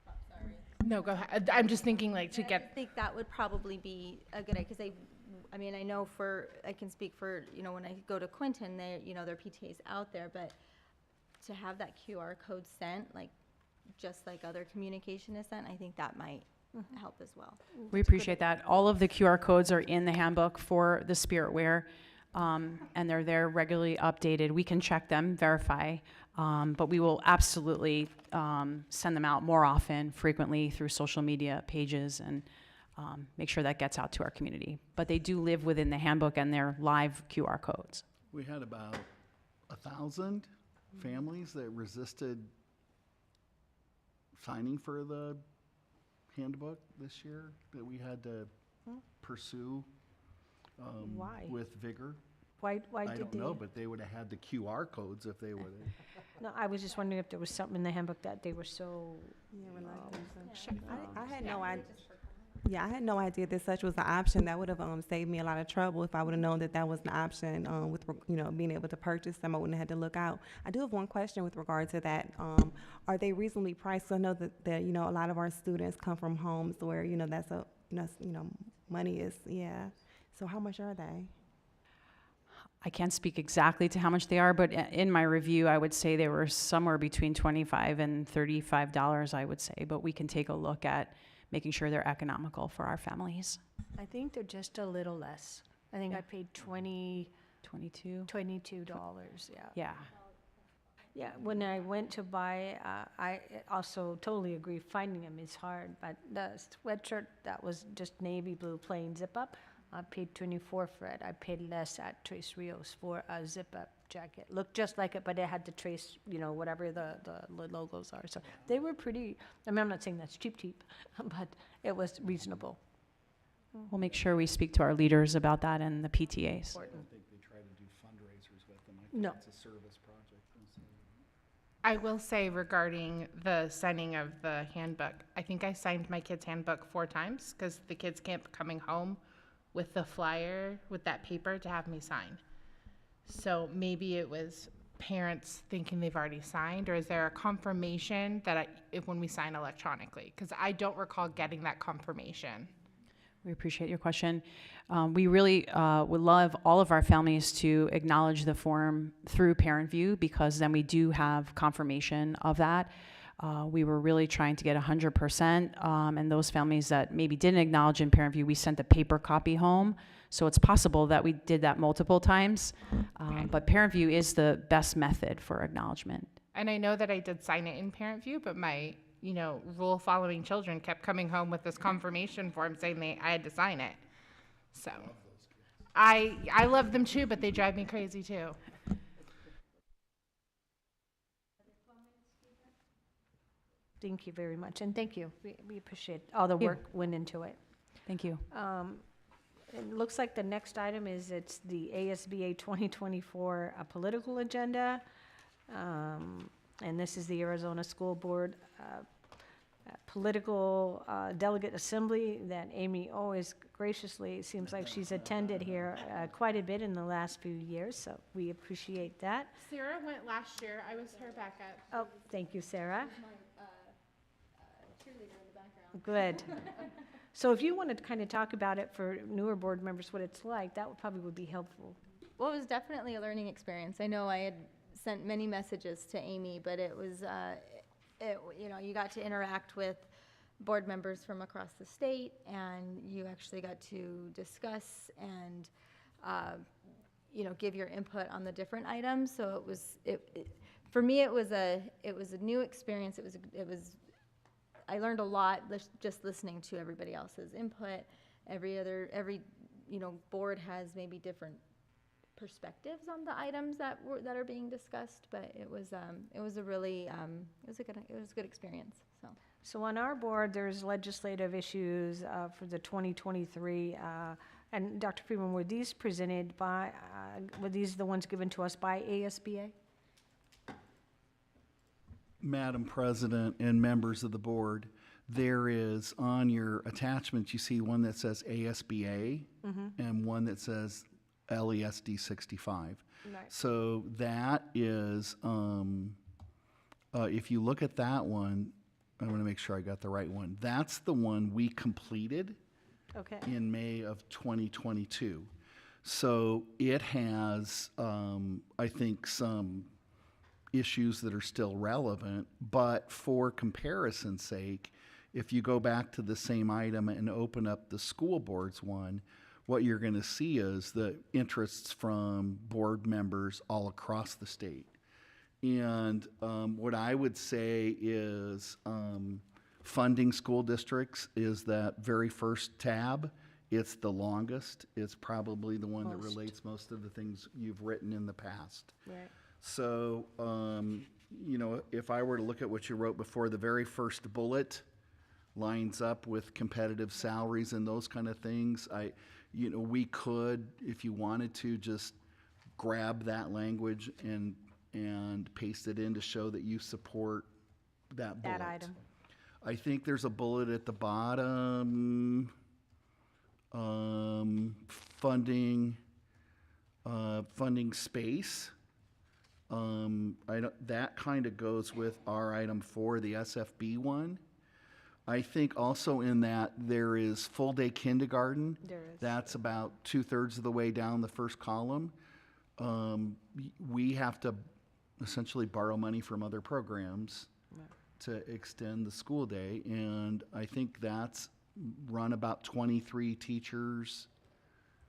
would, sorry. No, go ahead. I'm just thinking I think that would probably be a good idea, because I know I can speak for, when I go to Quinton, their PTA's out there, but to have that QR code sent, just like other communication is sent, I think that might help as well. We appreciate that. All of the QR codes are in the handbook for the spirit wear, and they're there regularly updated. We can check them, verify, but we will absolutely send them out more often, frequently through social media pages, and make sure that gets out to our community. But they do live within the handbook, and they're live QR codes. We had about 1,000 families that resisted signing for the handbook this year that we had to pursue Why? with vigor. Why I did don't they? know, but they would have had the QR codes if they were there. No, I was just wondering if there was something in the handbook that they were so. I had no idea. Yeah, I had no idea that such was an option. That would have saved me a lot of trouble if I would have known that that was an option being able to purchase them. I wouldn't have had to look out. I do have one question with regard to that. Are they reasonably priced? I know that a lot of our students come from homes where that's money is So how much are they? I can't speak exactly to how much they are, but in my review, I would say they were somewhere between $25 and $35, I would say, but we can take a look at making sure they're economical for our families. I think they're just a little less. I think I paid $22, yeah. Yeah. Yeah, when I went to buy, I also totally agree, finding them is hard, but the sweatshirt that was just navy blue plain zip-up, I paid $24 for it. I paid less at Tres Rios for a zip-up jacket. Looked just like it, but it had the Trace, whatever the logos are. So they were pretty, I mean, I'm not saying that's cheap, but it was reasonable. We'll make sure we speak to our leaders about that and the PTAs. I don't think they try to do fundraisers with them. I think No. it's a service project. I will say regarding the signing of the handbook, I think I signed my kid's handbook 4 times because the kids kept coming home with the flyer, with that paper to have me sign. So maybe it was parents thinking they've already signed, or is there a confirmation that if when we sign electronically? Because I don't recall getting that confirmation. We appreciate your question. We really would love all of our families to acknowledge the form through Parent View, because then we do have confirmation of that. We were really trying to get 100%, and those families that maybe didn't acknowledge in Parent View, we sent a paper copy home. So it's possible that we did that multiple times, but Parent View is the best method for acknowledgement. And I know that I did sign it in Parent View, but my rule following children kept coming home with this confirmation form saying I had to sign it. So I love them too, but they drive me crazy too. Thank you very much, and thank you. We appreciate all the work went into it. Thank you. It looks like the next item is it's the ASBA 2024 political agenda. And this is the Arizona School Board political delegate assembly that Amy always graciously, it seems like she's attended here quite a bit in the last few years, so we appreciate that. Sarah went last year. I was her backup. Oh, thank you, Sarah. Cheerleader in the background. Good. So if you wanted to kind of talk about it for newer board members, what it's like, that would be helpful. Well, it was definitely a learning experience. I know I had sent many messages to Amy, but it was, you got to interact with board members from across the state, and you actually got to discuss and, give your input on the different items. So for me, it was a new experience. I learned a lot just listening to everybody else's input. Every board has maybe different perspectives on the items that are being discussed, but it was a really good experience. So on our board, there's legislative issues for the 2023, and Dr. Freeman, were these presented by, were these the ones given to us by ASBA? Madam President and members of the board, there is on your attachments, you see one that says ASBA and one that says LESD 65. Nice. So that is, if you look at that one, I want to make sure I got the right one. That's the one we completed in May of 2022. So it has, I think, some issues that are still relevant, but for comparison's sake, if you go back to the same item and open up the school board's one, what you're going to see is the interests from board members all across the state. And what I would say is funding school districts is that very first tab. It's the longest. It's probably the one that relates most of the things you've written in the past. Right. So, if I were to look at what you wrote before, the very first bullet lines up with competitive salaries and those kind of things. We could, if you wanted to, just grab that language and paste it in to show that you support that bullet. That item. I think there's a bullet at the bottom, funding space. That kind of goes with our item 4, the SFB one. I think also in that there is full-day kindergarten. There is. That's about 2/3 of the way down the first column. We have to essentially borrow money from other programs to extend the school day, and I think that's run about 23 teachers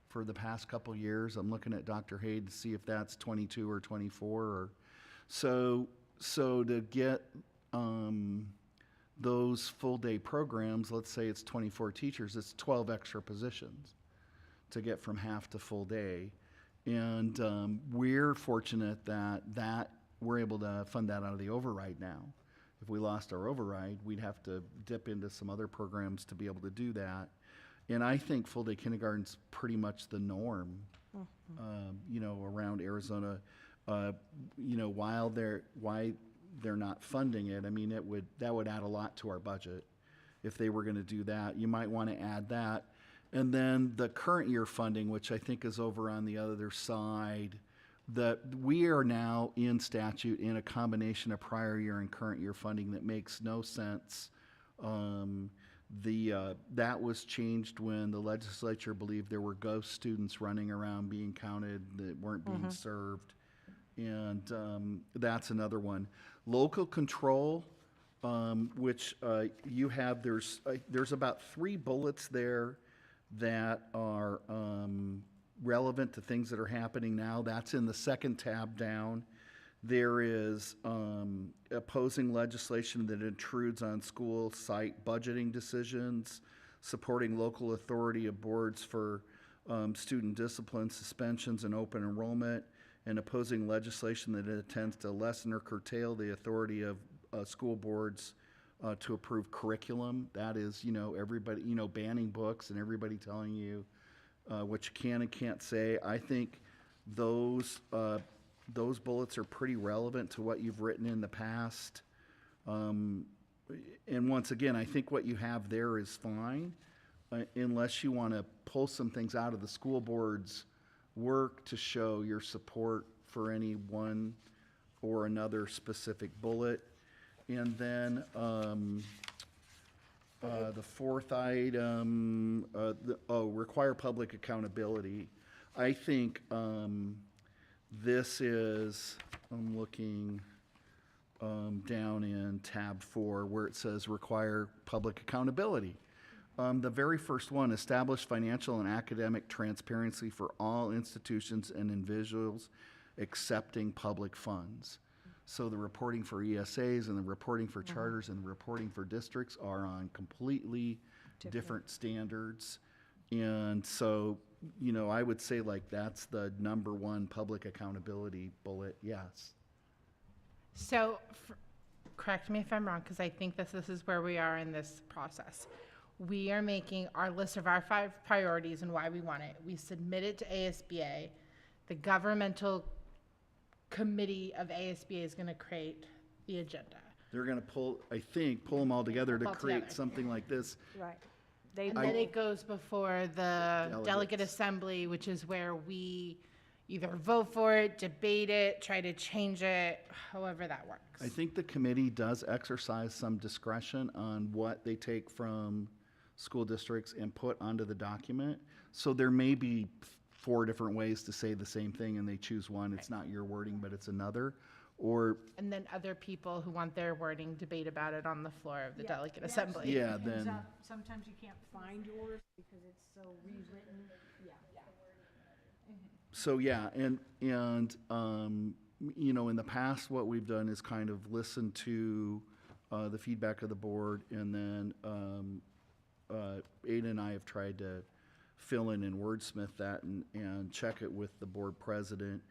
for the past couple years. I'm looking at Dr. Hayde to see if that's 22 or 24. Or so to get those full-day programs, let's say it's 24 teachers, it's 12 extra positions to get from half to full day. And we're fortunate that we're able to fund that out of the override now. If we lost our override, we'd have to dip into some other programs to be able to do that. And I think full-day kindergarten's pretty much the norm, around Arizona. Why they're not funding it, I mean, that would add a lot to our budget if they were going to do that. You might want to add that. And then the current year funding, which I think is over on the other side, that we are now in statute in a combination of prior year and current year funding that makes no sense. That was changed when the legislature believed there were ghost students running around being counted that weren't being served. And that's another one. Local control, which you have, there's about 3 bullets there that are relevant to things that are happening now. That's in the second tab down. There is opposing legislation that intrudes on school site budgeting decisions, supporting local authority of boards for student discipline, suspensions, and open enrollment, and opposing legislation that intends to lessen or curtail the authority of school boards to approve curriculum. That is, everybody, banning books and everybody telling you what you can and can't say. I think those bullets are pretty relevant to what you've written in the past. And once again, I think what you have there is fine, unless you want to pull some things out of the school board's work to show your support for any one or another specific bullet. And then the fourth item, require public accountability. I think this is, I'm looking down in tab 4 where it says require public accountability. The very first one, establish financial and academic transparency for all institutions and individuals accepting public funds. So the reporting for ESAs and the reporting for charters and the reporting for districts are on completely different standards. And so, I would say that's the number 1 public accountability bullet, yes. So, correct me if I'm wrong, because I think this is where we are in this process. We are making our list of our 5 priorities and why we want it. We submit it to ASBA. The governmental committee of ASBA is going to create the agenda. They're going to pull them all together to All create together. something like this. Right. And then it goes before the delegate assembly, which is where we either vote for it, debate it, try to change it, however that works. I think the committee does exercise some discretion on what they take from school districts and put onto the document. So there may be 4 different ways to say the same thing and they choose one. It's not your wording, but it's another. And then other people who want their wording debate about it on the floor of the delegate assembly. Yeah, Ends then, up- Sometimes you can't find yours because it's so rewritten. Yeah. so yeah, and in the past, what we've done is kind of listen to the feedback of the board, and then Ada and I have tried to fill in and wordsmith that and check it with the board president.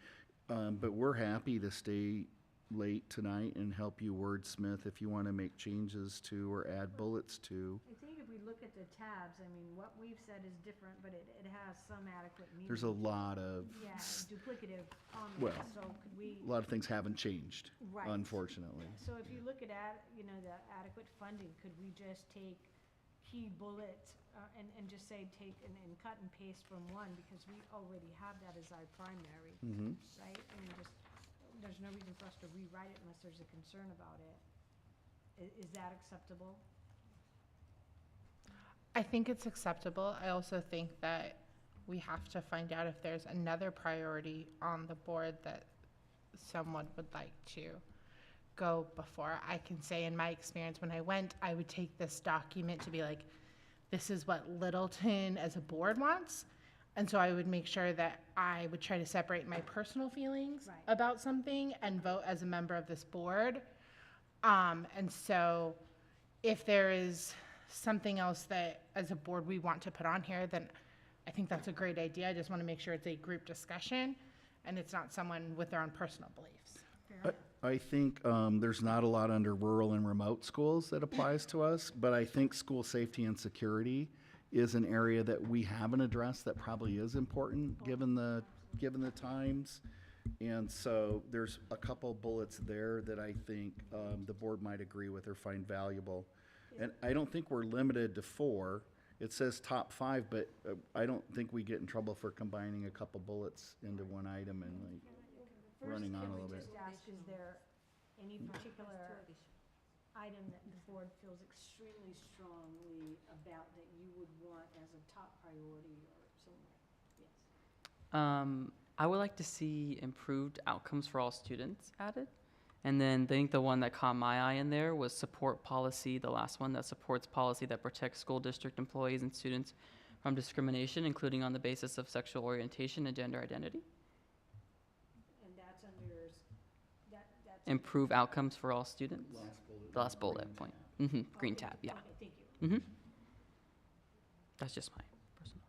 But we're happy to stay late tonight and help you wordsmith if you want to make changes to or add bullets to. I think if we look at the tabs, I mean, what we've said is different, but it has some adequate meaning. There's a lot of, Yeah, duplicative on Well, so could we, a lot of things haven't changed. Right. unfortunately. So if you look at, the adequate funding, could we just take key bullets and just say and cut and paste from one, because we already have that as our primary, Mhm. right? I mean, there's no reason for us to rewrite it unless there's a concern about it. Is that acceptable? I think it's acceptable. I also think that we have to find out if there's another priority on the board that someone would like to go before. I can say in my experience, when I went, I would take this document to be like, this is what Littleton as a board wants. And so I would make sure that I would try to separate my personal feelings Right. about something and vote as a member of this board. And so if there is something else that as a board we want to put on here, then I think that's a great idea. I just want to make sure it's a group discussion and it's not someone with their own personal beliefs. I think there's not a lot under rural and remote schools that applies to us, but I think school safety and security is an area that we haven't addressed that probably is important given the times. And so there's a couple bullets there that I think the board might agree with or find valuable. And I don't think we're limited to 4. It says top 5, but I don't think we get in trouble for combining a couple bullets into one item and like running on a little bit. First, can we just ask, is there any particular item that the board feels extremely strongly about that you would want as a top priority or somewhere? Yes. I would like to see improved outcomes for all students added. And then I think the one that caught my eye in there was support policy, the last one that supports policy that protects school district employees and students from discrimination, including on the basis of sexual orientation and gender identity. And that's under, that's. Improve outcomes for all students. Last bullet. The last bullet point. Green Okay, tab, yeah. Okay, thank you. That's just my personal.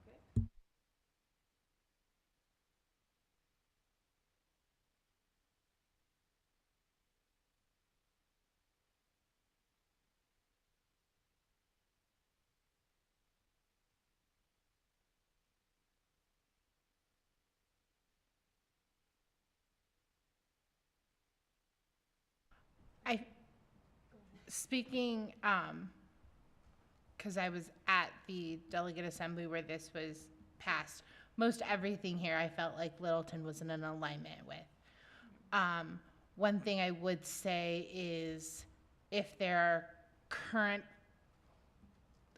Speaking, because I was at the delegate assembly where this was passed, most everything here I felt like Littleton was in an alignment with. One thing I would say is if there are current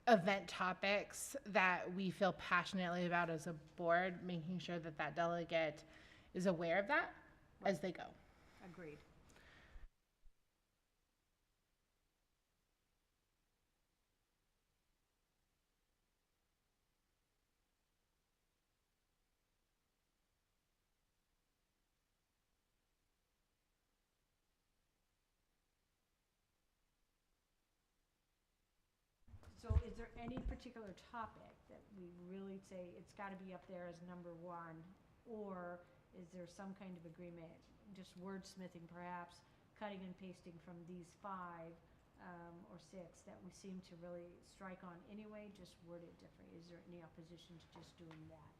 event topics that we feel passionately about as a board, making sure that that delegate is aware of that as they go. Agreed. So is there any particular topic that we really say it's got to be up there as number 1? Or is there some kind of agreement, just wordsmithing perhaps, cutting and pasting from these 5 or 6 that we seem to really strike on anyway, just word it different? Is there any opposition to just doing that?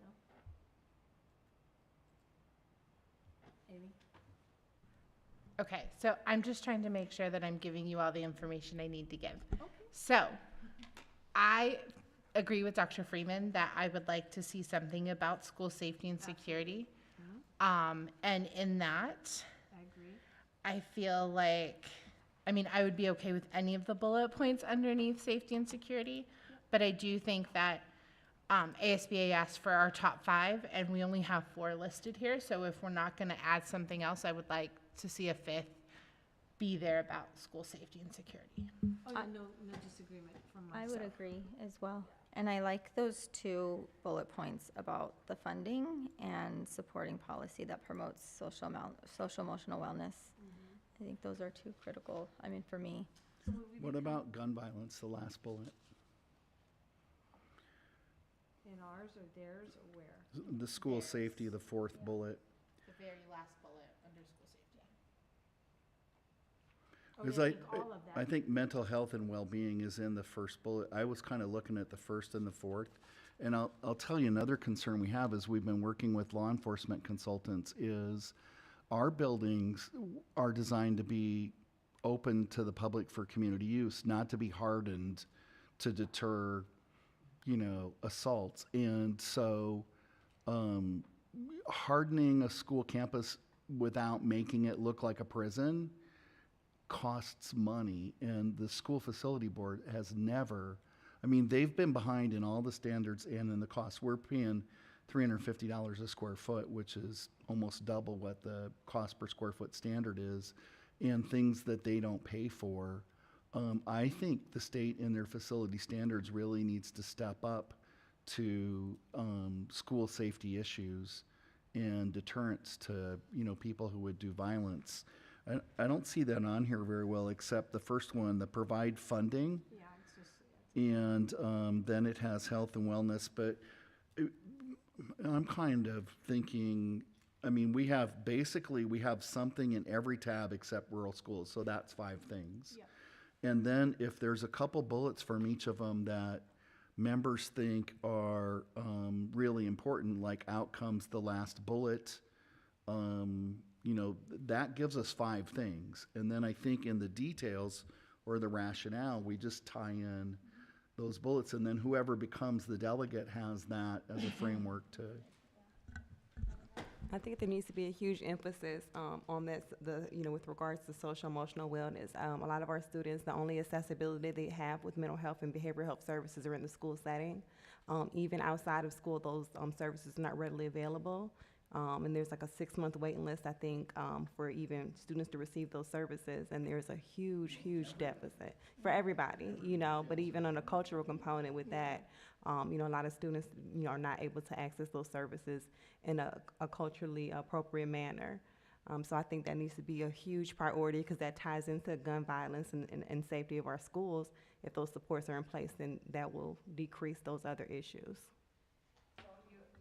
No? Amy? Okay, so I'm just trying to make sure that I'm giving you all the information I need to give. So, I agree with Dr. Freeman that I would like to see something about school safety and security. And in that, I agree. I feel like, I mean, I would be okay with any of the bullet points underneath safety and security, but I do think that ASBA asked for our top 5, and we only have 4 listed here, so if we're not gonna add something else, I would like to see a 5th be there about school safety and security. Oh, yeah, no disagreement from myself. I would agree as well. And I like those 2 bullet points about the funding and supporting policy that promotes social emotional wellness. I think those are 2 critical, I mean, for me. What about gun violence, the last bullet? In ours or theirs or where? The school safety, the 4th bullet. The very last bullet under school safety. Oh, Because yeah, I think all of that. I think mental health and well-being is in the 1st bullet. I was kind of looking at the 1st and the 4th, And I'll tell you another concern we have is we've been working with law enforcement consultants is our buildings are designed to be open to the public for community use, not to be hardened to deter, assaults. And so hardening a school campus without making it look like a prison costs money. And the school facility board has never, they've been behind in all the standards and in the costs. We're paying $350 a square foot, which is almost double what the cost per square foot standard is, and things that they don't pay for. I think the state in their facility standards really needs to step up to school safety issues and deterrence to people who would do violence. I don't see that on here very well, except the first one, the provide funding. Yeah, it's just, And then it has health and wellness, but I'm kind of thinking, we have something in every tab except rural schools, so that's 5 things. yeah. And then if there's a couple bullets from each of them that members think are really important, like outcomes, the last bullet, that gives us 5 things. And then I think in the details or the rationale, we just tie in those bullets, and then whoever becomes the delegate has that as a framework to. I think there needs to be a huge emphasis on this, with regards to social emotional wellness. A lot of our students, the only accessibility they have with mental health and behavioral health services are in the school setting. Even outside of school, those services are not readily available. And there's like a 6-month waiting list, I think, for even students to receive those services. And there's a huge, huge deficit for everybody, but even on a cultural component with that, a lot of students, are not able to access those services in a culturally appropriate manner. So I think that needs to be a huge priority because that ties into gun violence and safety of our schools. If those supports are in place, then that will decrease those other issues. So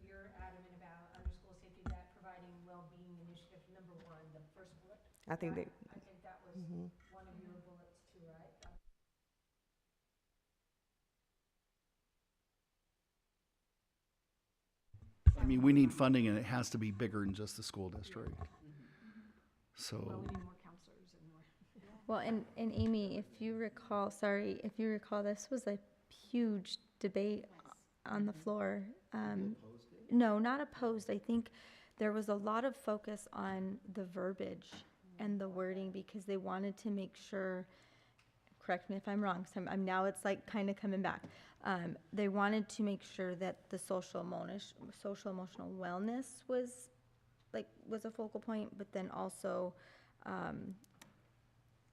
you're adamant about under school safety, that providing well-being initiative, number 1, the first bullet? I think that. I think that was one of your bullets too, right? We need funding, and it has to be bigger than just the school district. So. Well, we need more counselors and more. Well, and Amy, if you recall, this was a huge debate on the floor. No, not opposed. I think there was a lot of focus on the verbiage and the wording because they wanted to make sure, correct me if I'm wrong, so I'm now it's like kind of coming back. They wanted to make sure that the social emotional wellness was a focal point, but then also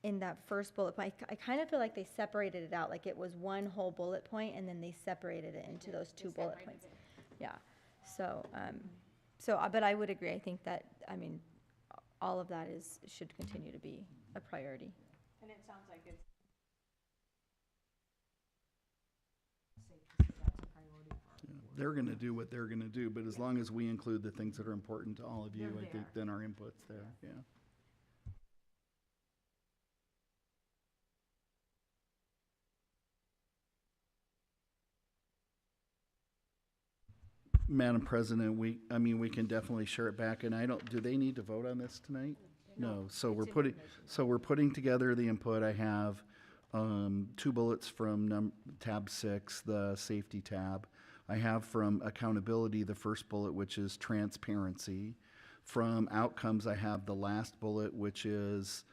in that first bullet point, I kind of feel like they separated it out, like it was one whole bullet point, and then they separated it into those 2 bullet points. Yeah. So, but I would agree. I think that all of that should continue to be a priority. And it sounds like it's They're going to do what they're going to do, but as long as we include the things that are important to all of you, I think then our input's there, yeah. Madam President, we can definitely share it back, and do they need to vote on this tonight? No, so we're putting together the input. I have 2 bullets from tab 6, the safety tab. I have from accountability the first bullet, which is transparency. From outcomes, I have the last bullet, which is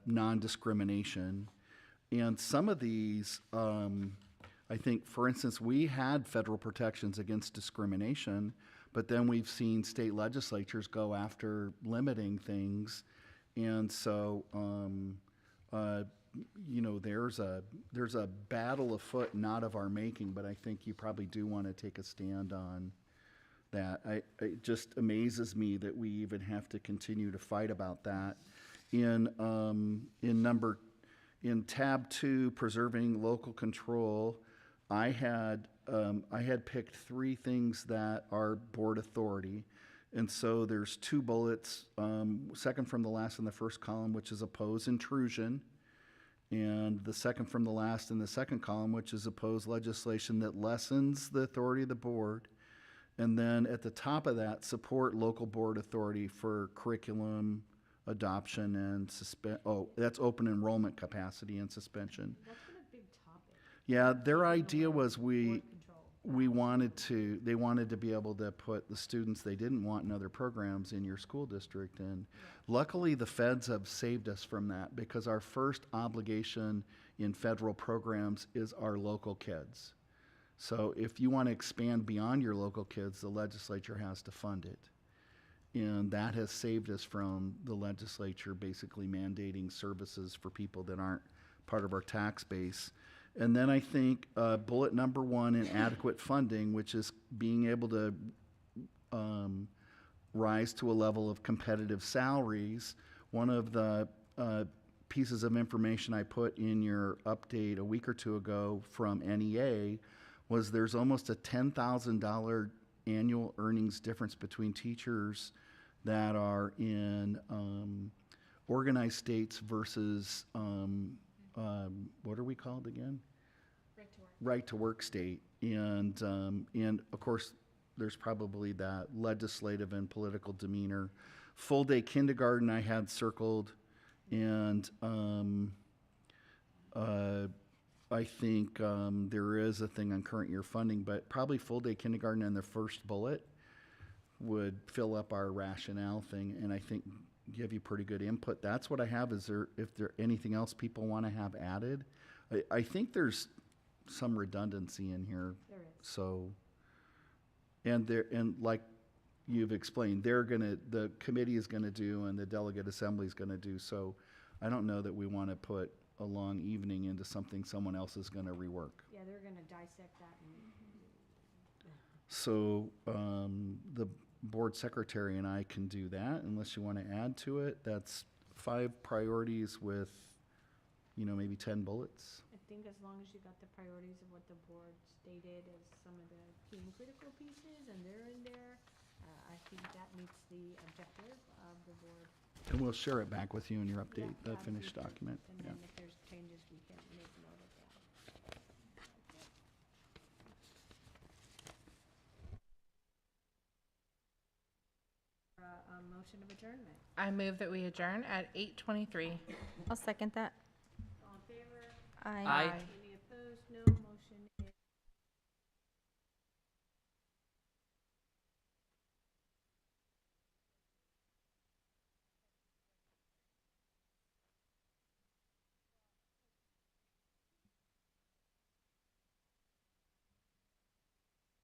non-discrimination. And some of these, I think, for instance, we had federal protections against discrimination, but then we've seen state legislatures go after limiting things. And so, there's a battle afoot, not of our making, but I think you probably do want to take a stand on that. It just amazes me that we even have to continue to fight about that. In tab 2, preserving local control, I had picked 3 things that are board authority. And so there's 2 bullets, second from the last in the first column, which is oppose intrusion. And the second from the last in the second column, which is oppose legislation that lessens the authority of the board. And then at the top of that, support local board authority for curriculum adoption and that's open enrollment capacity and suspension. That's been a big topic. Yeah, their idea was they wanted to be able to put the students they didn't want in other programs in your school district. And luckily the feds have saved us from that, because our first obligation in federal programs is our local kids. So if you want to expand beyond your local kids, the legislature has to fund it. And that has saved us from the legislature basically mandating services for people that aren't part of our tax base. And then I think bullet number 1 in adequate funding, which is being able to rise to a level of competitive salaries. One of the pieces of information I put in your update a week or two ago from NEA was there's almost a $10,000 annual earnings difference between teachers that are in organized states versus what are we called again? Right to work. Right to work state. And of course, there's probably that legislative and political demeanor. Full day kindergarten I had circled, and I think there is a thing on current year funding, but probably full day kindergarten in the first bullet would fill up our rationale thing, and I think give you pretty good input. That's what I have. Is there, if there anything else people want to have added? I think there's some redundancy in here. There is. So, and like you've explained, the committee is gonna do and the delegate assembly is gonna do. So I don't know that we want to put a long evening into something someone else is gonna rework. Yeah, they're gonna dissect that and. So the board secretary and I can do that unless you want to add to it. That's 5 priorities with, maybe 10 bullets. I think as long as you got the priorities of what the board stated as some of the key and critical pieces, and they're in there, I think that meets the objective of the board. And we'll share it back with you in your update, Yeah, the finished future. document. And Yeah. then if there's changes, we can make note of that. A motion of adjournment. I move that we adjourn at 8:23. I'll second that. All in favor? Aye. Aye.